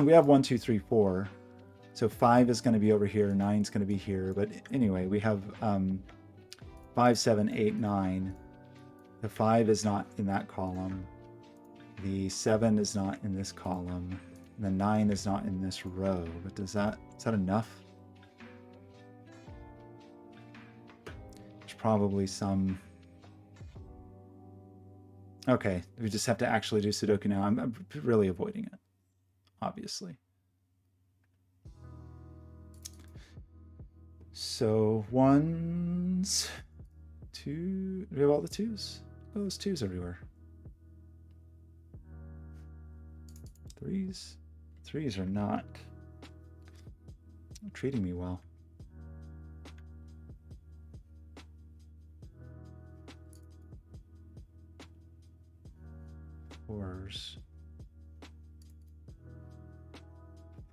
We have 1, 2, 3, 4. So 5 is going to be over here, 9 is going to be here. But anyway, we have 5, 7, 8, 9. The 5 is not in that column. The 7 is not in this column. And the 9 is not in this row. But is that enough? There's probably some... Okay, we just have to actually do Sudoku now. I'm really avoiding it, obviously. So 1s, 2, do we have all the 2s? Oh, there's 2s everywhere. 3s are not treating me well. 4s,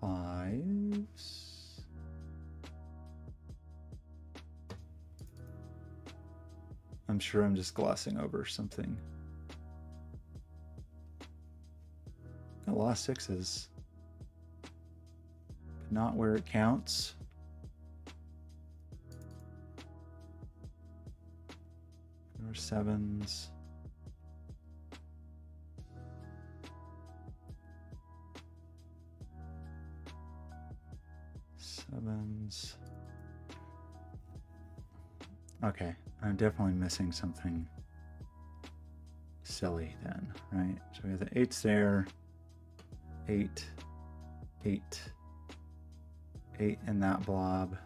5s. I'm sure I'm just glossing over something. A lot of 6s, but not where it counts. Or 7s. 7s. Okay, I'm definitely missing something silly then, right? So we have the 8s there, 8, 8, 8 in that blob.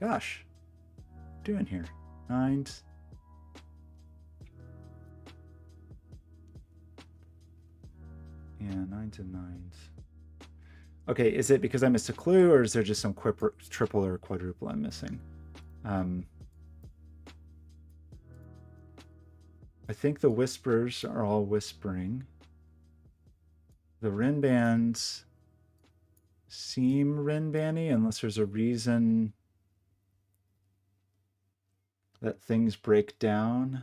Gosh, what are you doing here? 9s. Yeah, 9s and 9s. Okay, is it because I missed a clue, or is there just some triple or quadruple I'm missing? I think the whispers are all whispering. The Rinbands seem Rinbandy unless there's a reason that things break down.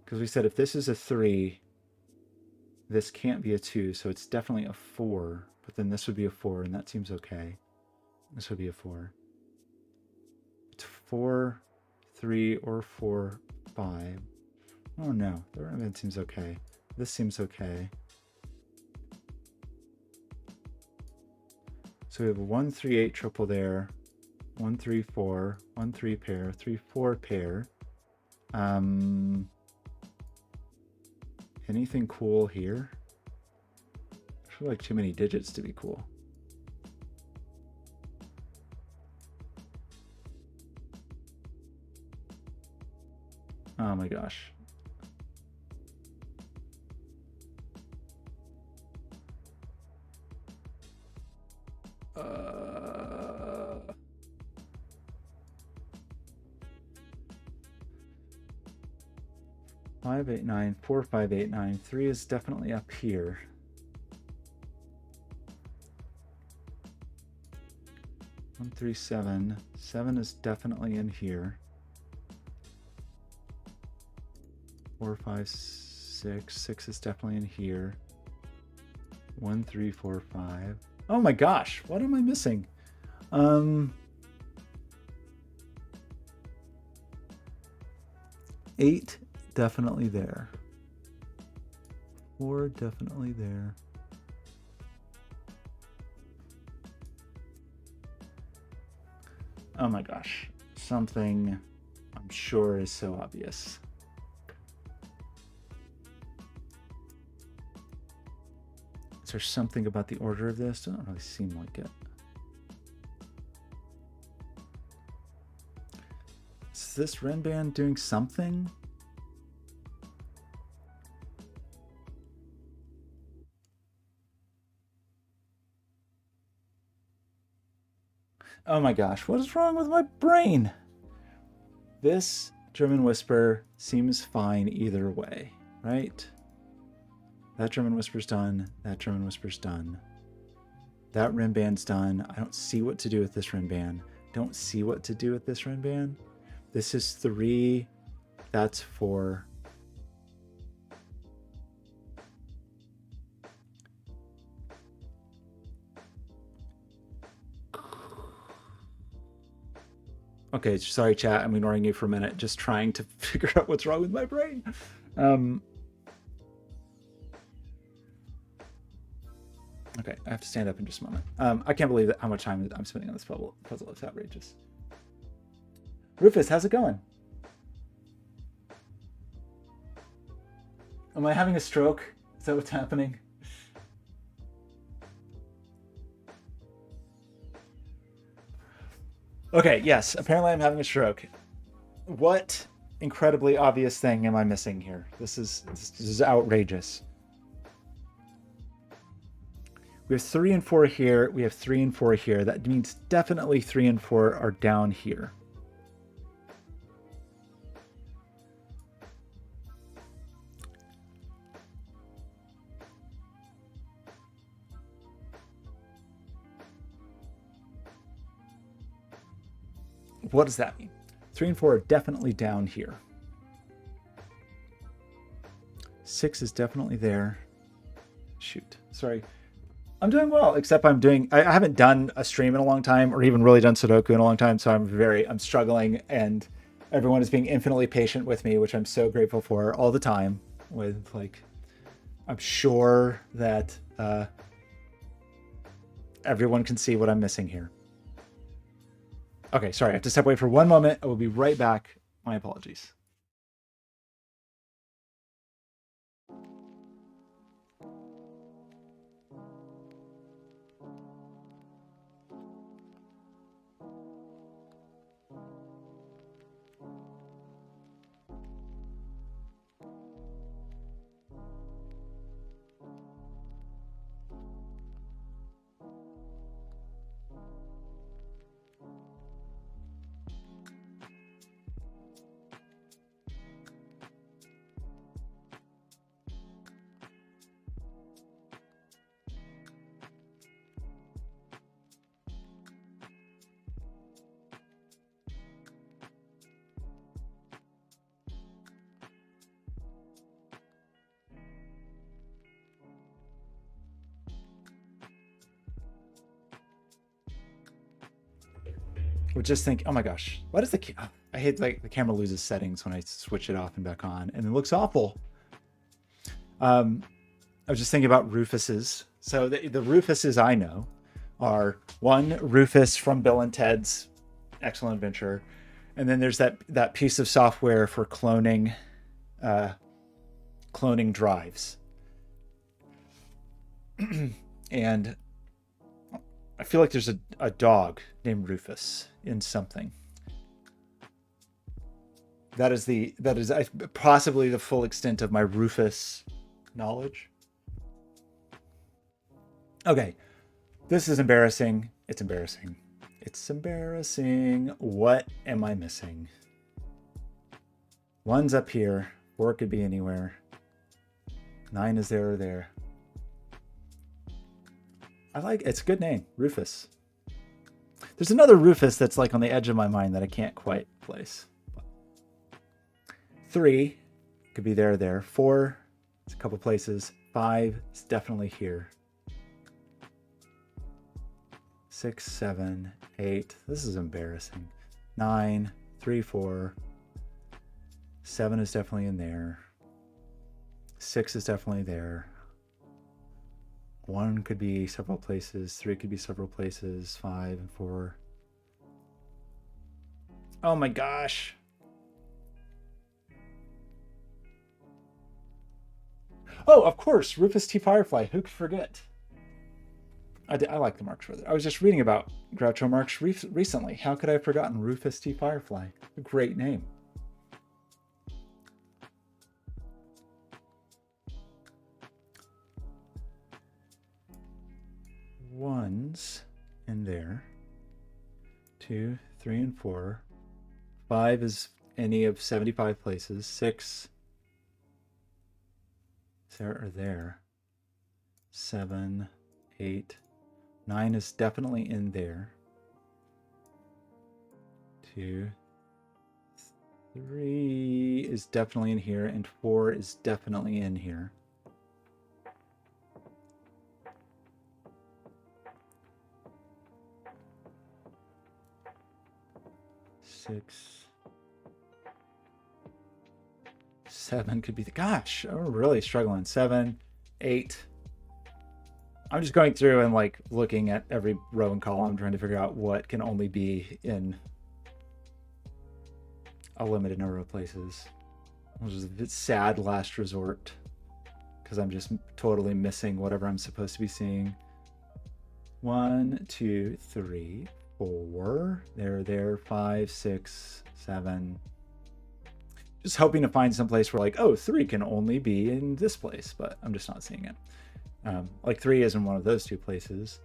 Because we said if this is a 3, this can't be a 2, so it's definitely a 4. But then this would be a 4, and that seems okay. This would be a 4. It's 4, 3, or 4, 5. Oh no, the Rinband seems okay. This seems okay. So we have a 1, 3, 8 triple there. 1, 3, 4. 1, 3 pair. 3, 4 pair. Anything cool here? I feel like too many digits to be cool. Oh my gosh. Five, 8, 9, 4, 5, 8, 9. 3 is definitely up here. One, 3, 7. 7 is definitely in here. 4, 5, 6. 6 is definitely in here. 1, 3, 4, 5. Oh my gosh, what am I missing? 8, definitely there. 4, definitely there. Oh my gosh. Something I'm sure is so obvious. Is there something about the order of this? Doesn't really seem like it. Is this Renband doing something? Oh my gosh, what is wrong with my brain? This German Whisper seems fine either way, right? That German Whisper's done. That German Whisper's done. That Renband's done. I don't see what to do with this Renband. Don't see what to do with this Renband. This is 3. That's 4. Okay, sorry, chat. I'm ignoring you for a minute, just trying to figure out what's wrong with my brain. Okay, I have to stand up in just a moment. I can't believe how much time I'm spending on this puzzle. It's outrageous. Rufus, how's it going? Am I having a stroke? Is that what's happening? Okay, yes, apparently I'm having a stroke. What incredibly obvious thing am I missing here? This is outrageous. We have 3 and 4 here. We have 3 and 4 here. That means definitely 3 and 4 are down here. What does that mean? 3 and 4 are definitely down here. 6 is definitely there. Shoot, sorry. I'm doing well, except I haven't done a stream in a long time or even really done Sudoku in a long time. So I'm struggling, and everyone is being infinitely patient with me, which I'm so grateful for all the time. With I'm sure that everyone can see what I'm missing here. Okay, sorry, I have to step away for one moment. I will be right back. My apologies. Would just think, oh my gosh, what is I hate the camera loses settings when I switch it off and back on, and it looks awful. I was just thinking about Rufuses. So the Rufuses I know are one Rufus from Bill and Ted's Excellent Adventure, and then there's that piece of software for cloning drives. And I feel like there's a dog named Rufus in something. That is possibly the full extent of my Rufus knowledge. Okay, this is embarrassing. It's embarrassing. It's embarrassing. What am I missing? 1's up here. 4 could be anywhere. 9 is there or there. It's a good name, Rufus. There's another Rufus that's on the edge of my mind that I can't quite place. 3 could be there or there. 4, it's a couple places. 5 is definitely here. 6, 7, 8. This is embarrassing. 9, 3, 4. 7 is definitely in there. 6 is definitely there. 1 could be several places. 3 could be several places. 5 and 4. Oh my gosh. Oh, of course, Rufus T. Firefly. Who could forget? I like the Marx further. I was just reading about Groucho Marx recently. How could I have forgotten Rufus T. Firefly? A great name. Ones in there. 2, 3, and 4. 5 is any of 75 places. 6 there or there. 7, 8, 9 is definitely in there. 2, 3 is definitely in here, and 4 is definitely in here. 6, 7 could be the, gosh, I'm really struggling. 7, 8. I'm just going through and like looking at every row and column, trying to figure out what can only be in a limited number of places, which is a bit sad last resort because I'm just totally missing whatever I'm supposed to be seeing. 1, 2, 3, 4. There. 5, 6, 7. Just hoping to find some place where like, oh, 3 can only be in this place, but I'm just not seeing it. Like 3 is in one of those two places.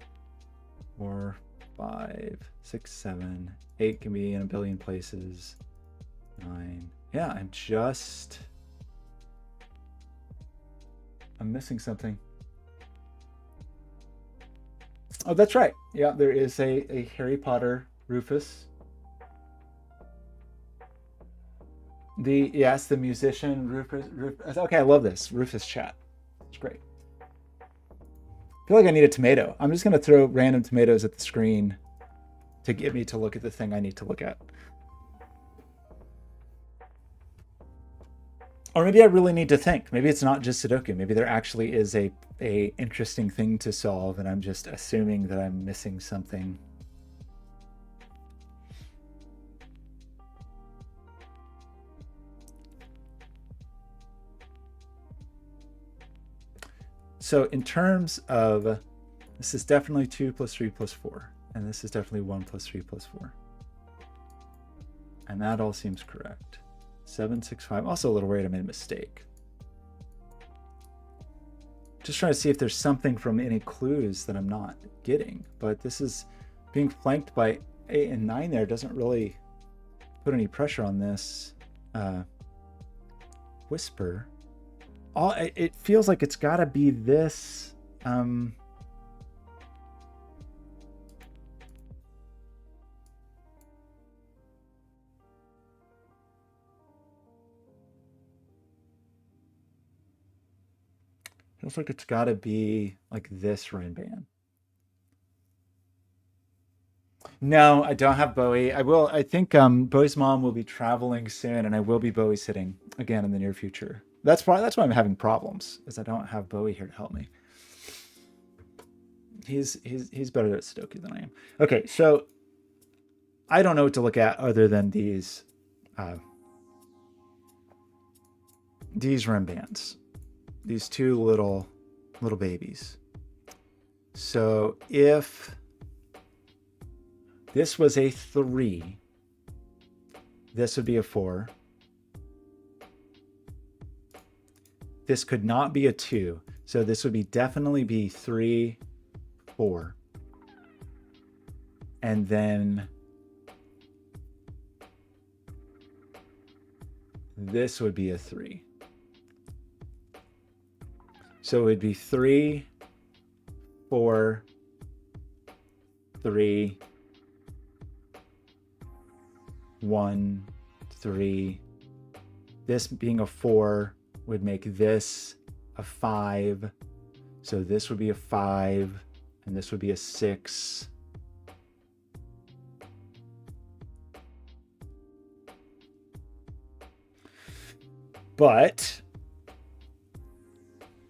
4, 5, 6, 7, 8 can be in a billion places. 9. Yeah, I'm missing something. Oh, that's right. Yeah, there is a Harry Potter Rufus. Yes, the musician Rufus. Okay, I love this Rufus chat. It's great. I feel like I need a tomato. I'm just gonna throw random tomatoes at the screen to get me to look at the thing I need to look at. Or maybe I really need to think. Maybe it's not just Sudoku. Maybe there actually is a interesting thing to solve, and I'm just assuming that I'm missing something. So in terms of, this is definitely 2 plus 3 plus 4. And this is definitely 1 plus 3 plus 4. And that all seems correct. 7, 6, 5. Also a little worried I made a mistake. Just trying to see if there's something from any clues that I'm not getting. But this is being flanked by 8 and 9 there. Doesn't really put any pressure on this whisper. It feels like it's got to be this. Feels like it's got to be like this rain band. No, I don't have Bowie. I will. I think Bowie's mom will be traveling soon, and I will be Bowie sitting again in the near future. That's why I'm having problems, is I don't have Bowie here to help me. He's better at Sudoku than I am. Okay, so I don't know what to look at other than these rim bands, these two little babies. So if this was a 3, this would be a 4. This could not be a 2. So this would be definitely be 3, 4. And then this would be a 3. So it would be 3, 4, 3, 1, 3. This being a 4 would make this a 5. So this would be a 5, and this would be a 6. But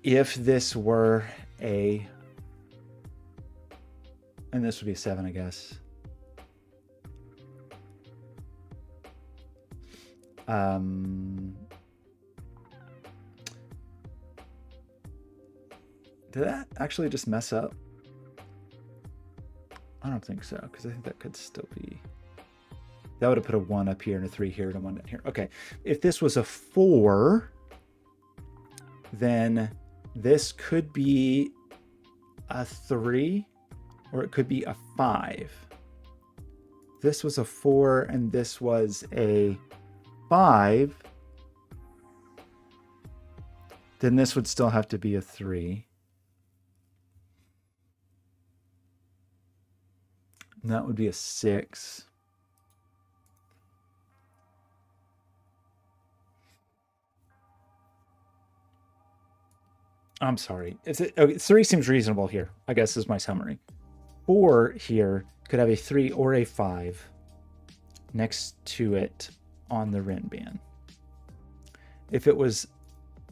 if this were a, and this would be a 7, I guess. Did that actually just mess up? I don't think so, because I think that could still be. That would have put a 1 up here and a 3 here and a 1 down here. Okay, if this was a 4, then this could be a 3, or it could be a 5. This was a 4 and this was a 5. Then this would still have to be a 3. And that would be a 6. I'm sorry. Okay, 3 seems reasonable here, I guess, is my summary. 4 here could have a 3 or a 5 next to it on the Rin band. If it was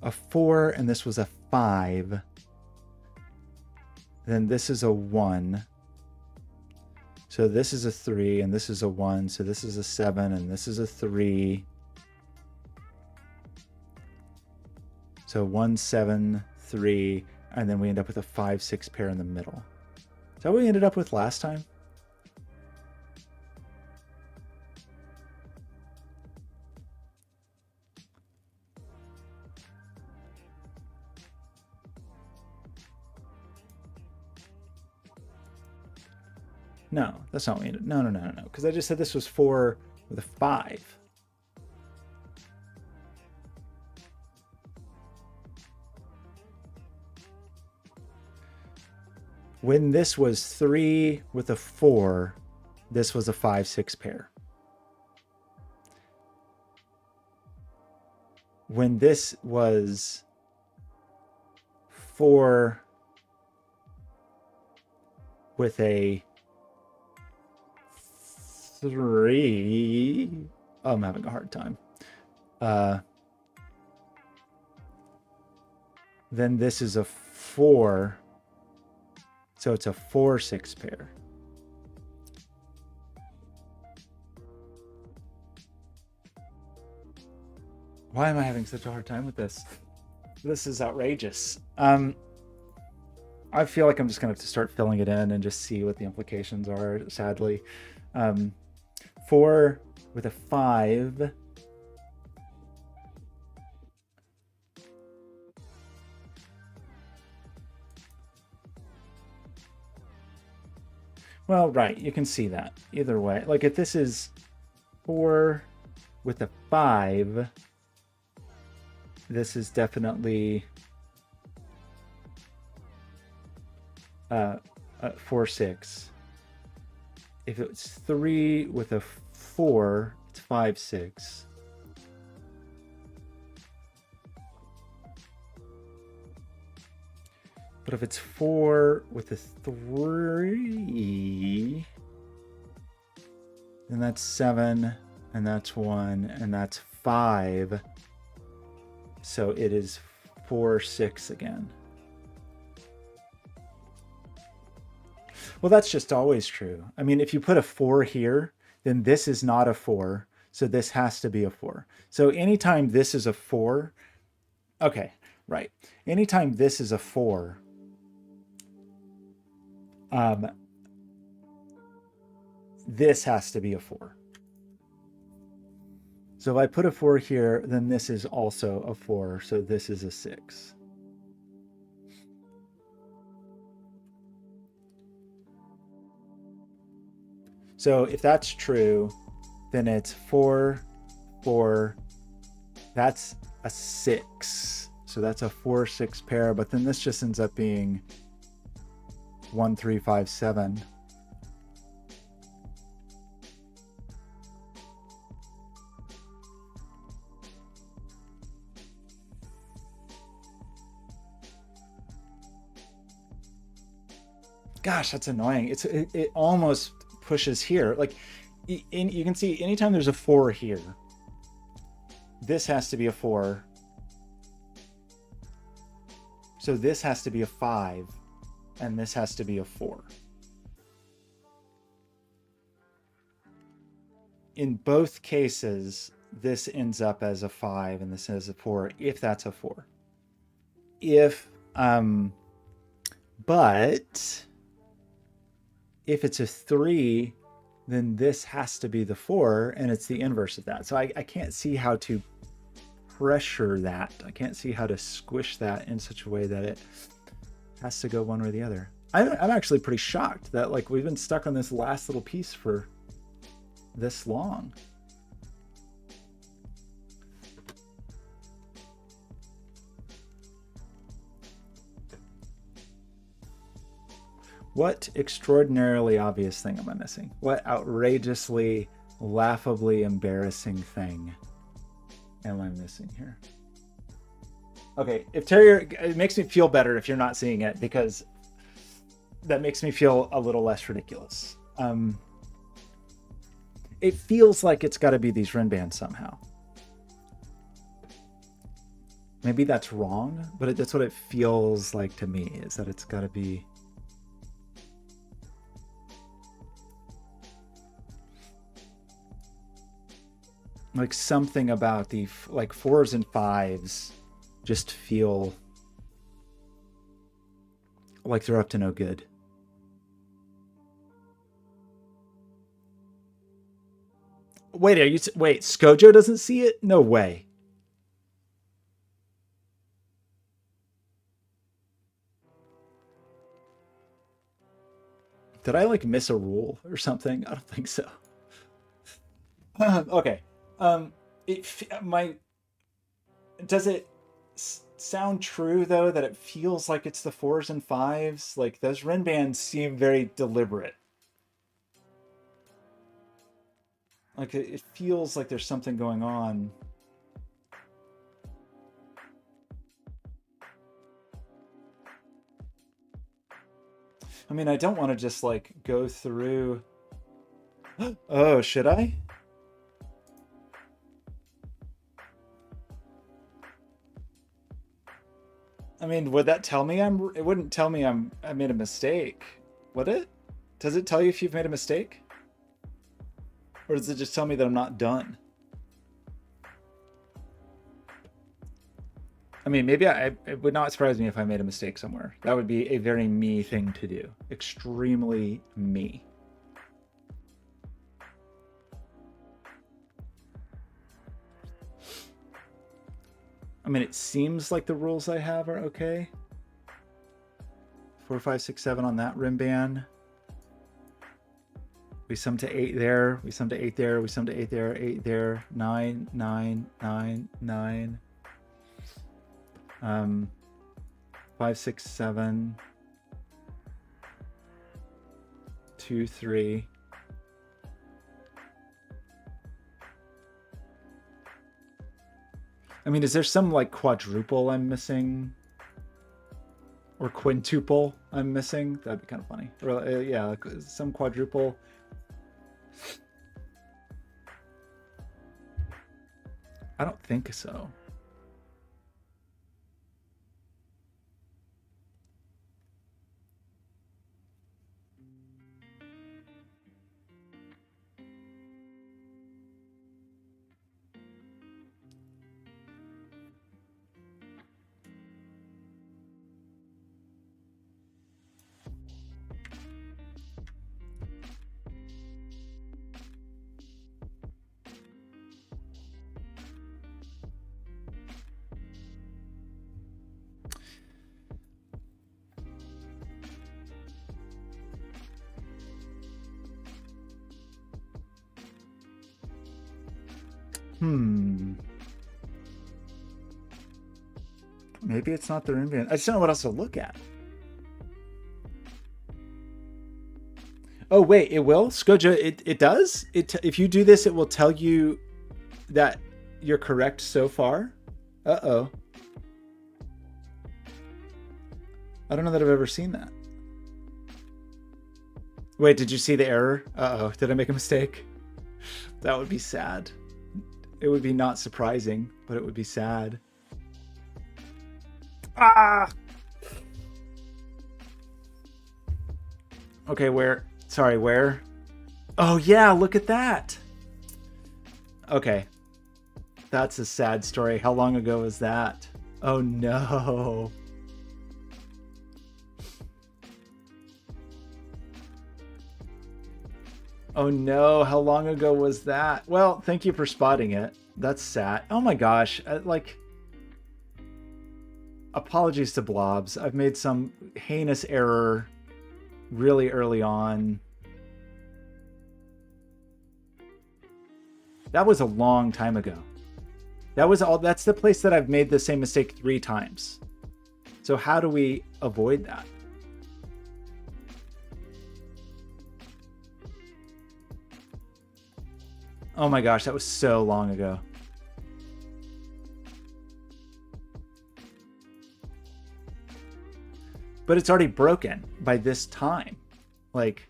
a 4 and this was a 5, then this is a 1. So this is a 3 and this is a 1. So this is a 7 and this is a 3. So 1, 7, 3, and then we end up with a 5, 6 pair in the middle. Is that what we ended up with last time? No, that's not what we ended. No. Because I just said this was 4 with a 5. When this was 3 with a 4, this was a 5, 6 pair. When this was 4 with a 3, I'm having a hard time. Then this is a 4. So it's a 4, 6 pair. Why am I having such a hard time with this? This is outrageous. I feel like I'm just going to have to start filling it in and just see what the implications are, sadly. 4 with a 5. Well, right, you can see that either way. Like if this is 4 with a 5, this is definitely 4, 6. If it's 3 with a 4, it's 5, 6. But if it's 4 with a 3, then that's 7, and that's 1, and that's 5. So it is 4, 6 again. Well, that's just always true. I mean, if you put a 4 here, then this is not a 4. So this has to be a 4. So anytime this is a 4, okay, right. Anytime this is a 4, this has to be a 4. So if I put a 4 here, then this is also a 4. So this is a 6. So if that's true, then it's 4, 4. That's a 6. So that's a 4, 6 pair. But then this just ends up being 1, 3, 5, 7. Gosh, that's annoying. It almost pushes here. Like you can see anytime there's a 4 here, this has to be a 4. So this has to be a 5, and this has to be a 4. In both cases, this ends up as a 5 and this is a 4, if that's a 4. But if it's a 3, then this has to be the 4, and it's the inverse of that. So I can't see how to pressure that. I can't see how to squish that in such a way that it has to go one or the other. I'm actually pretty shocked that like we've been stuck on this last little piece for this long. What extraordinarily obvious thing am I missing? What outrageously, laughably embarrassing thing am I missing here? Okay, if Terrier, it makes me feel better if you're not seeing it, because that makes me feel a little less ridiculous. It feels like it's got to be these Rin bands somehow. Maybe that's wrong, but that's what it feels like to me, is that it's got to be. Like something about the like 4s and 5s just feel like they're up to no good. Wait, wait, Skojo doesn't see it? No way. Did I like miss a rule or something? I don't think so. Okay. Does it sound true though that it feels like it's the 4s and 5s? Like those Rin bands seem very deliberate. Like it feels like there's something going on. I mean, I don't want to just like go through. Oh, should I? I mean, would that tell me it wouldn't tell me I made a mistake, would it? Does it tell you if you've made a mistake? Or does it just tell me that I'm not done? I mean, maybe it would not surprise me if I made a mistake somewhere. That would be a very me thing to do. Extremely me. I mean, it seems like the rules I have are okay. 4, 5, 6, 7 on that rim band. We sum to 8 there. We sum to 8 there. We sum to 8 there. 8 there. 9, 9, 9, 9. 5, 6, 7. 2, 3. I mean, is there some like quadruple I'm missing? Or quintuple I'm missing? That'd be kind of funny. Or yeah, like some quadruple. I don't think so. Maybe it's not the rim band. I just don't know what else to look at. Oh wait, it will? Skoja, it does? If you do this, it will tell you that you're correct so far? Uh-oh. I don't know that I've ever seen that. Wait, did you see the error? Uh-oh, did I make a mistake? That would be sad. It would be not surprising, but it would be sad. Ah! Okay, where? Sorry, where? Oh yeah, look at that. Okay. That's a sad story. How long ago was that? Oh no. Oh no, how long ago was that? Well, thank you for spotting it. That's sad. Oh my gosh, like, apologies to Blobz. I've made some heinous error really early on. That was a long time ago. That's the place that I've made the same mistake 3 times. So how do we avoid that? Oh my gosh, that was so long ago. But it's already broken by this time. Like,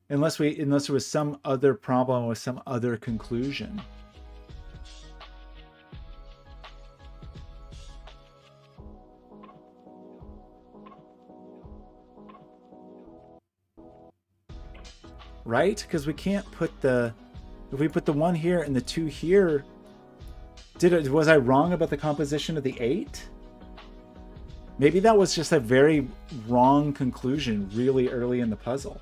unless there was some other problem with some other conclusion. Right? Because we can't put if we put the 1 here and the 2 here, was I wrong about the composition of the 8? Maybe that was just a very wrong conclusion really early in the puzzle.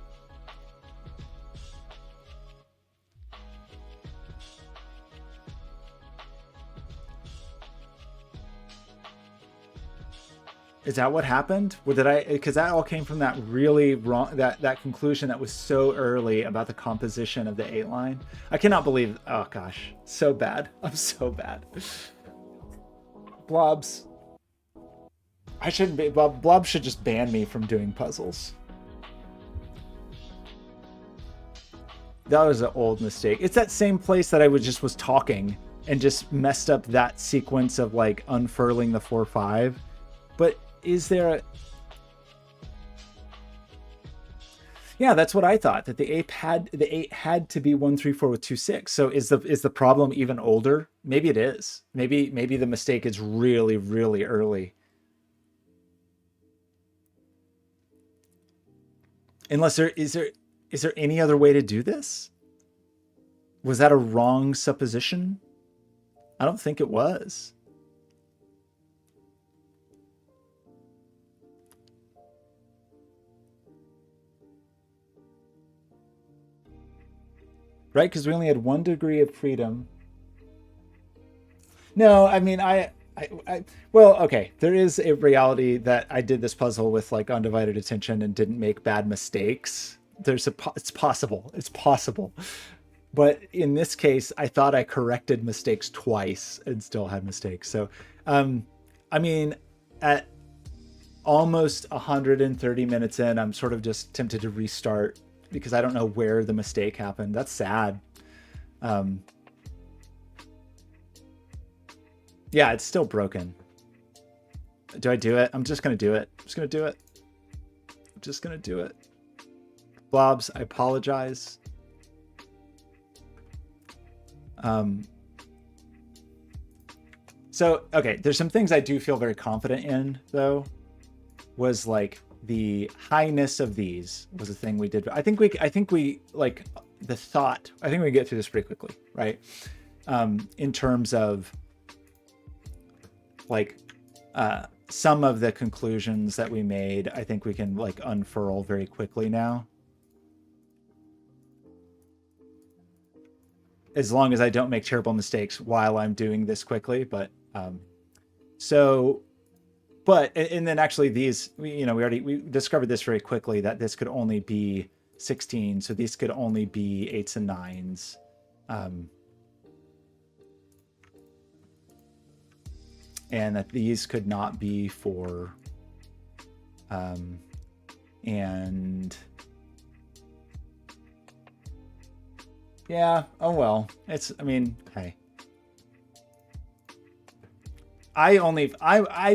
Is that what happened? Or because that all came from that really wrong, that conclusion that was so early about the composition of the 8 line. I cannot believe, oh gosh, so bad. I'm so bad. Blobz. I shouldn't be, Blobz should just ban me from doing puzzles. That was an old mistake. It's that same place that I was talking and just messed up that sequence of like unfurling the 4-5. But is there a... Yeah, that's what I thought, that the 8 had to be 1, 3, 4 with 2, 6. So is the problem even older? Maybe it is. Maybe the mistake is really, really early. Unless is there any other way to do this? Was that a wrong supposition? I don't think it was. Right, because we only had 1 degree of freedom. No, I mean, well, okay, there is a reality that I did this puzzle with like undivided attention and didn't make bad mistakes. It's possible. It's possible. But in this case, I thought I corrected mistakes twice and still had mistakes. So, I mean, at almost 130 minutes in, I'm sort of just tempted to restart because I don't know where the mistake happened. That's sad. Yeah, it's still broken. Do I do it? I'm just going to do it. I'm just going to do it. I'm just going to do it. Blobz, I apologize. So, okay, there's some things I do feel very confident in, though, was like the highness of these was a thing we did. I think we like the thought, I think we get through this pretty quickly, right? In terms of like some of the conclusions that we made, I think we can like unfurl very quickly now. As long as I don't make terrible mistakes while I'm doing this quickly, but and then actually these, we discovered this very quickly, that this could only be 16. So these could only be 8s and 9s. And that these could not be 4. And yeah, oh well, I mean, hey. I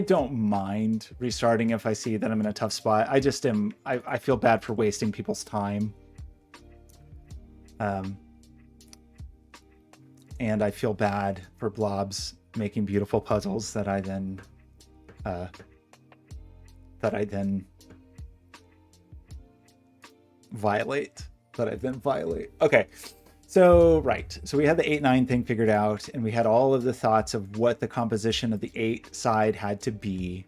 don't mind restarting if I see that I'm in a tough spot. I just I feel bad for wasting people's time. And I feel bad for Blobz making beautiful puzzles that I then violate, that I then violate. Okay. So, right. So we had the 8, 9 thing figured out, and we had all of the thoughts of what the composition of the 8 side had to be.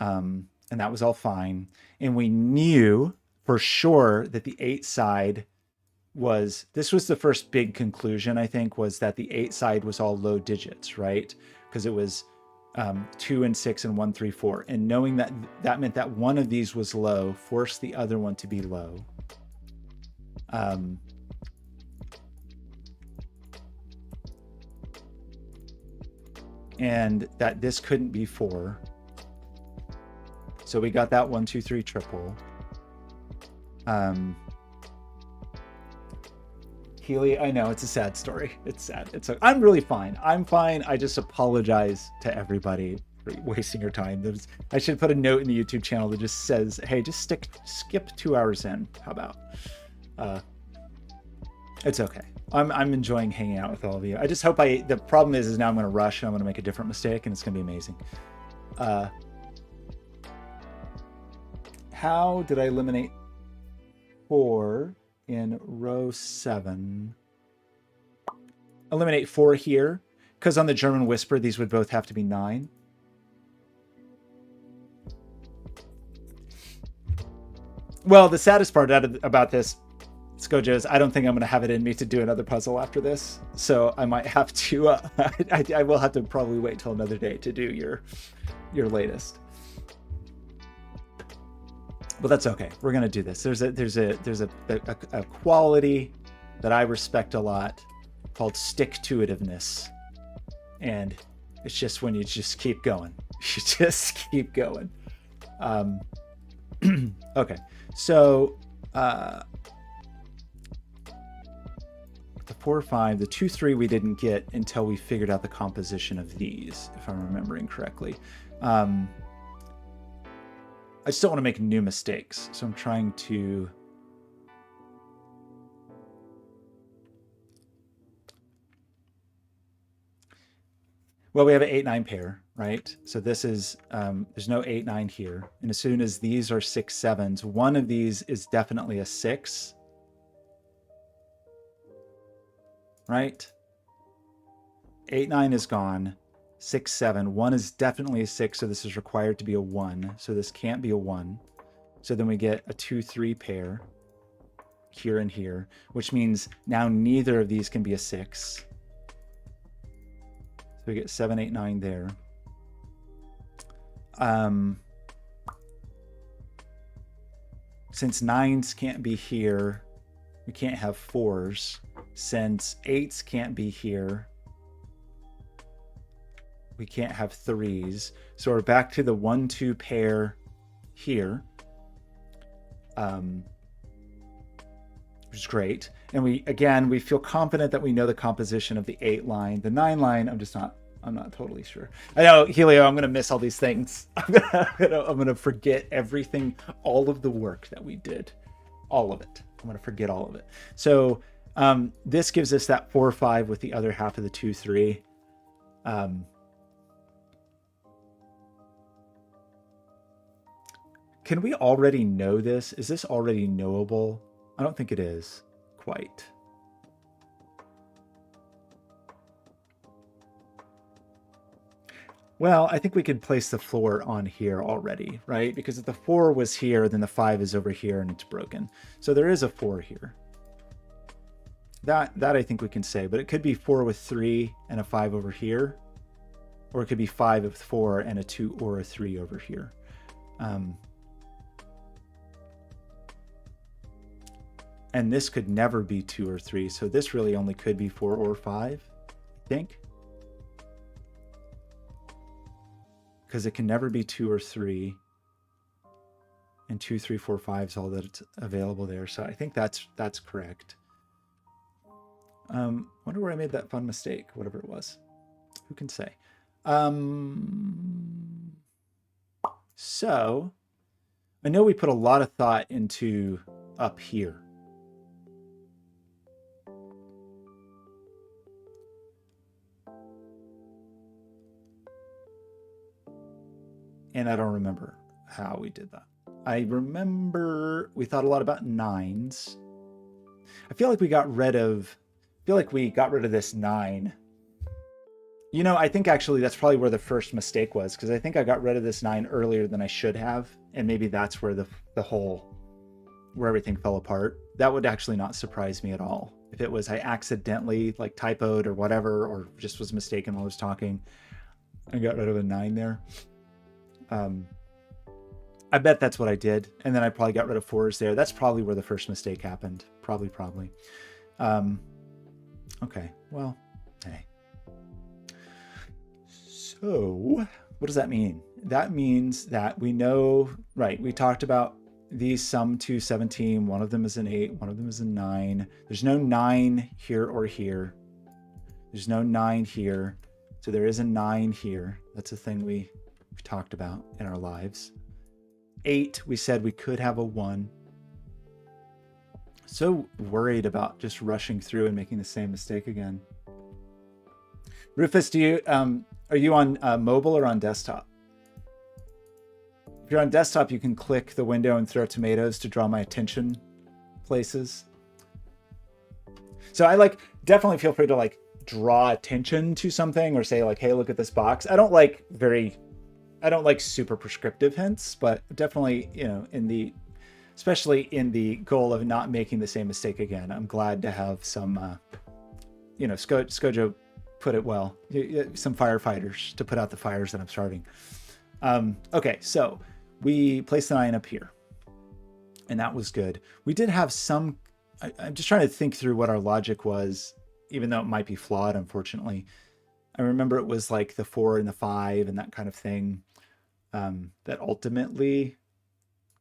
And that was all fine. And we knew for sure that the 8 side was, this was the first big conclusion, I think, was that the 8 side was all low digits, right? Because it was 2 and 6 and 1, 3, 4. And knowing that that meant that one of these was low forced the other one to be low. And that this couldn't be 4. So we got that 1, 2, 3 triple. Healy, I know it's a sad story. It's sad. I'm really fine. I'm fine. I just apologize to everybody for wasting your time. I should put a note in the YouTube channel that just says, hey, just skip 2 hours in. How about? It's okay. I'm enjoying hanging out with all of you. I just hope the problem is now I'm going to rush and I'm going to make a different mistake and it's going to be amazing. How did I eliminate 4 in row 7? Eliminate 4 here, because on the German Whisper, these would both have to be 9. Well, the saddest part about this, Skojo, is I don't think I'm going to have it in me to do another puzzle after this. So I might have to, I will have to probably wait till another day to do your latest. But that's okay. We're gonna do this. There's a quality that I respect a lot called stick-to-itiveness, and it's just when you just keep going. You just keep going. Okay, so the 4, 5, the 2, 3 we didn't get until we figured out the composition of these, if I'm remembering correctly. I just don't want to make new mistakes, so I'm trying to... Well, we have an 8, 9 pair, right? So this is, there's no 8, 9 here. And as soon as these are 6, 7s, one of these is definitely a 6. Right? 8, 9 is gone. 6, 7. 1 is definitely a 6, so this is required to be a 1. So this can't be a 1. So then we get a 2, 3 pair here and here, which means now neither of these can be a 6. So we get 7, 8, 9 there. Since 9s can't be here, we can't have 4s. Since 8s can't be here, we can't have 3s. So we're back to the 1, 2 pair here, which is great. And we feel confident that we know the composition of the 8 line. The 9 line, I'm not totally sure. I know, Helio, I'm gonna miss all these things. I'm gonna forget everything, all of the work that we did, all of it. I'm gonna forget all of it. So this gives us that 4, 5 with the other half of the 2, 3. Can we already know this? Is this already knowable? I don't think it is quite. Well, I think we could place the 4 on here already, right? Because if the 4 was here, then the 5 is over here and it's broken. So there is a 4 here. That I think we can say, but it could be 4 with 3 and a 5 over here. Or it could be 5 with 4 and a 2 or a 3 over here. And this could never be 2 or 3, so this really only could be 4 or 5, I think. Because it can never be 2 or 3. And 2, 3, 4, 5 is all that's available there. So I think that's correct. Wonder where I made that fun mistake, whatever it was. Who can say? So I know we put a lot of thought into up here. And I don't remember how we did that. I remember we thought a lot about 9s. I feel like we got rid of this 9. You know, I think actually that's probably where the first mistake was, because I think I got rid of this 9 earlier than I should have, and maybe that's where where everything fell apart. That would actually not surprise me at all. If it was I accidentally like typoed or whatever, or just was mistaken while I was talking, I got rid of a 9 there. I bet that's what I did. And then I probably got rid of 4s there. That's probably where the first mistake happened. Probably. Okay, well, hey. So what does that mean? That means that we know, right, we talked about these sum to 17. One of them is an 8, one of them is a 9. There's no 9 here or here. There's no 9 here. So there is a 9 here. That's a thing we've talked about in our lives. 8, we said we could have a 1. So worried about just rushing through and making the same mistake again. Rufus, are you on mobile or on desktop? If you're on desktop, you can click the window and throw tomatoes to draw my attention places. So I definitely feel free to draw attention to something or say hey, look at this box. I don't like super prescriptive hints, but definitely, especially in the goal of not making the same mistake again. I'm glad to have some, Skojo put it well, some firefighters to put out the fires that I'm starting. Okay, so we placed the 9 up here, and that was good. We did have some, I'm just trying to think through what our logic was, even though it might be flawed, unfortunately. I remember it was like the 4 and the 5 and that kind of thing. That ultimately,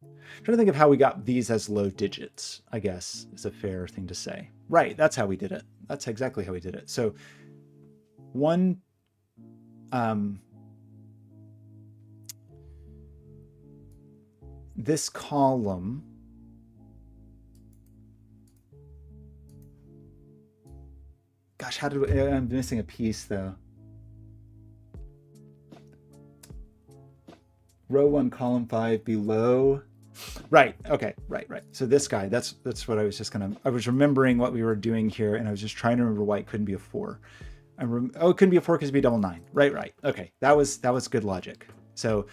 I'm trying to think of how we got these as low digits, I guess is a fair thing to say. Right, that's how we did it. That's exactly how we did it. So this column, gosh, I'm missing a piece though. Row 1, column 5 below. Right. Okay. Right. So this guy, that's what I was just I was remembering what we were doing here, and I was just trying to remember why it couldn't be a 4. It couldn't be a 4 because it'd be double 9. Right. Okay. That was good logic. So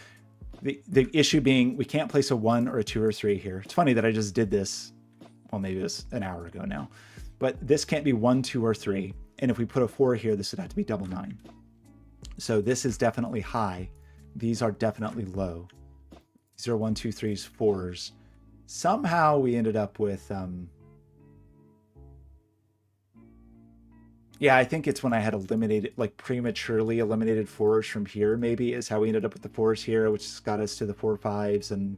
the issue being we can't place a 1 or a 2 or 3 here. It's funny that I just did this. Well, maybe it was an hour ago now, but this can't be 1, 2, or 3. And if we put a 4 here, this would have to be double 9. So this is definitely high. These are definitely low. 0, 1, 2, 3s, 4s. Somehow we ended up with, yeah, I think it's when I had prematurely eliminated 4s from here, maybe, is how we ended up with the 4s here, which got us to the 4, 5s and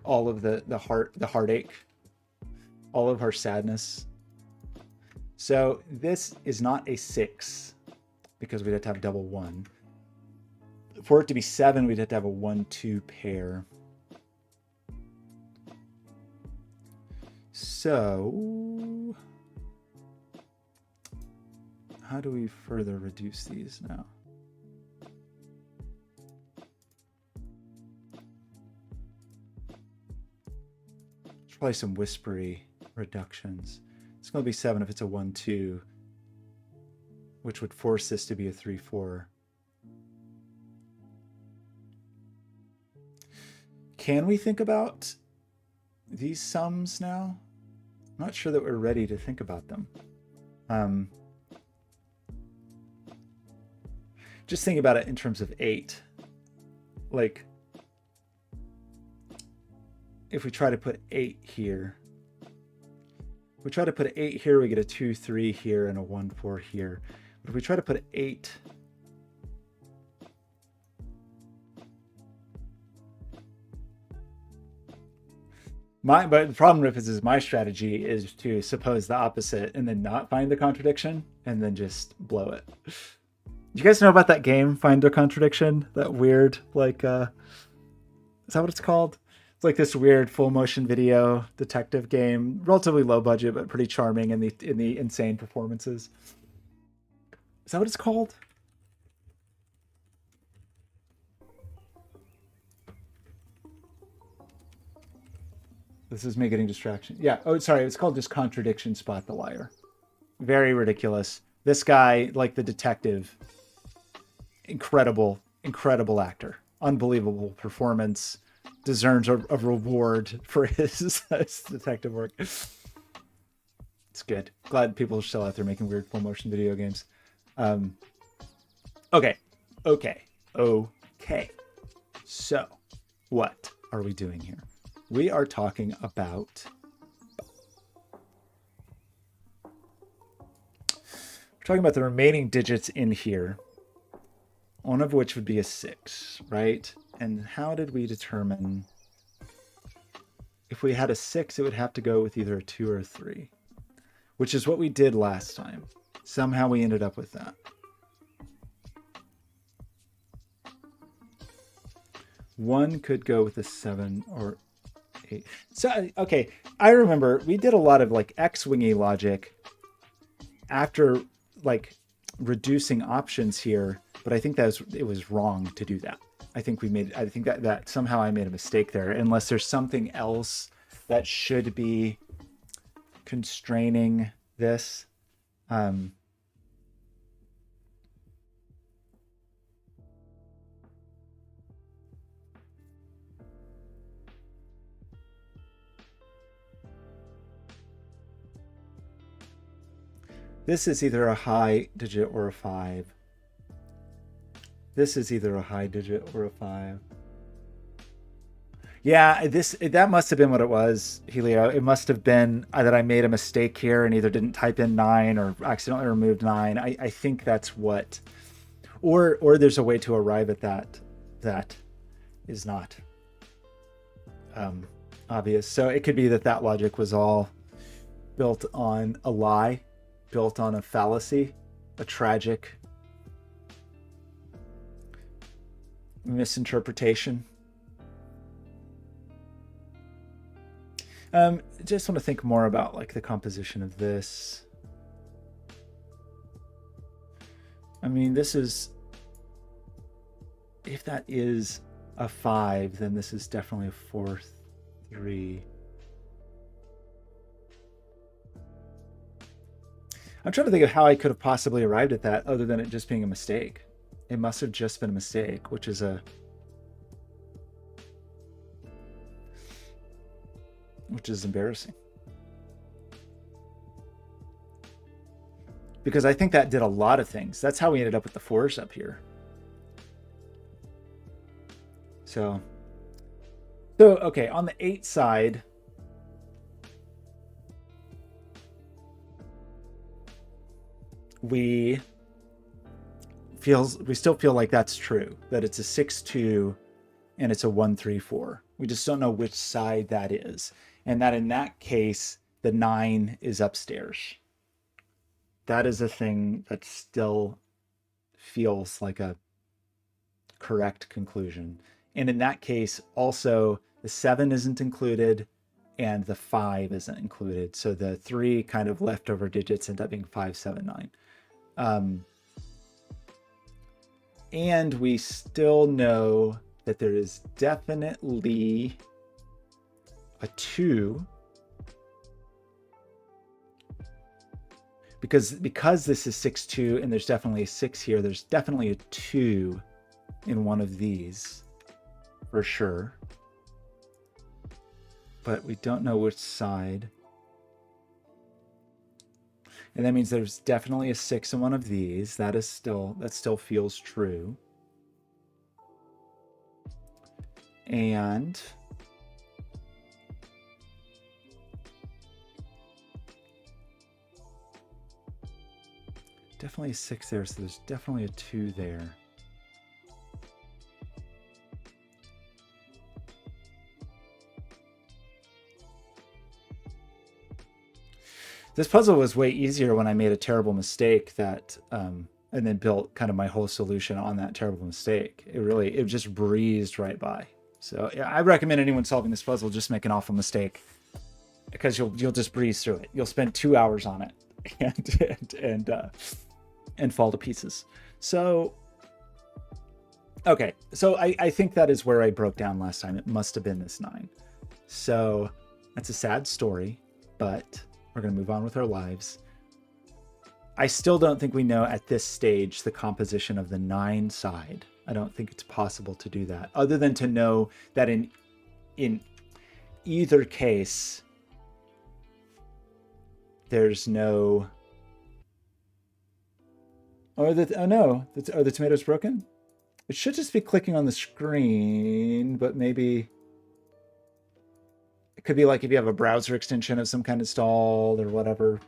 all of the heartache, all of our sadness. So this is not a 6 because we'd have to have double 1. For it to be 7, we'd have to have a 1, 2 pair. So how do we further reduce these now? There's probably some whispery reductions. It's going to be 7 if it's a 1, 2, which would force this to be a 3, 4. Can we think about these sums now? I'm not sure that we're ready to think about them. Just think about it in terms of 8. If we try to put 8 here, we get a 2, 3 here and a 1, 4 here. But if we try to put 8, but the problem with this is my strategy is to suppose the opposite and then not find the contradiction and then just blow it. You guys know about that game, Find the Contradiction? That weird, is that what it's called? It's like this weird full motion video detective game, relatively low budget, but pretty charming in the insane performances. Is that what it's called? This is me getting distraction. Yeah. Oh, sorry. It's called just contradiction. Spot the liar. Very ridiculous. This guy, like the detective, incredible, incredible actor. Unbelievable performance. Deserves a reward for his detective work. It's good. Glad people are still out there making weird full motion video games. Okay. So, what are we doing here? We are talking about... We're talking about the remaining digits in here, one of which would be a 6, right? And how did we determine... If we had a 6, it would have to go with either a 2 or a 3, which is what we did last time. Somehow we ended up with that. One could go with a 7 or 8. So, okay, I remember we did a lot of like X-wingy logic after like reducing options here, but I think it was wrong to do that. I think that somehow I made a mistake there, unless there's something else that should be constraining this. This is either a high digit or a 5. This is either a high digit or a 5. Yeah, that must have been what it was, Helio. It must have been that I made a mistake here and either didn't type in 9 or accidentally removed 9. I think that's what... Or there's a way to arrive at that is not obvious. So it could be that logic was all built on a lie, built on a fallacy, a tragic misinterpretation. Just want to think more about like the composition of this. I mean, this is, if that is a 5, then this is definitely a 4, 3. I'm trying to think of how I could have possibly arrived at that other than it just being a mistake. It must have just been a mistake, which is embarrassing. Because I think that did a lot of things. That's how we ended up with the 4s up here. So okay, on the 8 side, we still feel like that's true, that it's a 6-2 and it's a 1-3-4. We just don't know which side that is. And that in that case, the 9 is upstairs. That is a thing that still feels like a correct conclusion. And in that case, also, the 7 isn't included and the 5 isn't included. So the 3 kind of leftover digits end up being 5, 7, 9. And we still know that there is definitely a 2, because this is 6-2 and there's definitely a 6 here, there's definitely a 2 in one of these for sure, but we don't know which side. And that means there's definitely a 6 in one of these. That still feels true. And definitely a 6 there, so there's definitely a 2 there. This puzzle was way easier when I made a terrible mistake and then built kind of my whole solution on that terrible mistake. It just breezed right by. So yeah, I recommend anyone solving this puzzle just make an awful mistake, because you'll just breeze through it. You'll spend 2 hours on it and fall to pieces. So okay, so I think that is where I broke down last time. It must have been this 9. So That's a sad story, but we're going to move on with our lives. I still don't think we know at this stage the composition of the 9 side. I don't think it's possible to do that, other than to know that in either case, there's no... oh no, are the tomatoes broken? It should just be clicking on the screen, but maybe... it could be like if you have a browser extension of some kind installed or whatever.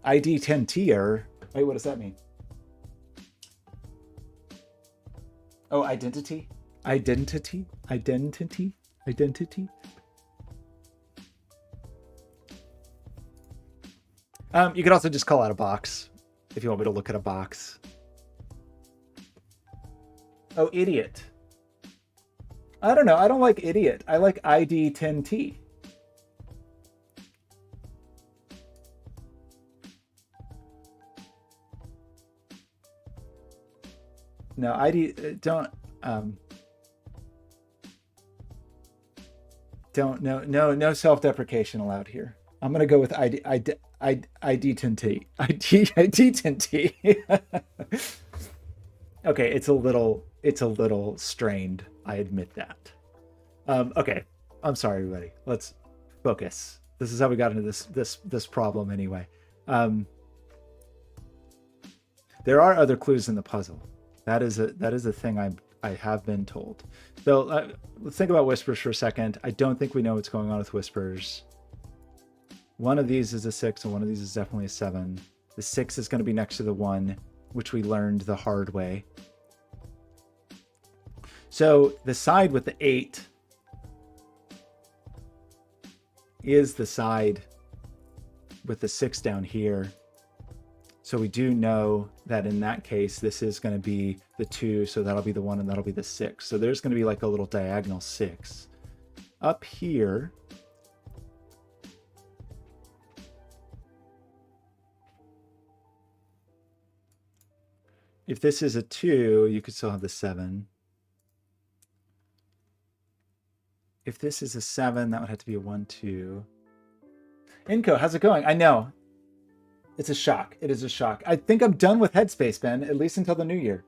ID 10T error. Wait, what does that mean? Oh, identity? Identity? Identity? Identity? You could also just call out a box if you want me to look at a box. Oh, idiot. I don't know. I don't like idiot. I like ID 10T. No, ID don't no self-deprecation allowed here. I'm gonna go with ID 10T. ID 10T. Okay, it's a little strained. I admit that. Okay, I'm sorry, everybody. Let's focus. This is how we got into this problem anyway. There are other clues in the puzzle. That is a thing I have been told. So let's think about whispers for a second. I don't think we know what's going on with whispers. One of these is a 6, and one of these is definitely a 7. The 6 is going to be next to the 1, which we learned the hard way. So the side with the 8 is the side with the 6 down here. So we do know that in that case, this is going to be the 2, so that'll be the 1 and that'll be the 6. So there's going to be like a little diagonal 6. Up here, if this is a 2, you could still have the 7. If this is a 7, that would have to be a 1, 2. Inco, how's it going? I know. It's a shock. It is a shock. I think I'm done with Headspace, Ben, at least until the new year.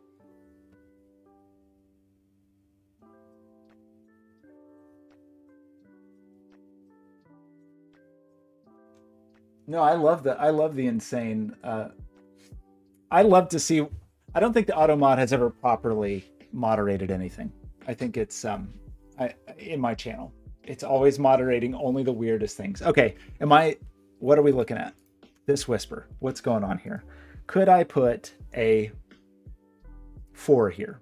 No, I love the insane. I love to see. I don't think the AutoMod has ever properly moderated anything. I think it's in my channel, it's always moderating only the weirdest things. Okay, what are we looking at? This whisper. What's going on here? Could I put a 4 here?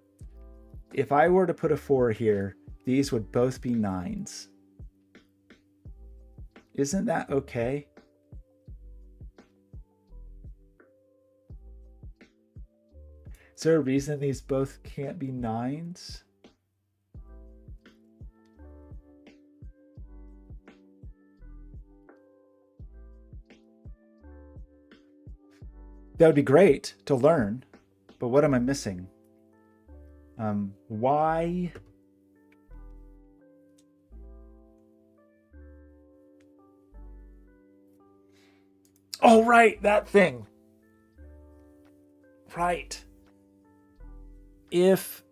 If I were to put a 4 here, these would both be 9s. Isn't that okay? Is there a reason these both can't be 9s? That would be great to learn, but what am I missing? Why? Oh, right, that thing. Right. If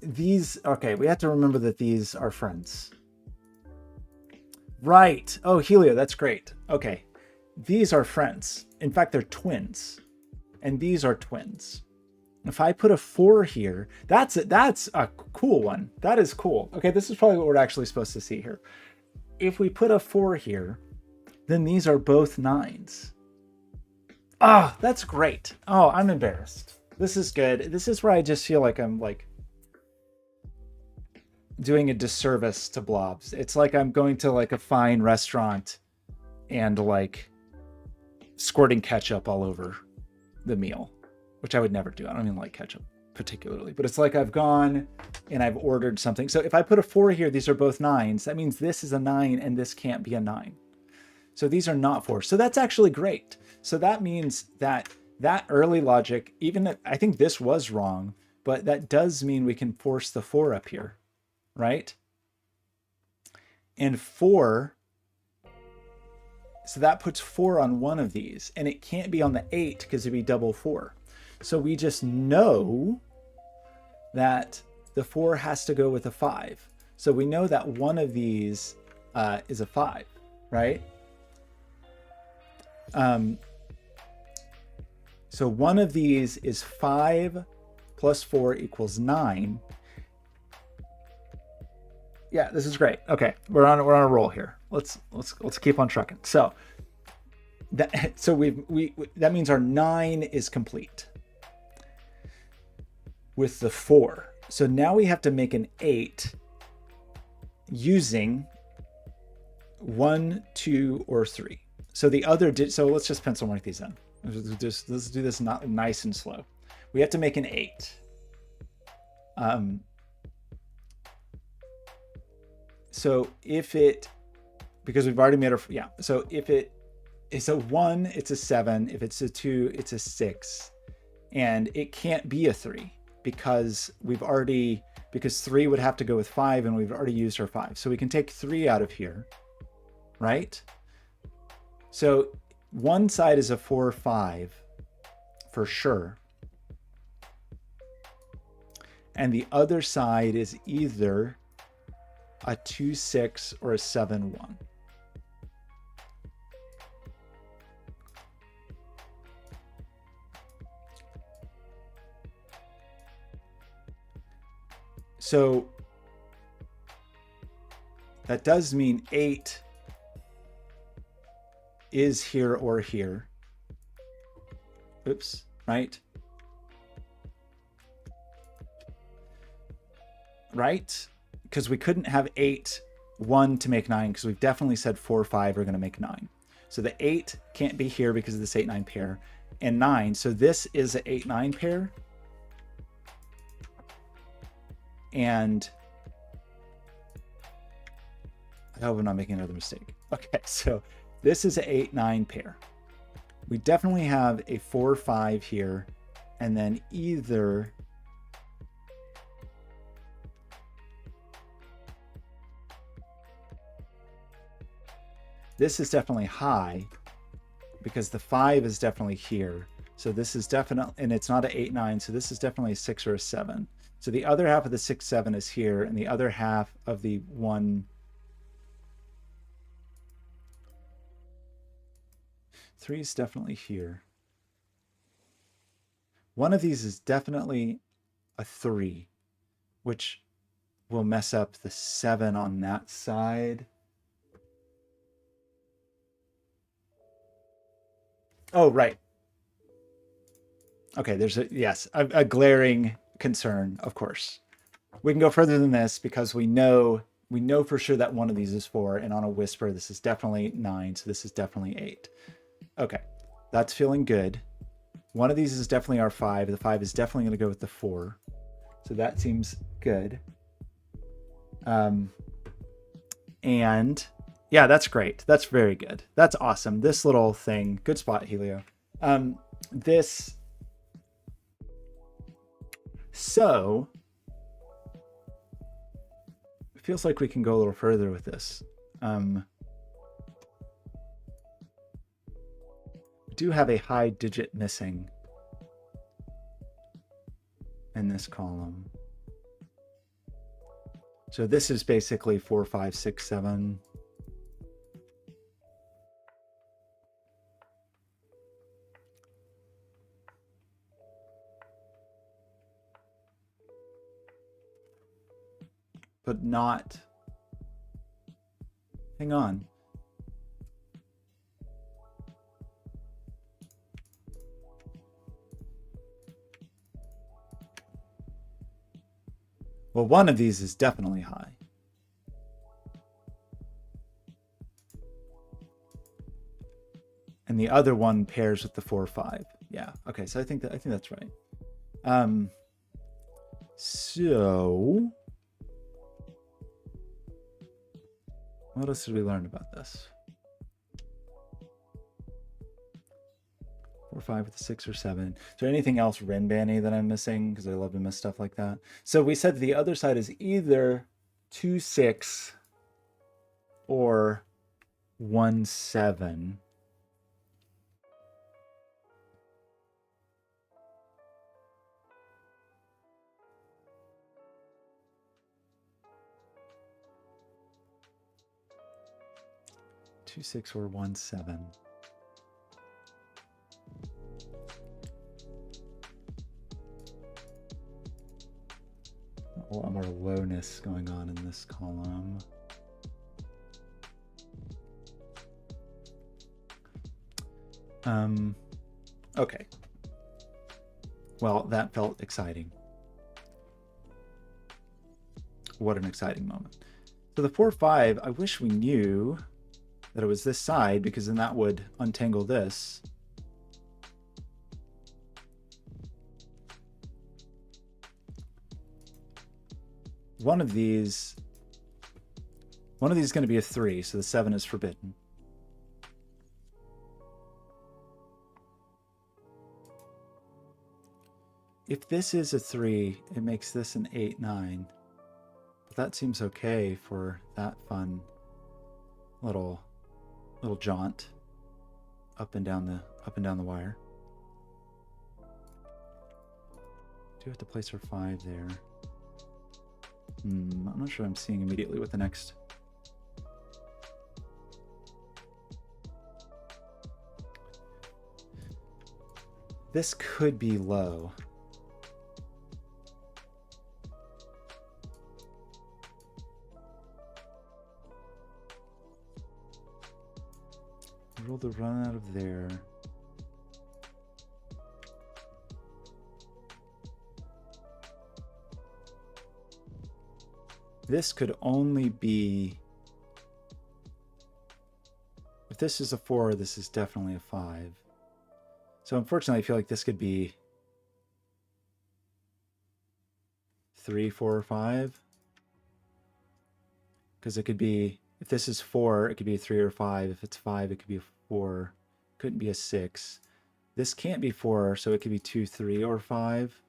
these, okay, we have to remember that these are friends. Right. Oh, Helio, that's great. Okay. These are friends. In fact, they're twins. And these are twins. If I put a 4 here, that's a cool one. That is cool. Okay, this is probably what we're actually supposed to see here. If we put a 4 here, then these are both 9s. Ah, that's great. Oh, I'm embarrassed. This is good. This is where I just feel like I'm like doing a disservice to Blobz. It's like I'm going to like a fine restaurant and like squirting ketchup all over the meal, which I would never do. I don't even like ketchup particularly, but it's like I've gone and I've ordered something. So if I put a 4 here, these are both 9s. That means this is a 9 and this can't be a 9. So these are not 4. So that's actually great. So that means that that early logic, even if, I think this was wrong, but that does mean we can force the 4 up here, right? And 4, so that puts 4 on one of these, and it can't be on the 8 because it'd be double 4. So we just know that the 4 has to go with a 5. So we know that one of these is a 5, right? So one of these is 5 plus 4 equals 9. Yeah, this is great. Okay, we're on a roll here. Let's keep on trucking. So that that means our 9 is complete with the 4. So now we have to make an 8 using 1, 2, or 3. So the other so let's just pencil mark these in. Let's do this not nice and slow. We have to make an 8. So if it, because we've already made our, yeah. So if it is a 1, it's a 7. If it's a 2, it's a 6. And it can't be a 3 because because 3 would have to go with 5 and we've already used our 5. So we can take 3 out of here, right? So one side is a 4, 5 for sure. And the other side is either a 2, 6 or a 7, 1. So that does mean 8 is here or here. Oops, right? Right? Because we couldn't have 8, 1 to make 9 because we've definitely said 4, 5 are going to make 9. So the 8 can't be here because of this 8, 9 pair. And 9, so this is an 8, 9 pair. And I hope I'm not making another mistake. Okay, so this is an 8, 9 pair. We definitely have a 4, 5 here, and then either this is definitely high because the 5 is definitely here. So this is definitely, and it's not an 8, 9, so this is definitely a 6 or a 7. So the other half of the 6, 7 is here, and the other half of the 1, 3 is definitely here. One of these is definitely a 3, which will mess up the 7 on that side. Oh, right. Okay, there's a glaring concern, of course. We can go further than this because we know for sure that one of these is 4, and on a whisper, this is definitely 9, so this is definitely 8. Okay, that's feeling good. One of these is definitely our 5. The 5 is definitely going to go with the 4. So that seems good. And yeah, that's great. That's very good. That's awesome. This little thing, good spot, Helio. So it feels like we can go a little further with this. We do have a high digit missing in this column. So this is basically 4, 5, 6, 7. But not, hang on. Well, one of these is definitely high. And the other one pairs with the 4, 5. Yeah. Okay. So I think that's right. So what else did we learn about this? 4, 5 with a 6 or 7. Is there anything else Renbanny that I'm missing? Because I love to miss stuff like that. So we said the other side is either 2, 6 or 1, 7. Two, 6 or 1, 7. A lot more lowness going on in this column. Okay. Well, that felt exciting. What an exciting moment. So the 4, 5, I wish we knew that it was this side, because then that would untangle this. One of these is going to be a 3, so the 7 is forbidden. If this is a 3, it makes this an 8, 9. But that seems okay for that fun little jaunt up and down the wire. Do have to place our 5 there. I'm not sure I'm seeing immediately what the next. This could be low. Roll the run out of there. This could only be, if this is a 4, this is definitely a 5. So unfortunately, I feel like this could be 3, 4, or 5. Because it could be, if this is 4, it could be a 3 or 5. If it's 5, it could be a 4. Couldn't be a 6. This can't be 4, so it could be 2, 3, or 5.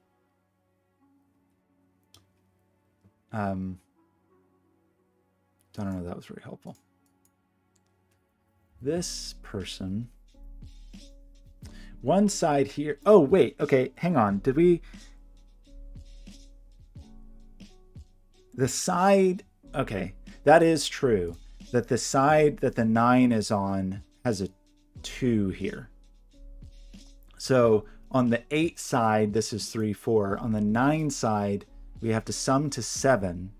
I don't know if that was very helpful. This person, one side here. Oh, wait. Okay, hang on. Did we? The side. Okay, that is true. That the side that the 9 is on has a 2 here. So on the 8 side, this is 3, 4. On the 9 side, we have to sum to 7.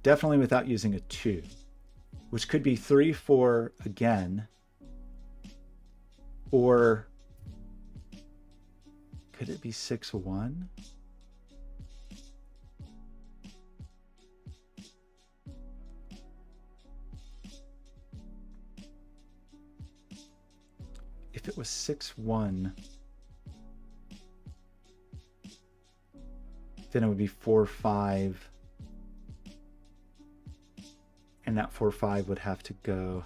Definitely without using a 2, which could be 3, 4 again. Or could it be 6, 1? If it was 6, 1, then it would be 4, 5. And that 4, 5 would have to go.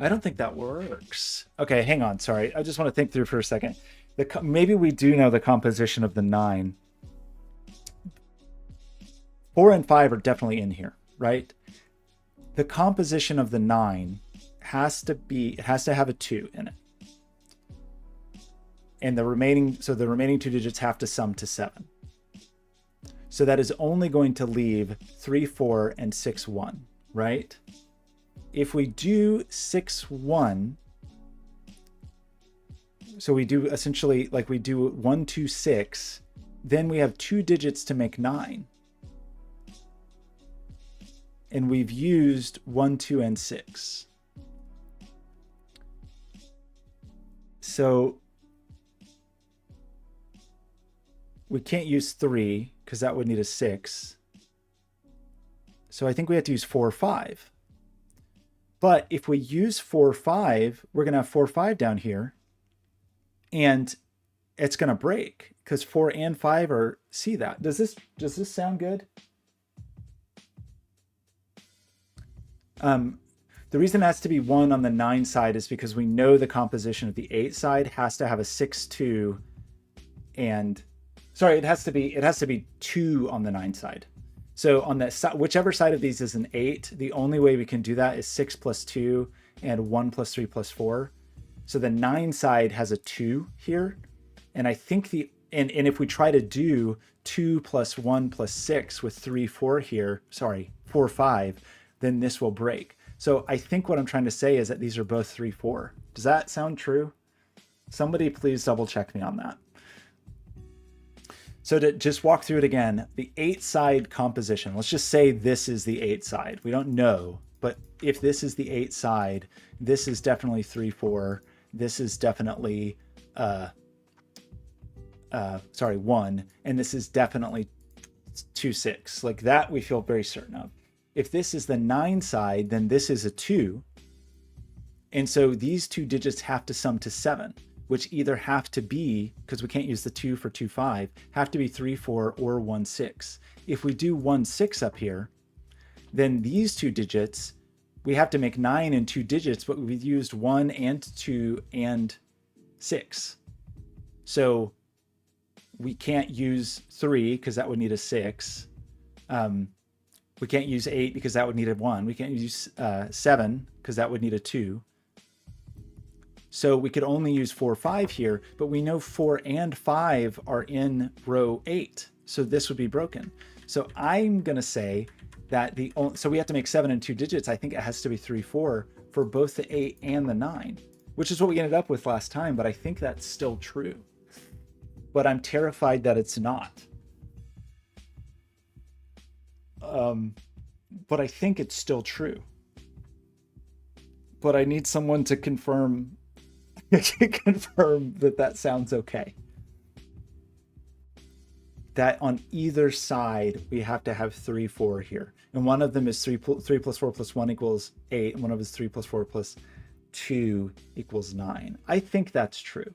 I don't think that works. Okay, hang on. Sorry. I just want to think through for a second. Maybe we do know the composition of the 9. 4 and 5 are definitely in here, right? The composition of the 9 has to have a 2 in it. And the remaining 2 digits have to sum to 7. So that is only going to leave 3, 4, and 6, 1, right? If we do 6, 1, so we do essentially like we do 1, 2, 6, then we have 2 digits to make 9. And we've used 1, 2, and 6. So we can't use 3 because that would need a 6. So I think we have to use 4, 5. But if we use 4, 5, we're going to have 4, 5 down here. And it's going to break because 4 and 5 are, see that. Does this The reason it has to be 1 on the 9 side is because we know the composition of the 8 side has to have a 6, 2, and sorry, it has to be 2 on the 9 side. So on that side, whichever side of these is an 8, the only way we can do that is 6 plus 2 and 1 plus 3 plus 4. So the 9 side has a 2 here. And I think and if we try to do 2 plus 1 plus 6 with 3, 4 here, sorry, 4, 5, then this will break. So I think what I'm trying to say is that these are both 3, 4. Does that sound true? Somebody please double check me on that. So to just walk through it again, the 8 side composition, let's just say this is the 8 side. We don't know, but if this is the 8 side, this is definitely 3, 4. This is definitely, 1, and this is definitely 2, 6. Like that we feel very certain of. If this is the 9 side, then this is a 2. And so these two digits have to sum to 7, which either have to be, because we can't use the 2 for 2, 5, have to be 3, 4 or 1, 6. If we do 1, 6 up here, then these two digits, we have to make 9 in 2 digits, but we've used 1 and 2 and 6. So we can't use 3 because that would need a 6. We can't use 8 because that would need a 1. We can't use 7 because that would need a 2. So we could only use 4, 5 here, but we know 4 and 5 are in row 8. So this would be broken. So I'm going to say that so we have to make 7 in 2 digits. I think it has to be 3, 4 for both the 8 and the 9, which is what we ended up with last time. But I think that's still true. But I'm terrified that it's not. But I think it's still true. But I need someone to confirm that sounds okay. That on either side, we have to have 3, 4 here. And one of them is 3 plus 4 plus 1 equals 8. And one of them is 3 plus 4 plus 2 equals 9. I think that's true.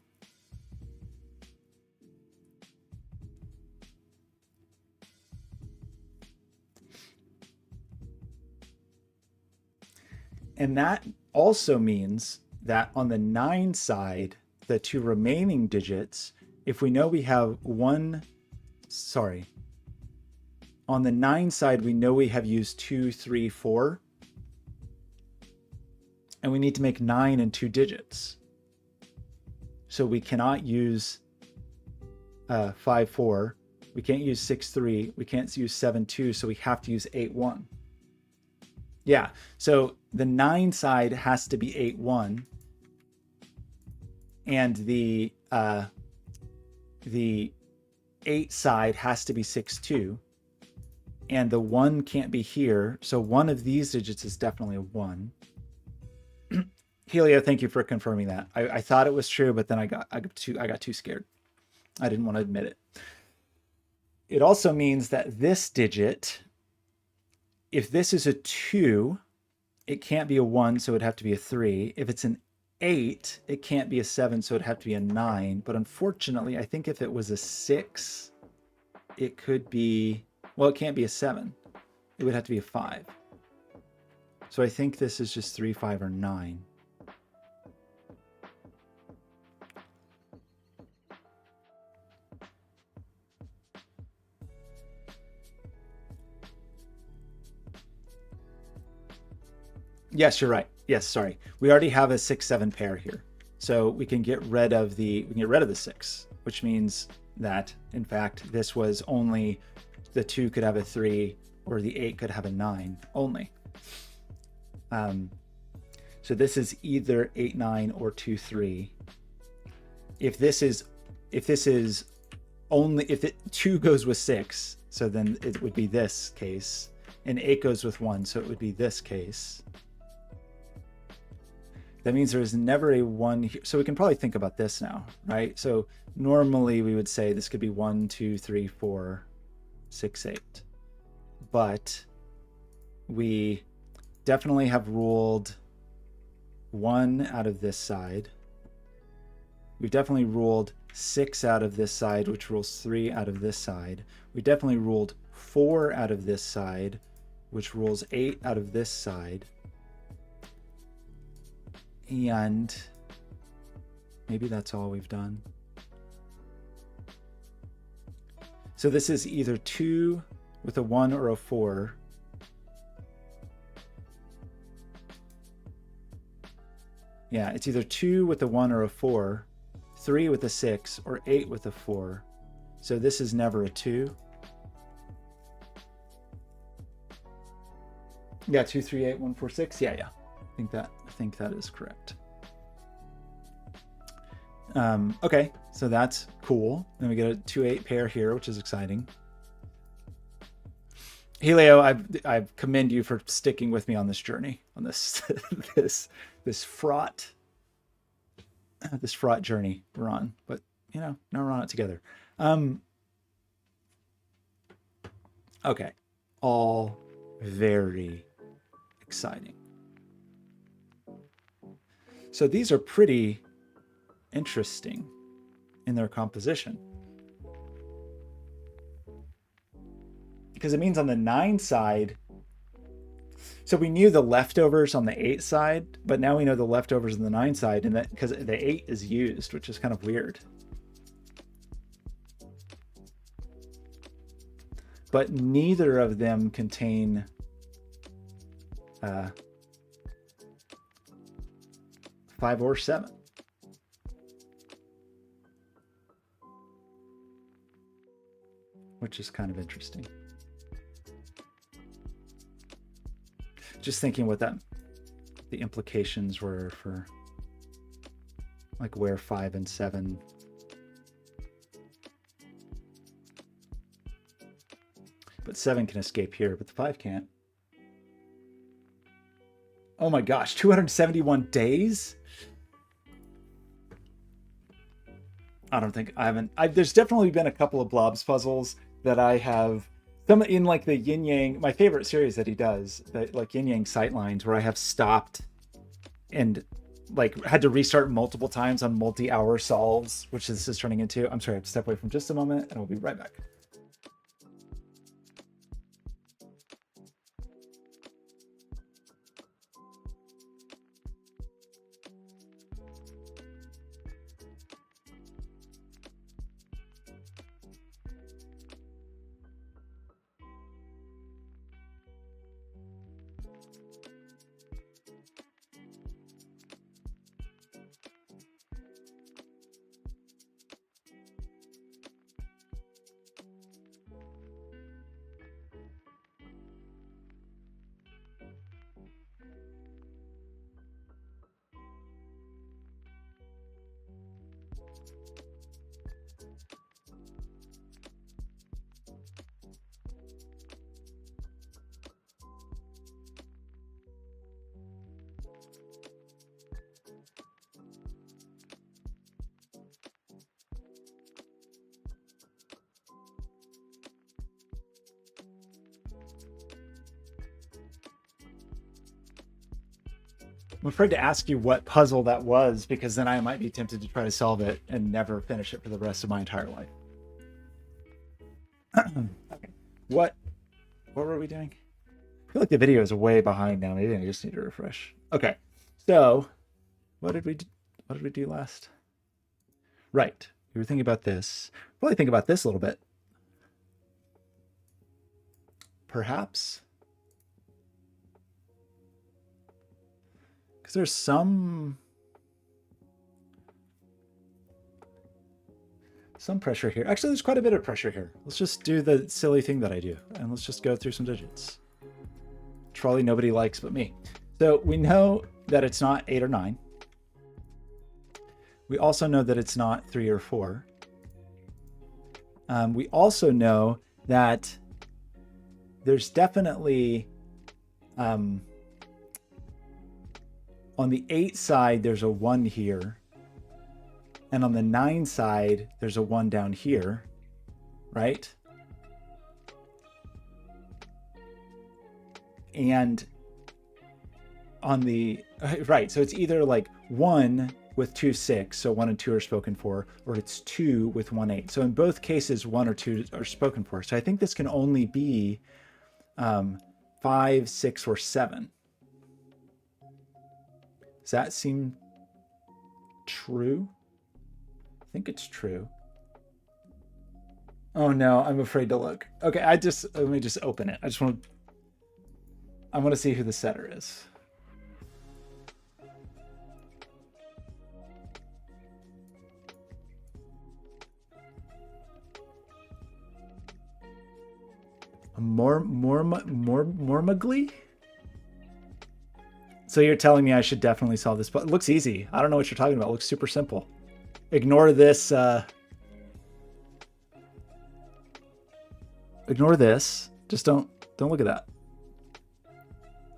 And that also means that on the 9 side, the 2 remaining digits, if we know we have on the 9 side, we know we have used 2, 3, 4, and we need to make 9 in 2 digits. So we cannot use 5, 4. We can't use 6, 3. We can't use 7, 2. So we have to use 8, 1. Yeah, so the 9 side has to be 8, 1, and the 8 side has to be 6, 2, and the 1 can't be here. So one of these digits is definitely a 1. Helio, thank you for confirming that. I thought it was true, but then I got too scared. I didn't want to admit it. It also means that this digit, if this is a 2, it can't be a 1, so it'd have to be a 3. If it's an 8, it can't be a 7, so it'd have to be a 9. But unfortunately, I think if it was a 6, it could be, well, it can't be a 7. It would have to be a 5. So I think this is just 3, 5, or 9. Yes, you're right. Yes, sorry. We already have a 6, 7 pair here. So we can get rid of the 6, which means that in fact this was only the 2 could have a 3 or the 8 could have a 9 only. So this is either 8, 9 or 2, 3. If 2 goes with 6, so then it would be this case, and 8 goes with 1, so it would be this case. That means there is never a 1 here. So we can probably think about this now, right? So normally we would say this could be 1, 2, 3, 4, 6, 8. But we definitely have ruled 1 out of this side. We've definitely ruled 6 out of this side, which rules 3 out of this side. We definitely ruled 4 out of this side, which rules 8 out of this side. And maybe that's all we've done. So this is either 2 with a 1 or a 4. Yeah, it's either 2 with a 1 or a 4, 3 with a 6, or 8 with a 4. So this is never a 2. Yeah, 2, 3, 8, 1, 4, 6. Yeah. I think that is correct. Okay, so that's cool. Then we get a 2-8 pair here, which is exciting. Helio, I commend you for sticking with me on this journey, on this this fraught journey we're on. But you know, now we're on it together. Okay, all very exciting. So these are pretty interesting in their composition, because it means on the 9 side, so we knew the leftovers on the 8 side, but now we know the leftovers on the 9 side, and that because the 8 is used, which is kind of weird. But neither of them contain uh, 5 or 7. Which is kind of interesting. Just thinking what the implications were for like where 5 and 7. But 7 can escape here, but the 5 can't. Oh my gosh, 271 days? I don't think I haven't. There's definitely been a couple of Blobz puzzles that I have, some in like the Yin Yang, my favorite series that he does, like Yin Yang Sightlines, where I have stopped and like had to restart multiple times on multi-hour solves, which this is turning into. I'm sorry, I have to step away from just a moment and we'll be right back. I'm afraid to ask you what puzzle that was, because then I might be tempted to try to solve it and never finish it for the rest of my entire life. Okay. What were we doing? I feel like the video is way behind now. Maybe I just need to refresh. Okay. So what did we do last? Right. We were thinking about this. Probably think about this a little bit. Perhaps. Because there's some pressure here. Actually, there's quite a bit of pressure here. Let's just do the silly thing that I do, and let's just go through some digits. Probably nobody likes but me. So we know that it's not 8 or 9. We also know that it's not 3 or 4. We also know that there's definitely on the 8 side, there's a 1 here. And on the 9 side, there's a 1 down here, right? And on the, right, so it's either like 1 with 2, 6, so 1 and 2 are spoken for, or it's 2 with 1, 8. So in both cases, 1 or 2 are spoken for. So I think this can only be 5, 6, or 7. Does that seem true? I think it's true. Oh no, I'm afraid to look. Okay, let me just open it. I want to see who the setter is. Mormugly? So you're telling me I should definitely solve this, but it looks easy. I don't know what you're talking about. It looks super simple. Ignore this. Ignore this. Just don't look at that.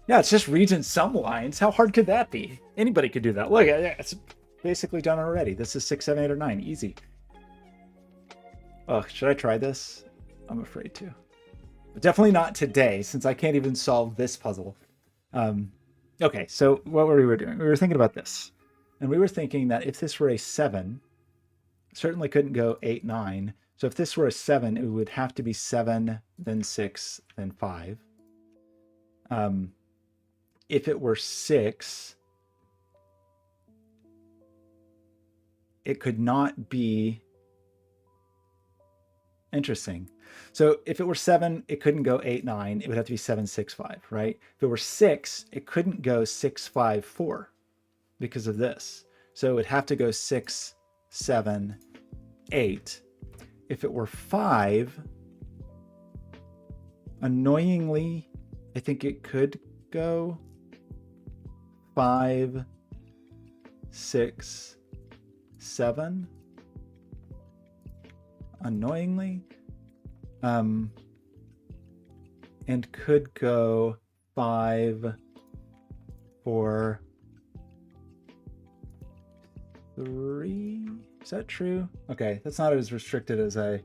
Yeah, it's just region sum lines. How hard could that be? Anybody could do that. Look, it's basically done already. This is 6, 7, 8, or 9. Easy. Oh, should I try this? I'm afraid to. But definitely not today, since I can't even solve this puzzle. Okay, so what were we doing? We were thinking about this. And we were thinking that if this were a 7, it certainly couldn't go 8, 9. So if this were a 7, it would have to be 7, then 6, then 5. If it were 6, it could not be... Interesting. So if it were 7, it couldn't go 8, 9. It would have to be 7, 6, 5, right? If it were 6, it couldn't go 6, 5, 4 because of this. So it would have to go 6, 7, 8. If it were 5, annoyingly, I think it could go 5, 6, 7. Annoyingly. And could go 5, 4, 3. Is that true? Okay, that's not as restricted as I...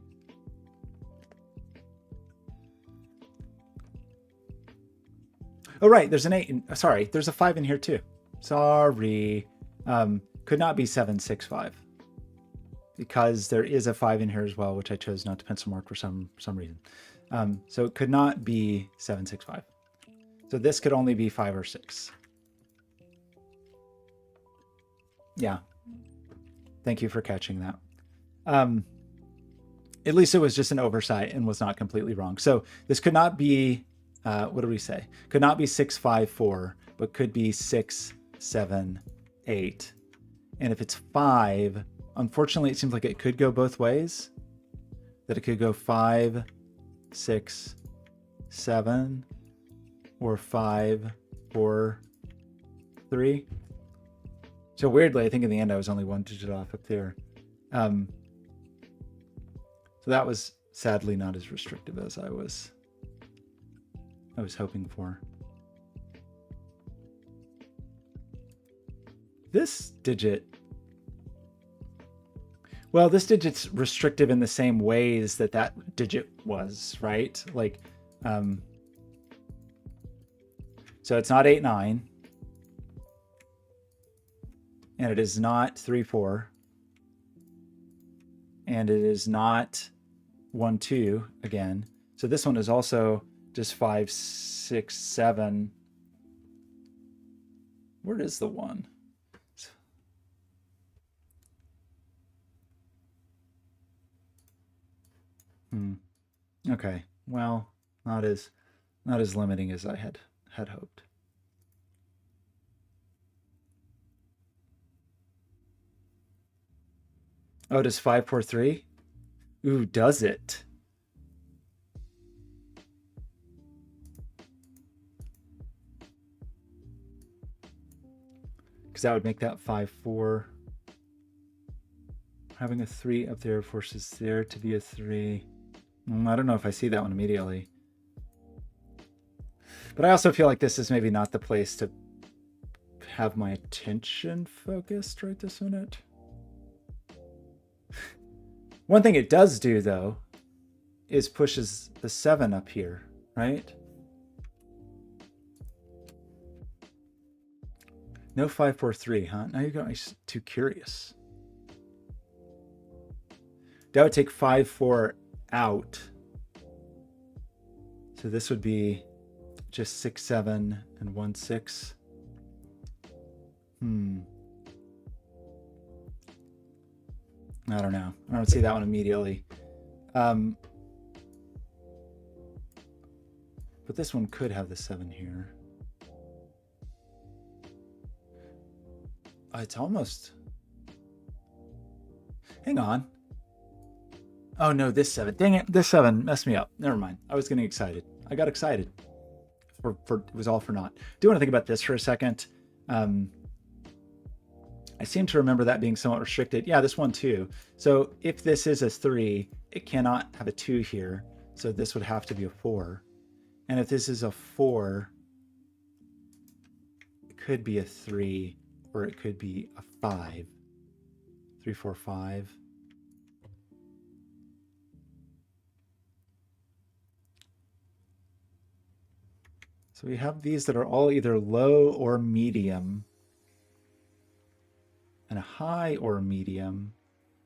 Oh, right, there's an 8. Sorry, there's a 5 in here too. Sorry. Could not be 7, 6, 5. Because there is a 5 in here as well, which I chose not to pencil mark for some reason. So it could not be 7, 6, 5. So this could only be 5 or 6. Yeah. Thank you for catching that. At least it was just an oversight and was not completely wrong. So this could not be, what do we say? Could not be 6, 5, 4, but could be 6, 7, 8. And if it's 5, unfortunately, it seems like it could go both ways. That it could go 5, 6, 7, or 5, 4, 3. So weirdly, I think in the end I was only one digit off up there. So that was sadly not as restrictive as I was hoping for. This digit... Well, this digit's restrictive in the same ways that that digit was, right? Like, so it's not 8, 9. And it is not 3, 4. And it is not 1, 2 again. So this one is also just 5, 6, 7. Where is the 1? Okay. Well, not as limiting as I had hoped. Oh, does 5, 4, 3? Ooh, does it? Because that would make that 5, 4. Having a 3 up there forces there to be a 3. I don't know if I see that one immediately. But I also feel like this is maybe not the place to have my attention focused right this minute. One thing it does do, though, is pushes the 7 up here, right? No 5, 4, 3, huh? Now you're going too curious. That would take 5, 4 out. So this would be just 6, 7, and 1, 6. I don't know. I don't see that one immediately. But this one could have the 7 here. It's almost... Hang on. Oh no, this 7. Dang it, this 7 messed me up. Never mind. I was getting excited. I got excited. It was all for naught. I do want to think about this for a second. I seem to remember that being somewhat restricted. Yeah, this one too. So if this is a 3, it cannot have a 2 here. So this would have to be a 4. And if this is a 4, it could be a 3, or it could be a 5. 3, 4, 5. So we have these that are all either low or medium, and a high or a medium.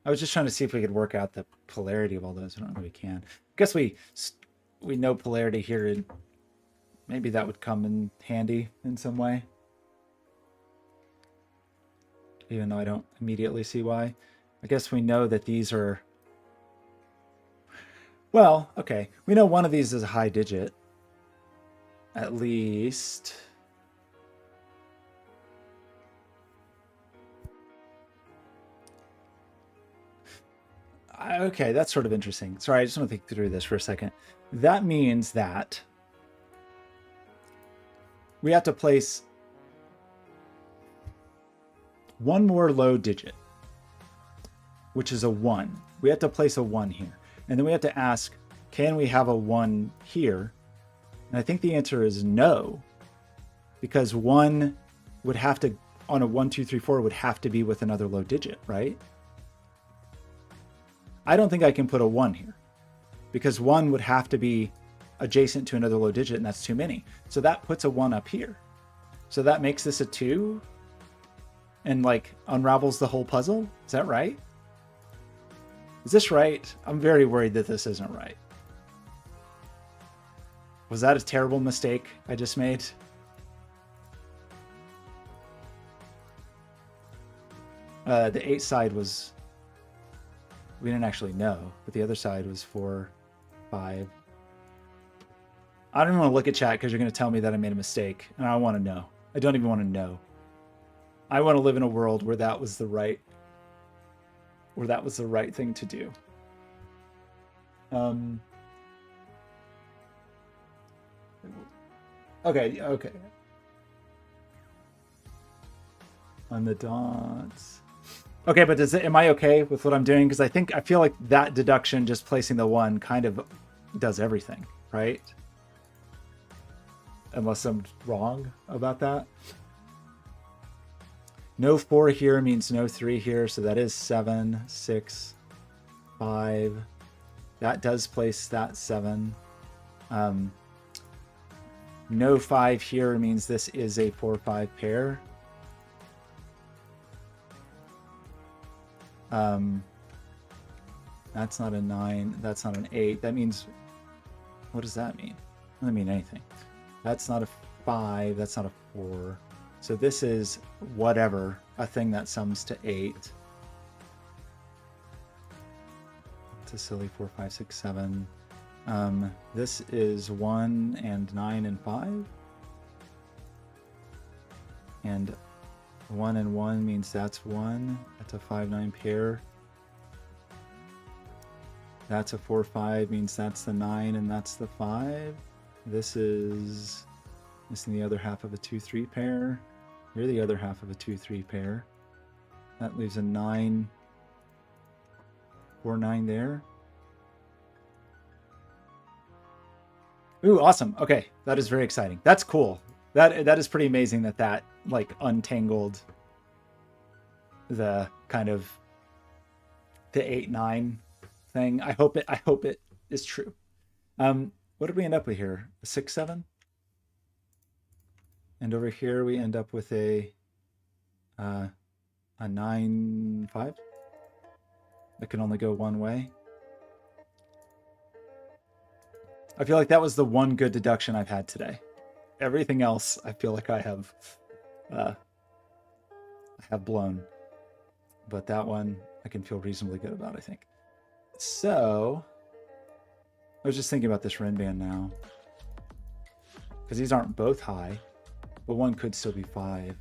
I was just trying to see if we could work out the polarity of all those. I don't know if we can. I guess we know polarity here, and maybe that would come in handy in some way. Even though I don't immediately see why. I guess we know that these are... Well, okay. We know one of these is a high digit. At least... Okay, that's sort of interesting. Sorry, I just want to think through this for a second. That means that we have to place one more low digit, which is a 1. We have to place a 1 here. And then we have to ask, can we have a 1 here? And I think the answer is no, because 1 would have to, on a 1, 2, 3, 4, would have to be with another low digit, right? I don't think I can put a 1 here, because 1 would have to be adjacent to another low digit, and that's too many. So that puts a 1 up here. So that makes this a 2 and like unravels the whole puzzle. Is that right? Is this right? I'm very worried that this isn't right. Was that a terrible mistake I just made? The 8 side was... We didn't actually know, but the other side was 4, 5. I don't even want to look at chat because you're going to tell me that I made a mistake, and I want to know. I don't even want to know. I want to live in a world where that was the right thing to do. Okay. On the dots. Okay, but am I okay with what I'm doing? Because I feel like that deduction, just placing the 1, kind of does everything, right? Unless I'm wrong about that. No 4 here means no 3 here, so that is 7, 6, 5. That does place that 7. No 5 here means this is a 4-5 pair. That's not a 9. That's not an 8. That means... What does that mean? Doesn't mean anything. That's not a 5. That's not a 4. So this is whatever, a thing that sums to 8. It's a silly 4, 5, 6, 7. This is 1 and 9 and 5. And 1 and 1 means that's 1. That's a 5-9 pair. That's a 4-5 means that's the 9 and that's the 5. This is missing the other half of a 2-3 pair. You're the other half of a 2-3 pair. That leaves a 9, 4-9 there. Ooh, awesome. Okay, that is very exciting. That's cool. That is pretty amazing that like untangled the kind of the 8-9 thing. I hope it is true. What did we end up with here? A 6-7? And over here we end up with a 9-5 that can only go one way. I feel like that was the one good deduction I've had today. Everything else, I feel like I have I have blown. But that one I can feel reasonably good about, I think. So I was just thinking about this Ren band now. Because these aren't both high, but one could still be 5.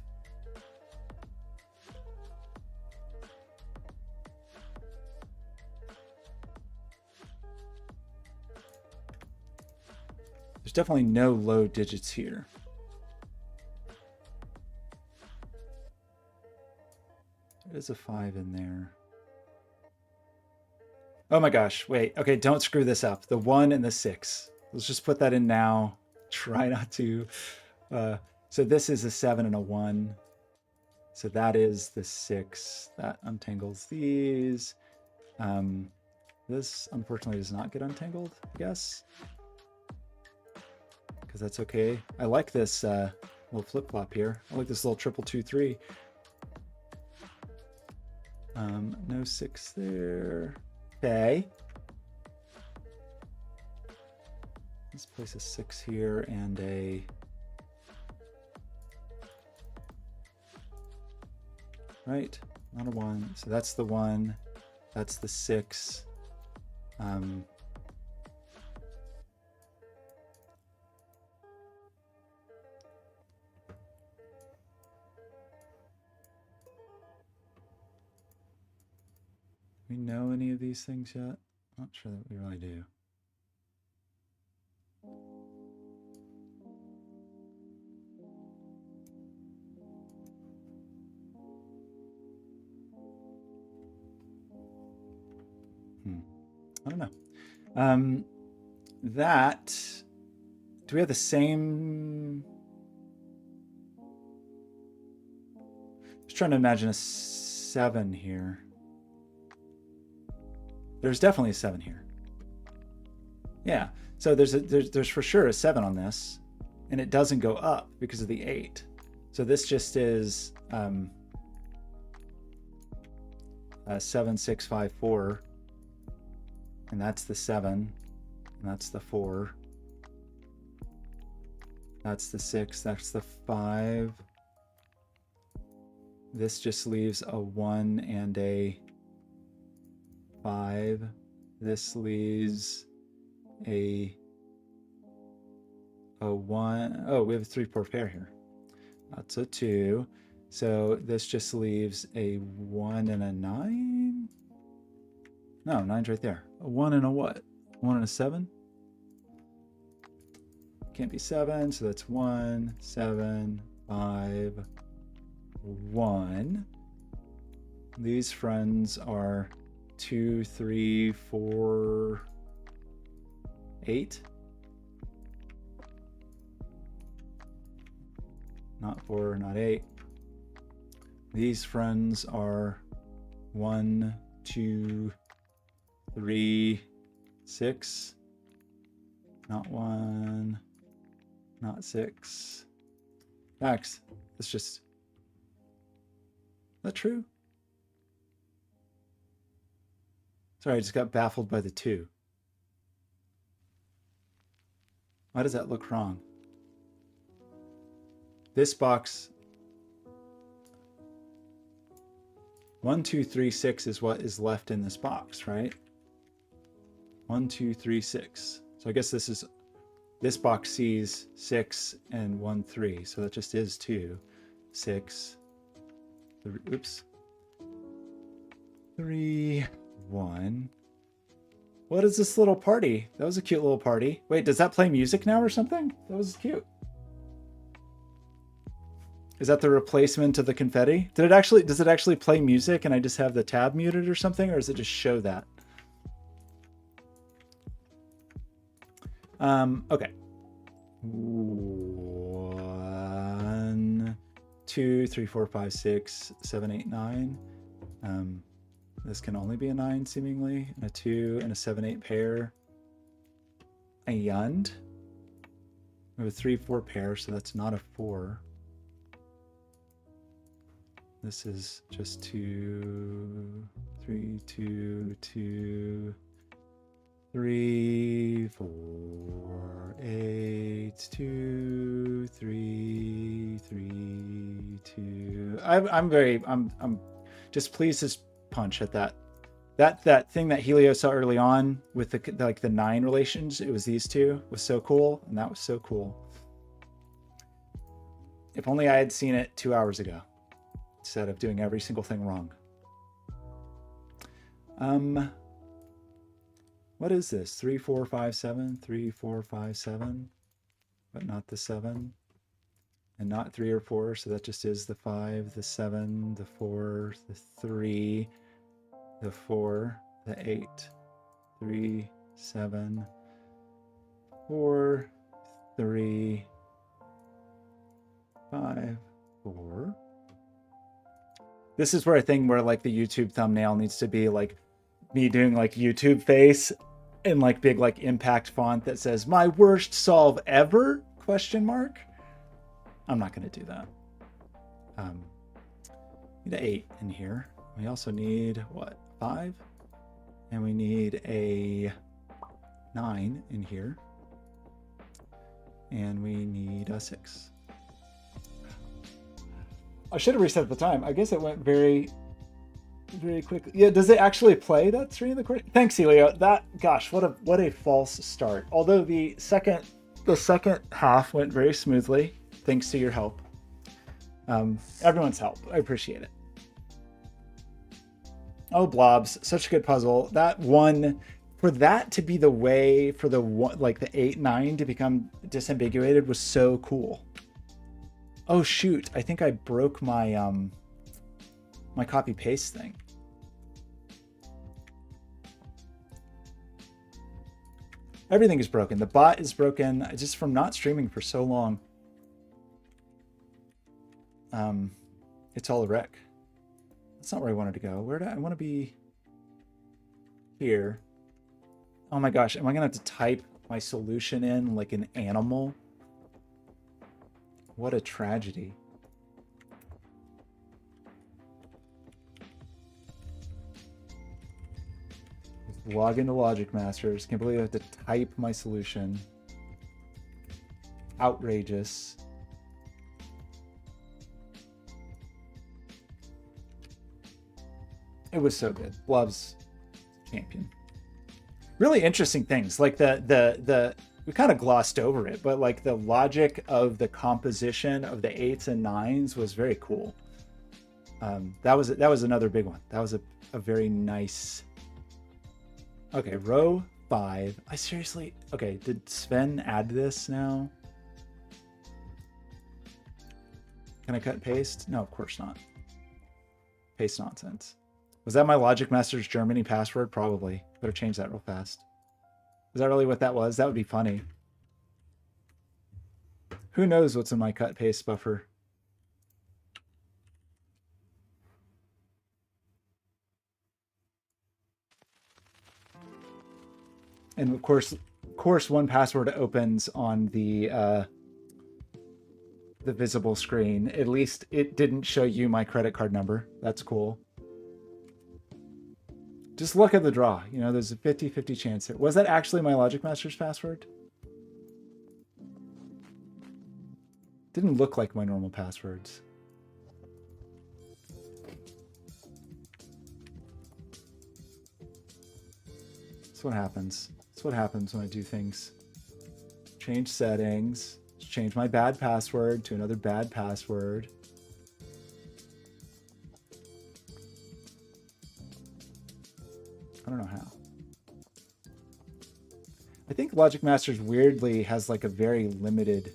There's definitely no low digits here. There's a 5 in there. Oh my gosh, wait. Okay, don't screw this up. The 1 and the 6. Let's just put that in now. Try not to. So this is a 7 and a 1. So that is the 6. That untangles these. This unfortunately does not get untangled, I guess. Because that's okay. I like this little flip-flop here. I like this little 2 2 2 3. No 6 there. Okay. Let's place a 6 here and a... Right, not a 1. So that's the 1. That's the 6. We know any of these things yet? Not sure that we really do. I don't know. That, do we have the same? Just trying to imagine a 7 here. There's definitely a 7 here. Yeah, so there's for sure a 7 on this, and it doesn't go up because of the 8. So this just is 7 6 5 4, and that's the 7, and that's the 4. That's the 6. That's the 5. This just leaves a 1 and a 5. This leaves a 1. Oh, we have a 3 4 pair here. That's a 2. So this just leaves a 1 and a 9. No, 9's right there. A 1 and a what? 1 and a 7? Can't be 7, so that's 1, 7, 5, 1. These friends are 2, 3, 4, 8. Not 4, not 8. These friends are 1, 2, 3, 6. Not 1, not 6. Max, it's just... Is that true? Sorry, I just got baffled by the 2. Why does that look wrong? This box... 1, 2, 3, 6 is what is left in this box, right? 1, 2, 3, 6. So I guess this box sees 6 and 1, 3. So that just is 2, 6, 3, oops. 3, 1. What is this little party? That was a cute little party. Wait, does that play music now or something? That was cute. Is that the replacement of the confetti? Does it actually play music and I just have the tab muted or something, or does it just show that? Okay. 1, 2, 3, 4, 5, 6, 7, 8, 9. This can only be a 9 seemingly, and a 2 and a 7, 8 pair. And we have a 3, 4 pair, so that's not a 4. This is just 2, 3, 2, 2, 3, 4, 8, 2, 3, 3, I'm just pleased as punch at that thing that Helio saw early on with the 9 relations. It was these two, was so cool, and that was so cool. If only I had seen it 2 hours ago instead of doing every single thing wrong. What is this? 3, 4, 5, 7, 3, 4, 5, 7, but not the 7, and not 3 or 4. So that just is the 5, the 7, the 4, the 3, the 4, the 8, 3, 7, 4, 3, 5, 4. This is where I think where like the YouTube thumbnail needs to be like me doing like YouTube face in like big like impact font that says "My worst solve ever?" ? I'm not going to do that. Need an 8 in here. We also need what, 5, and we need a 9 in here, and we need a 6. I should have reset the time. I guess it went very quickly. Yeah, does it actually play that 3 in the corner? Thanks, Helio. That, gosh, what a false start. Although the second half went very smoothly, thanks to your help. Everyone's help. I appreciate it. Oh, Blobz, such a good puzzle. That one, for that to be the way for the one, like the 8, 9 to become disambiguated was so cool. Oh shoot, I think I broke my my copy paste thing. Everything is broken. The bot is broken just from not streaming for so long. It's all a wreck. That's not where I wanted to go. Where do I want to be? Here. Oh my gosh, am I gonna have to type my solution in like an animal? What a tragedy. Just log into Logic Masters. Can't believe I have to type my solution. Outrageous. It was so good. Blobz champion. Really interesting things like the we kind of glossed over it, but like the logic of the composition of the 8s and 9s was very cool. That was another big one. That was a very nice. Okay, row 5. I seriously. Okay, did Sven add this now? Can I cut and paste? No, of course not. Paste nonsense. Was that my Logic Masters Germany password? Probably. Better change that real fast. Is that really what that was? That would be funny. Who knows what's in my cut paste buffer? And of course, 1Password opens on the visible screen. At least it didn't show you my credit card number. That's cool. Just look at the draw. You know, there's a 50-50 chance here. Was that actually my Logic Masters password? Didn't look like my normal passwords. That's what happens. That's what happens when I do things. Change settings. Change my bad password to another bad password. I don't know how. I think Logic Masters weirdly has like a very limited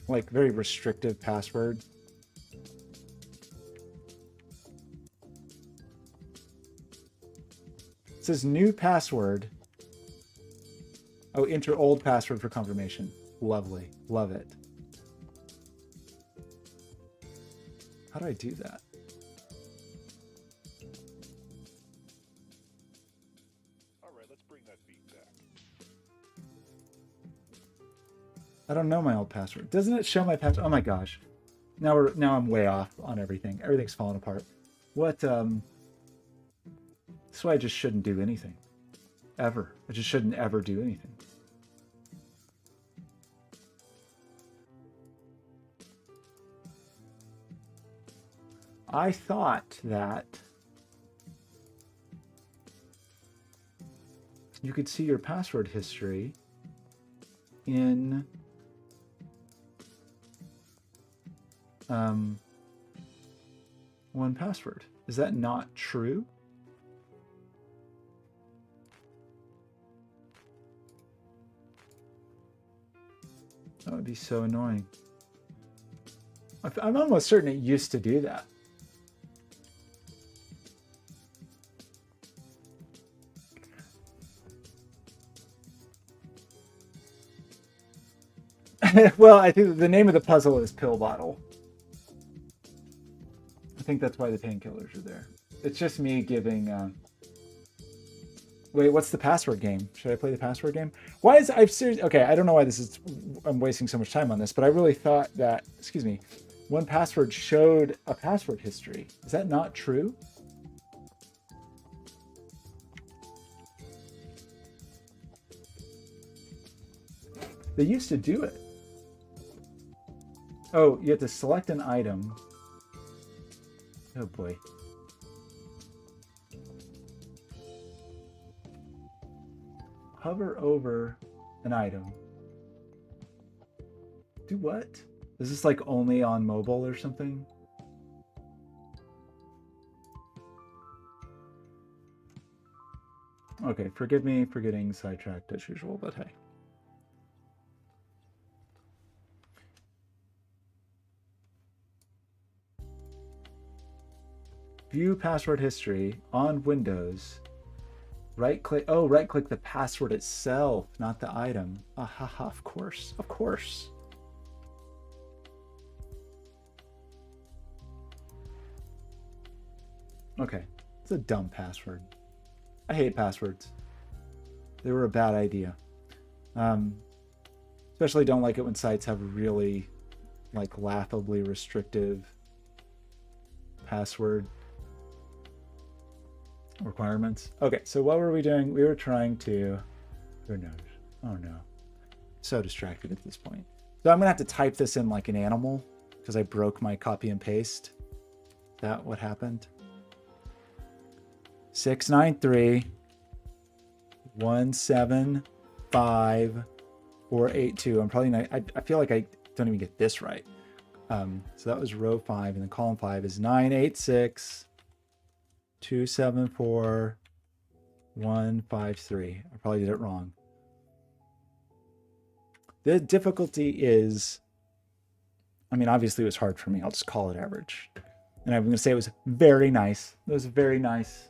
like very restrictive password. It says new password. Oh, enter old password for confirmation. Lovely. Love it. How do I do that? All right, let's bring that beat back. I don't know my old password. Doesn't it show my password? Oh my gosh. Now I'm way off on everything. Everything's falling apart. What That's why I just shouldn't do anything. ever. I just shouldn't ever do anything. I thought that you could see your password history in one password. Is that not true? That would be so annoying. I'm almost certain it used to do that. Well, I think the name of the puzzle is Pill Bottle. I think that's why the painkillers are there. It's just me giving... Wait, what's the password game? Should I play the password game? Why is... I've seriously... Okay, I don't know why this is... I'm wasting so much time on this, but I really thought that... Excuse me. 1Password showed a password history. Is that not true? They used to do it. Oh, you have to select an item. Oh boy. Hover over an item. Do what? Is this like only on mobile or something? Okay, forgive me for getting sidetracked as usual, but hey. View password history on Windows. Right click. Oh, right click the password itself, not the item. Ahaha, of course. Of course. Okay. It's a dumb password. I hate passwords. They were a bad idea. Especially don't like it when sites have really like laughably restrictive password requirements. Okay, so what were we doing? We were trying to... Who knows? Oh no. So distracted at this point. So I'm gonna have to type this in like an animal because I broke my copy and paste. Is that what happened? 693 175 482. I'm probably not... I feel like I don't even get this right. So that was row 5, and then column 5 is 986 274 153. I probably did it wrong. The difficulty is, I mean, obviously it was hard for me. I'll just call it average. And I'm going to say it was very nice. It was very nice.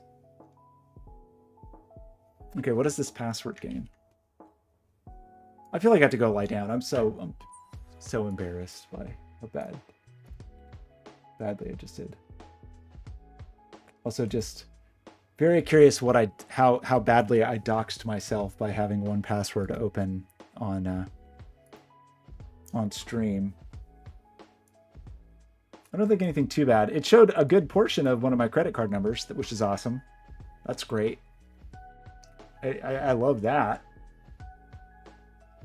Okay, what is this password game? I feel like I have to go lie down. I'm so embarrassed by how badly I just did. Also, just very curious what how badly I doxed myself by having 1Password open on stream. I don't think anything too bad. It showed a good portion of one of my credit card numbers, which is awesome. That's great. I love that.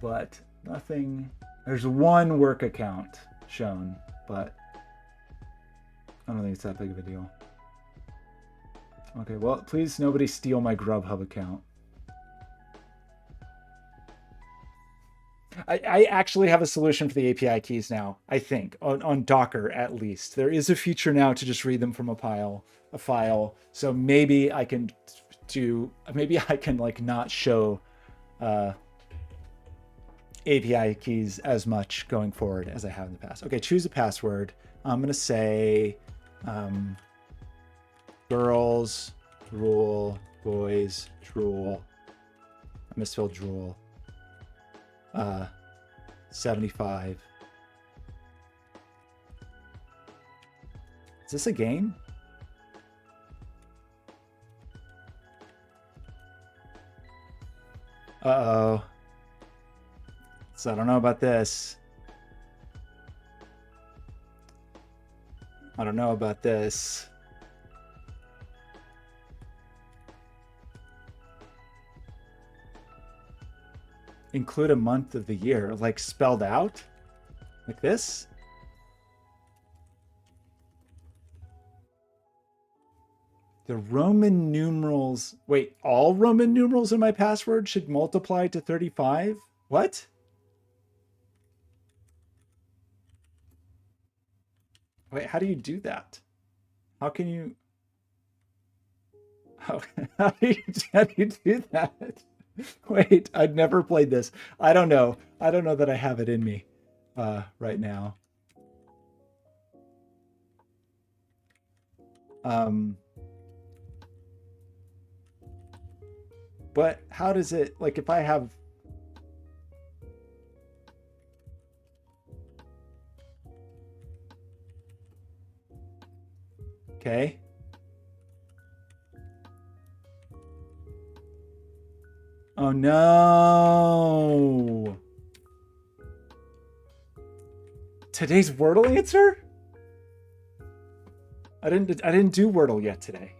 But nothing. There's one work account shown, but I don't think it's that big of a deal. Okay, well, please nobody steal my Grubhub account. I actually have a solution for the API keys now, I think, on Docker at least. There is a feature now to just read them from a file. So maybe I can like not show API keys as much going forward as I have in the past. Okay, choose a password. I'm gonna say girls drool, boys drool. I misspelled drool. 75. Is this a game? Uh-oh. So I don't know about this. I don't know about this. include a month of the year, like spelled out? Like this? The Roman numerals, wait, all Roman numerals in my password should multiply to 35? What? Wait, how do you do that? How can you, how, how do you do that? Wait, I've never played this. I don't know. I don't know that I have it in me right now. But how does it, like if I have, okay. Oh no. Today's Wordle answer? I didn't do Wordle yet today.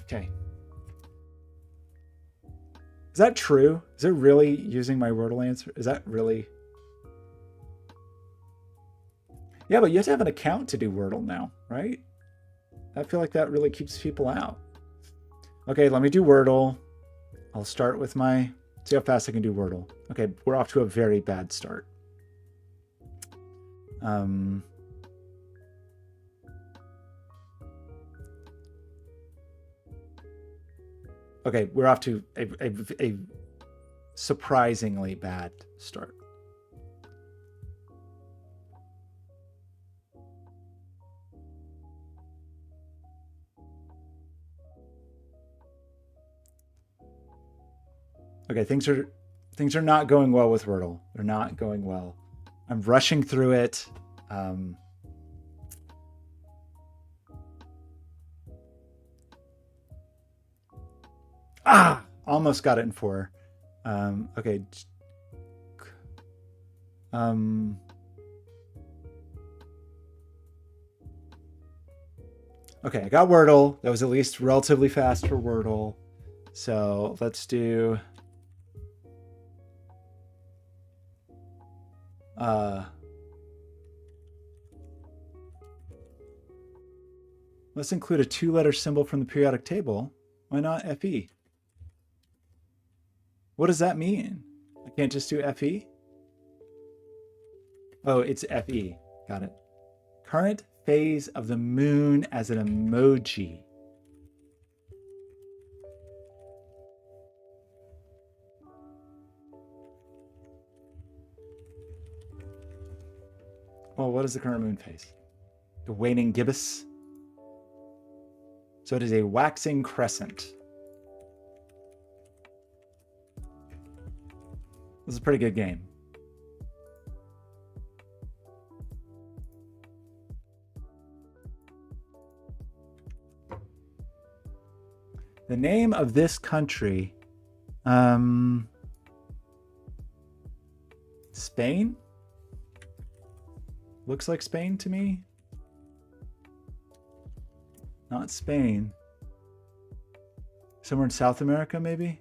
Okay. Is that true? Is it really using my Wordle answer? Is that really? Yeah, but you have to have an account to do Wordle now, right? I feel like that really keeps people out. Okay, let me do Wordle. I'll start with my, see how fast I can do Wordle. Okay, we're off to a very bad start. Okay, we're off to a surprisingly bad start. Okay, things are not going well with Wordle. They're not going well. I'm rushing through it. Almost got it in 4. Okay. Okay, I got Wordle. That was at least relatively fast for Wordle. So let's do let's include a 2-letter symbol from the periodic table. Why not FE? What does that mean? I can't just do FE? Oh, it's FE. Got it. Current phase of the moon as an emoji. Well, what is the current moon phase? The waning gibbous. So it is a waxing crescent. This is a pretty good game. The name of this country, Spain? Looks like Spain to me. Not Spain. Somewhere in South America, maybe?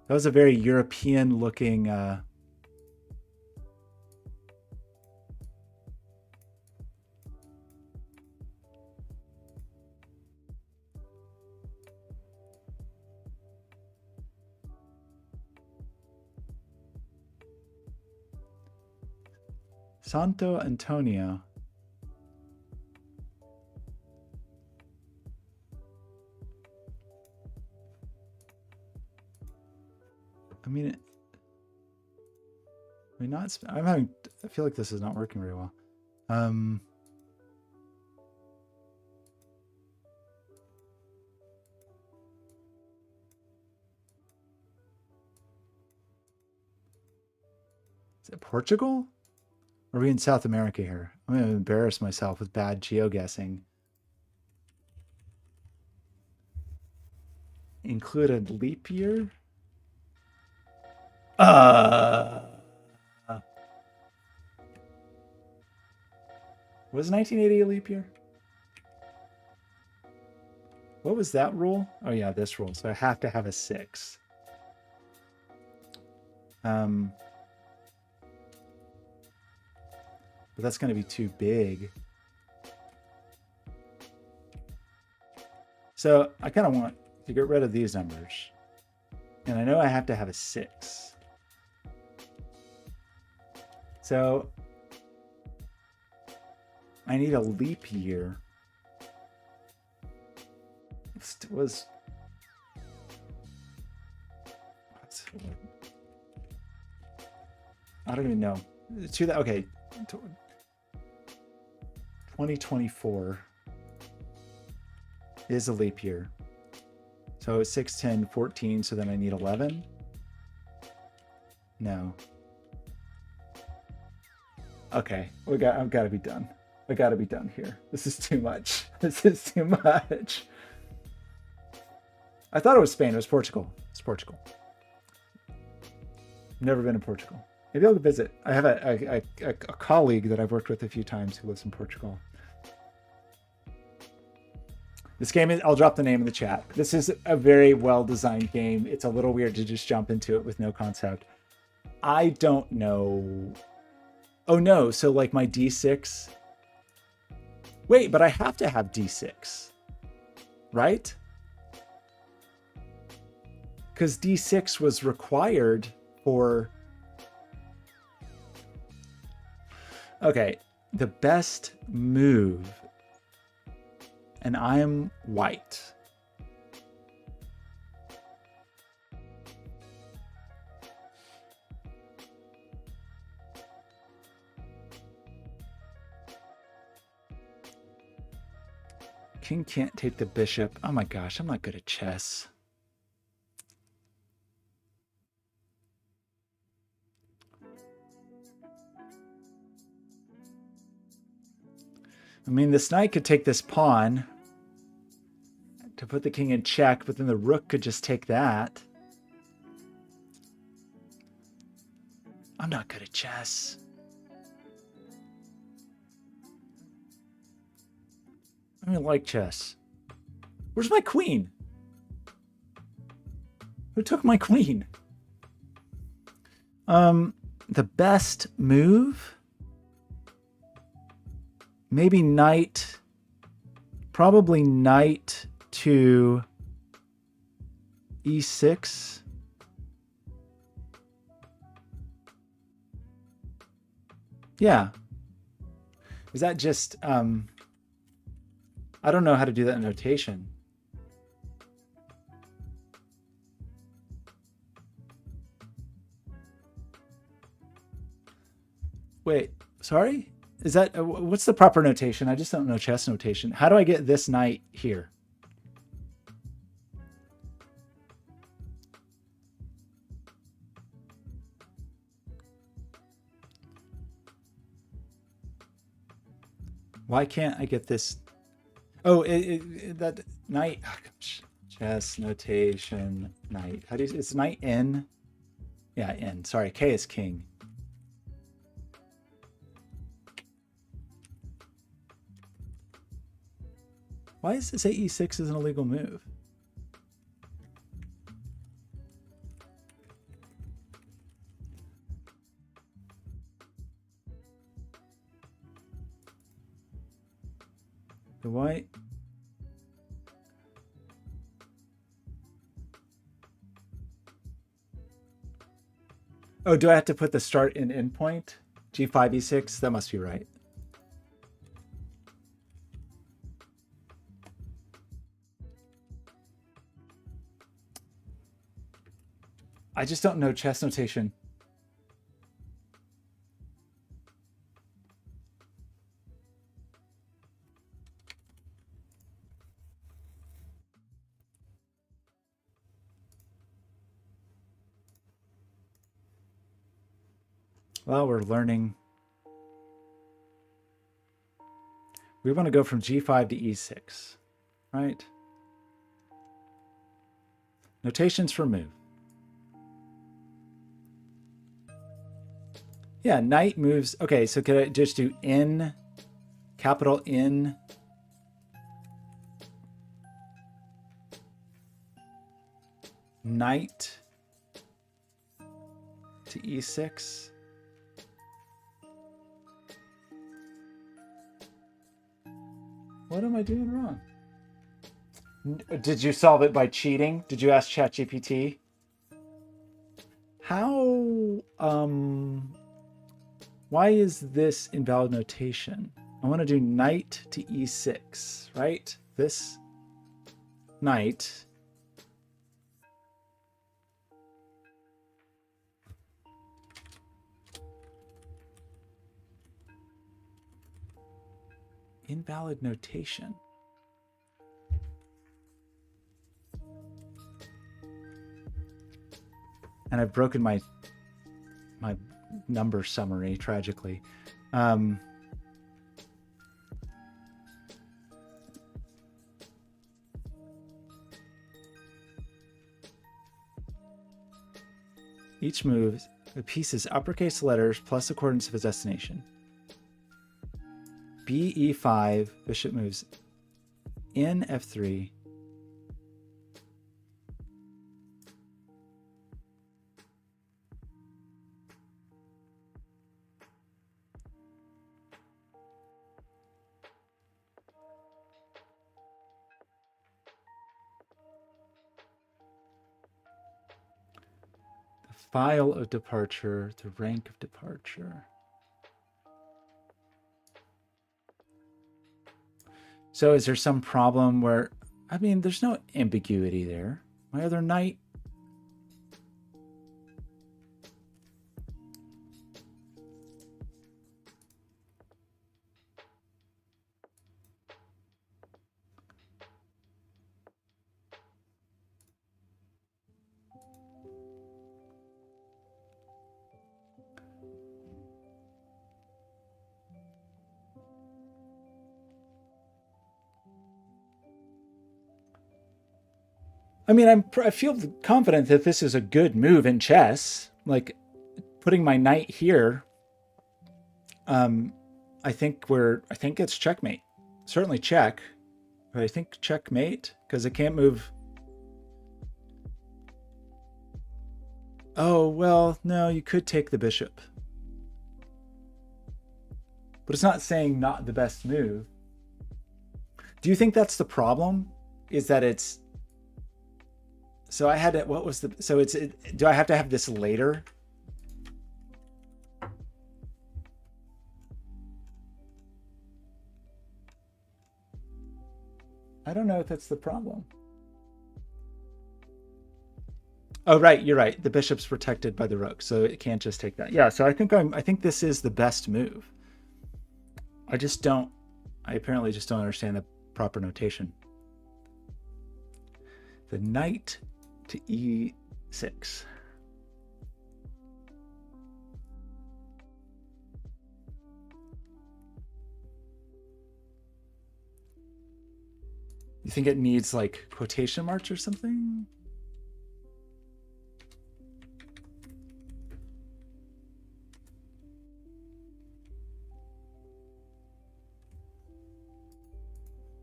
That was a very European looking Santo Antonio. I mean, not. I feel like this is not working very well. Is it Portugal? Or are we in South America here? I'm going to embarrass myself with bad geoguessing. Include a leap year? Was 1980 a leap year? What was that rule? Oh yeah, this rule. So I have to have a 6. but that's going to be too big. So I kind of want to get rid of these numbers. And I know I have to have a 6. So I need a leap year. It was... I don't even know. Okay. 2024 is a leap year. So it's 6, 10, 14, so then I need 11? No. Okay, I've got to be done. I got to be done here. This is too much. This is too much. I thought it was Spain. It was Portugal. It's Portugal. Never been to Portugal. Maybe I'll visit. I have a colleague that I've worked with a few times who lives in Portugal. This game is, I'll drop the name in the chat. This is a very well-designed game. It's a little weird to just jump into it with no concept. I don't know. Oh no, so like my D6. Wait, but I have to have D6, right? Because D6 was required for... Okay, the best move, and I'm white. King can't take the bishop. Oh my gosh, I'm not good at chess. I mean, this knight could take this pawn to put the king in check, but then the rook could just take that. I'm not good at chess. I don't like chess. Where's my queen? Who took my queen? The best move? Maybe knight, probably knight to e6. Yeah. Is that just, I don't know how to do that in notation. Wait, sorry? Is that, what's the proper notation? I just don't know chess notation. How do I get this knight here? Why can't I get this? Oh, that knight, oh, gosh. Chess notation, knight. How do you, it's knight N? Yeah, N, sorry, K is king. Why does it say e6 is an illegal move? The white. Oh, do I have to put the start and end point? G5, E6? That must be right. I just don't know chess notation. Well, we're learning. We want to go from G5 to E6, right? Notations for move. Yeah, knight moves. Okay, so could I just do N, capital N, knight to E6? What am I doing wrong? Did you solve it by cheating? Did you ask ChatGPT? How, why is this invalid notation? I want to do knight to e6, right? This knight. Invalid notation. And I've broken my number summary tragically. Each move, the piece is uppercase letters plus the coordinates of its destination. B e5, bishop moves in f3. The file of departure, the rank of departure. So is there some problem where, I mean, there's no ambiguity there. My other knight. I mean, I feel confident that this is a good move in chess. Like putting my knight here. I think it's checkmate. Certainly check, but I think checkmate because it can't move. Oh, well, no, you could take the bishop. But it's not saying not the best move. Do you think that's the problem? Is that it's... So I had it, what was the... So it's... Do I have to have this later? I don't know if that's the problem. Oh, right, you're right. The bishop's protected by the rook, so it can't just take that. Yeah, so I think this is the best move. I apparently just don't understand the proper notation. The knight to e6. You think it needs like quotation marks or something?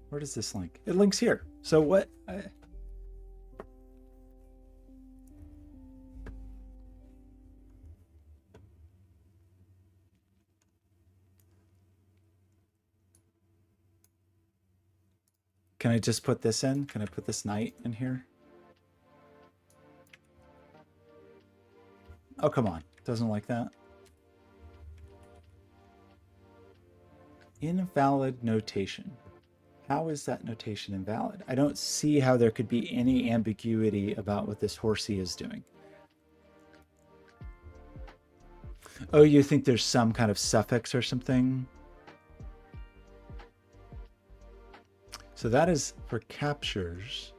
Where does this link? It links here. So what? Can I just put this in? Can I put this knight in here? Oh, come on. Doesn't like that. Invalid notation. How is that notation invalid? I don't see how there could be any ambiguity about what this horsey is doing. Oh, you think there's some kind of suffix or something? So that is for captures.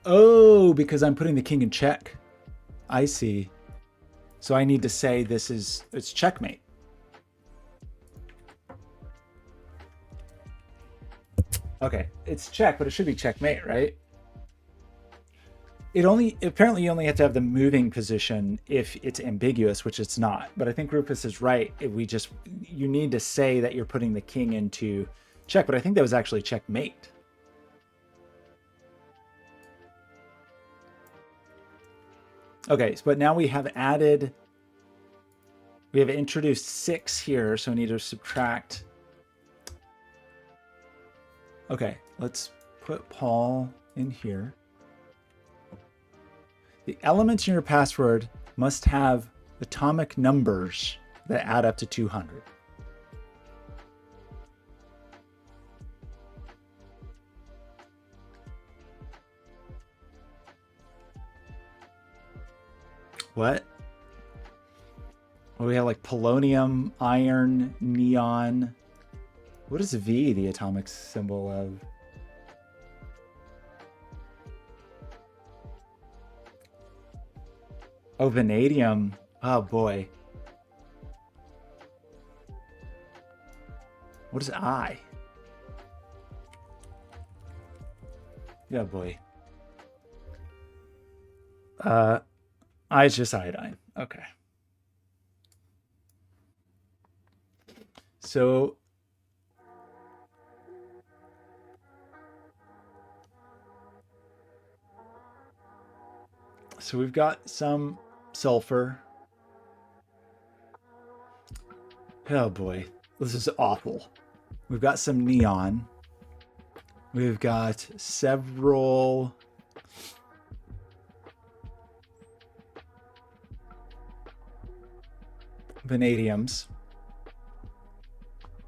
Oh, because I'm putting the king in check. I see. So I need to say it's checkmate. Okay, it's check, but it should be checkmate, right? Apparently you only have to have the moving position if it's ambiguous, which it's not. But I think Rufus is right. You need to say that you're putting the king into check, but I think that was actually checkmate. Okay, but now we have added We have introduced 6 here, so we need to subtract. Okay, let's put Paul in here. The elements in your password must have atomic numbers that add up to 200. What? Well, we have like polonium, iron, neon. What is V, the atomic symbol of? Oh, vanadium. Oh, boy. What is I? Yeah, boy. I is just iodine. Okay. So we've got some sulfur. Oh boy, this is awful. We've got some neon. We've got several vanadiums.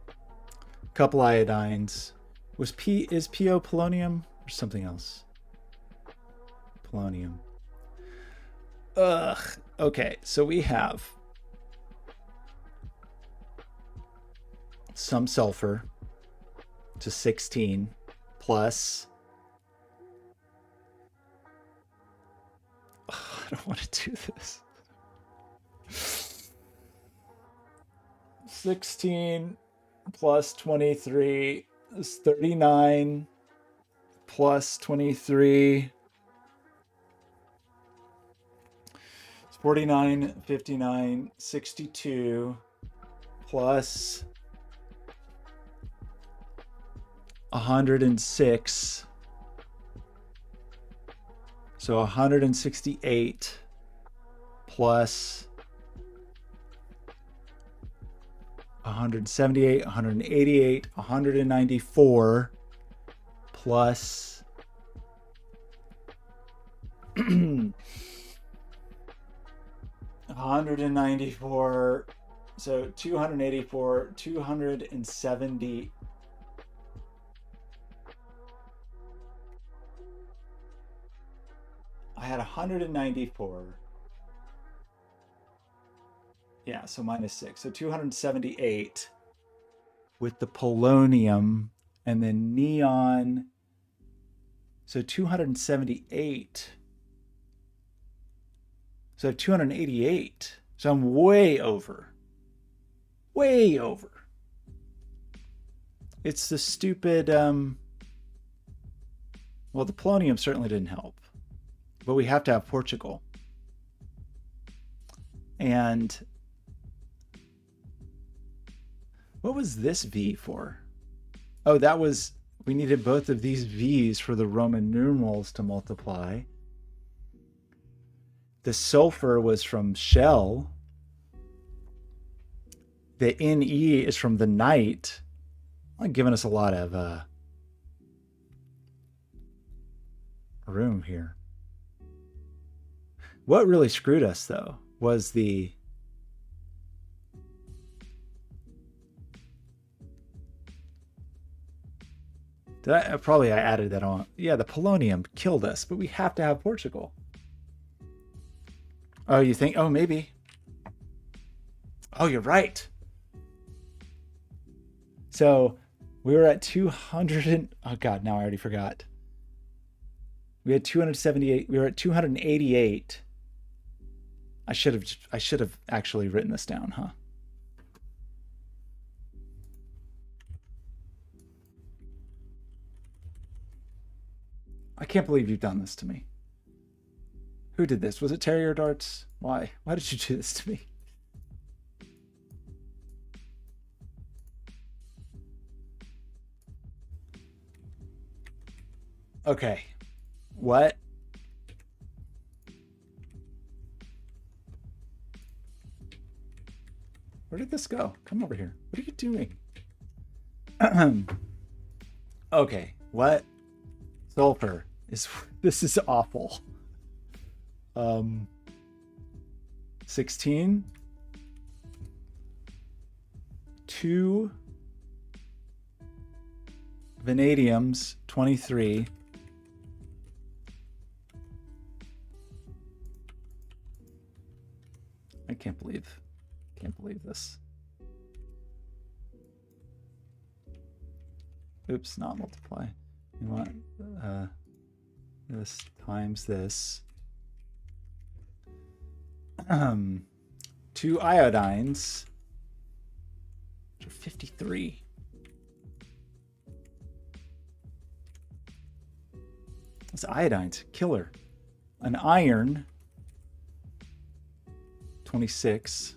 A couple iodines. Is PO polonium or something else? Polonium. Ugh. Okay, so we have some sulfur to 16 plus. I don't want to do this. 16 plus 23 is 39 plus 23 is 49, 59, 62 plus 106. So 168 plus 178, 188, 194 plus 194. So 284, 270. I had 194. Yeah, so minus 6. So 278 with the polonium and then neon. So 278. So 288. So I'm way over. Way over. It's the stupid well, the polonium certainly didn't help. But we have to have Portugal. And what was this V for? Oh, that was, we needed both of these V's for the Roman numerals to multiply. The sulfur was from shell. The Ne is from the night. Giving us a lot of room here. What really screwed us, though, was the probably I added that on. Yeah, the polonium killed us, but we have to have Portugal. Oh, you think? Oh, maybe. Oh, you're right. So we were at 200 and, oh God, now I already forgot. We had 278. We were at 288. I should have actually written this down, huh? I can't believe you've done this to me. Who did this? Was it Terrier Darts? Why? Why did you do this to me? Okay. What? Where did this go? Come over here. What are you doing? Okay, what? Sulfur is, this is awful. 16. 2 vanadiums, 23. I can't believe this. Oops, not multiply. You want this times this. 2 iodines, which are 53. This iodine's killer. An iron, 26.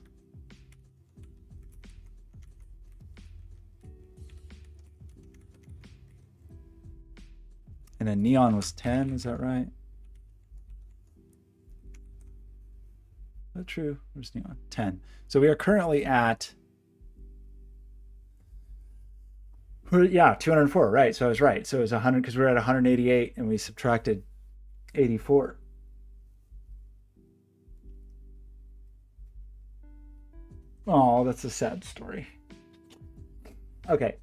And a neon was 10, is that right? Is that true? Where's neon? 10. So we are currently at, yeah, 204, right? So I was right. So it was 100 because we were at 188 and we subtracted 84. Oh, that's a sad story. Okay.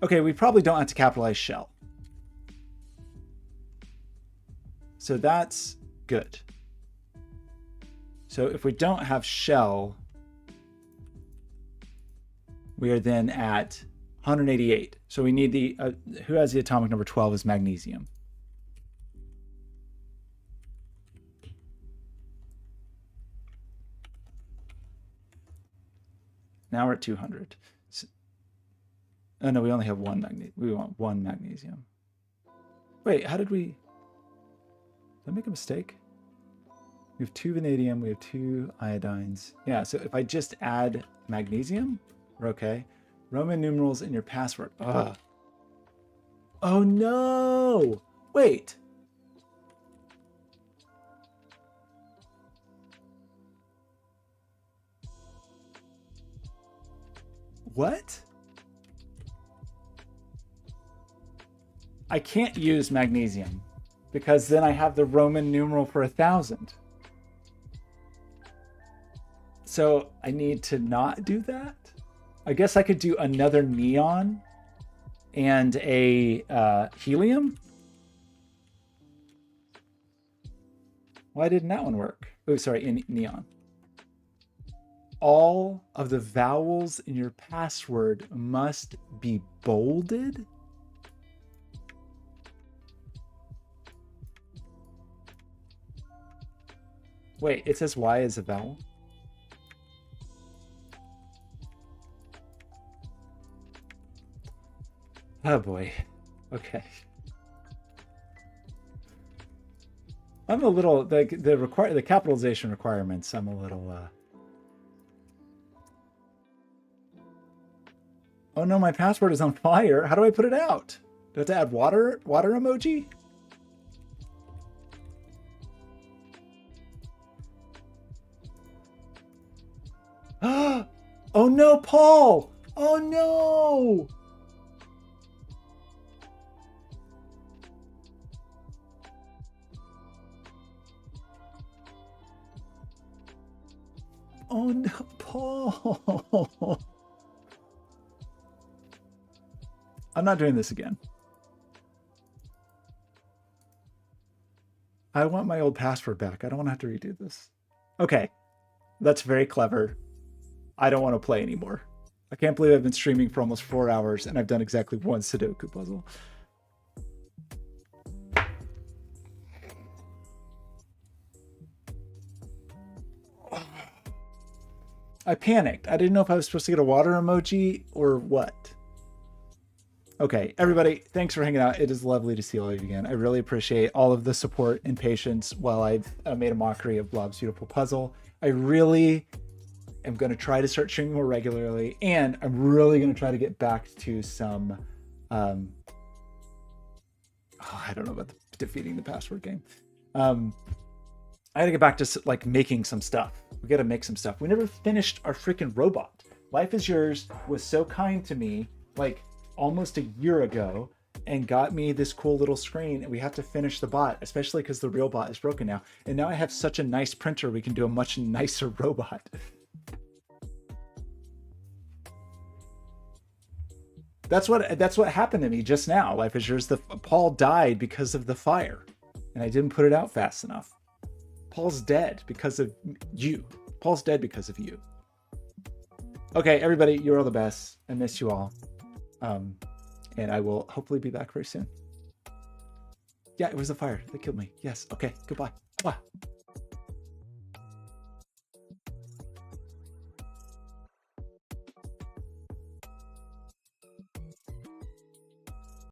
Okay, we probably don't have to capitalize shell. So that's good. So if we don't have shell, we are then at 188. So we need the, who has the atomic number 12 is magnesium. Now we're at 200. So, oh no, we only have one magnesium. We want one magnesium. Wait, how did we I make a mistake? We have 2 vanadium, we have 2 iodines. Yeah, so if I just add magnesium, we're okay. Roman numerals in your password. Ugh. Oh no! Wait. What? I can't use magnesium because then I have the Roman numeral for 1,000. So I need to not do that. I guess I could do another neon and a helium. Why didn't that one work? Oh, sorry, in neon. All of the vowels in your password must be bolded. Wait, it says Y is a vowel? Oh boy. Okay. I'm a little the capitalization requirements. I'm a little Oh no, my password is on fire. How do I put it out? Do I have to add water emoji? Oh no, Paul! Oh no! Oh no, Paul! I'm not doing this again. I want my old password back. I don't want to have to redo this. Okay, that's very clever. I don't want to play anymore. I can't believe I've been streaming for almost 4 hours and I've done exactly one Sudoku puzzle. I panicked. I didn't know if I was supposed to get a water emoji or what. Okay, everybody, thanks for hanging out. It is lovely to see all of you again. I really appreciate all of the support and patience while I've made a mockery of Blob's beautiful puzzle. I really am going to try to start streaming more regularly, and I'm really going to try to get back to some, I don't know about defeating the password game. I gotta get back to like making some stuff. We gotta make some stuff. We never finished our freaking robot. Life is Yours was so kind to me like almost a year ago and got me this cool little screen, and we have to finish the bot, especially because the real bot is broken now. And now I have such a nice printer, we can do a much nicer robot. That's what happened to me just now. Life is Yours. Paul died because of the fire, and I didn't put it out fast enough. Paul's dead because of you. Paul's dead because of you. Okay, everybody, you're all the best. I miss you all. And I will hopefully be back very soon. Yeah, it was the fire that killed me. Yes. Okay, goodbye. Bye.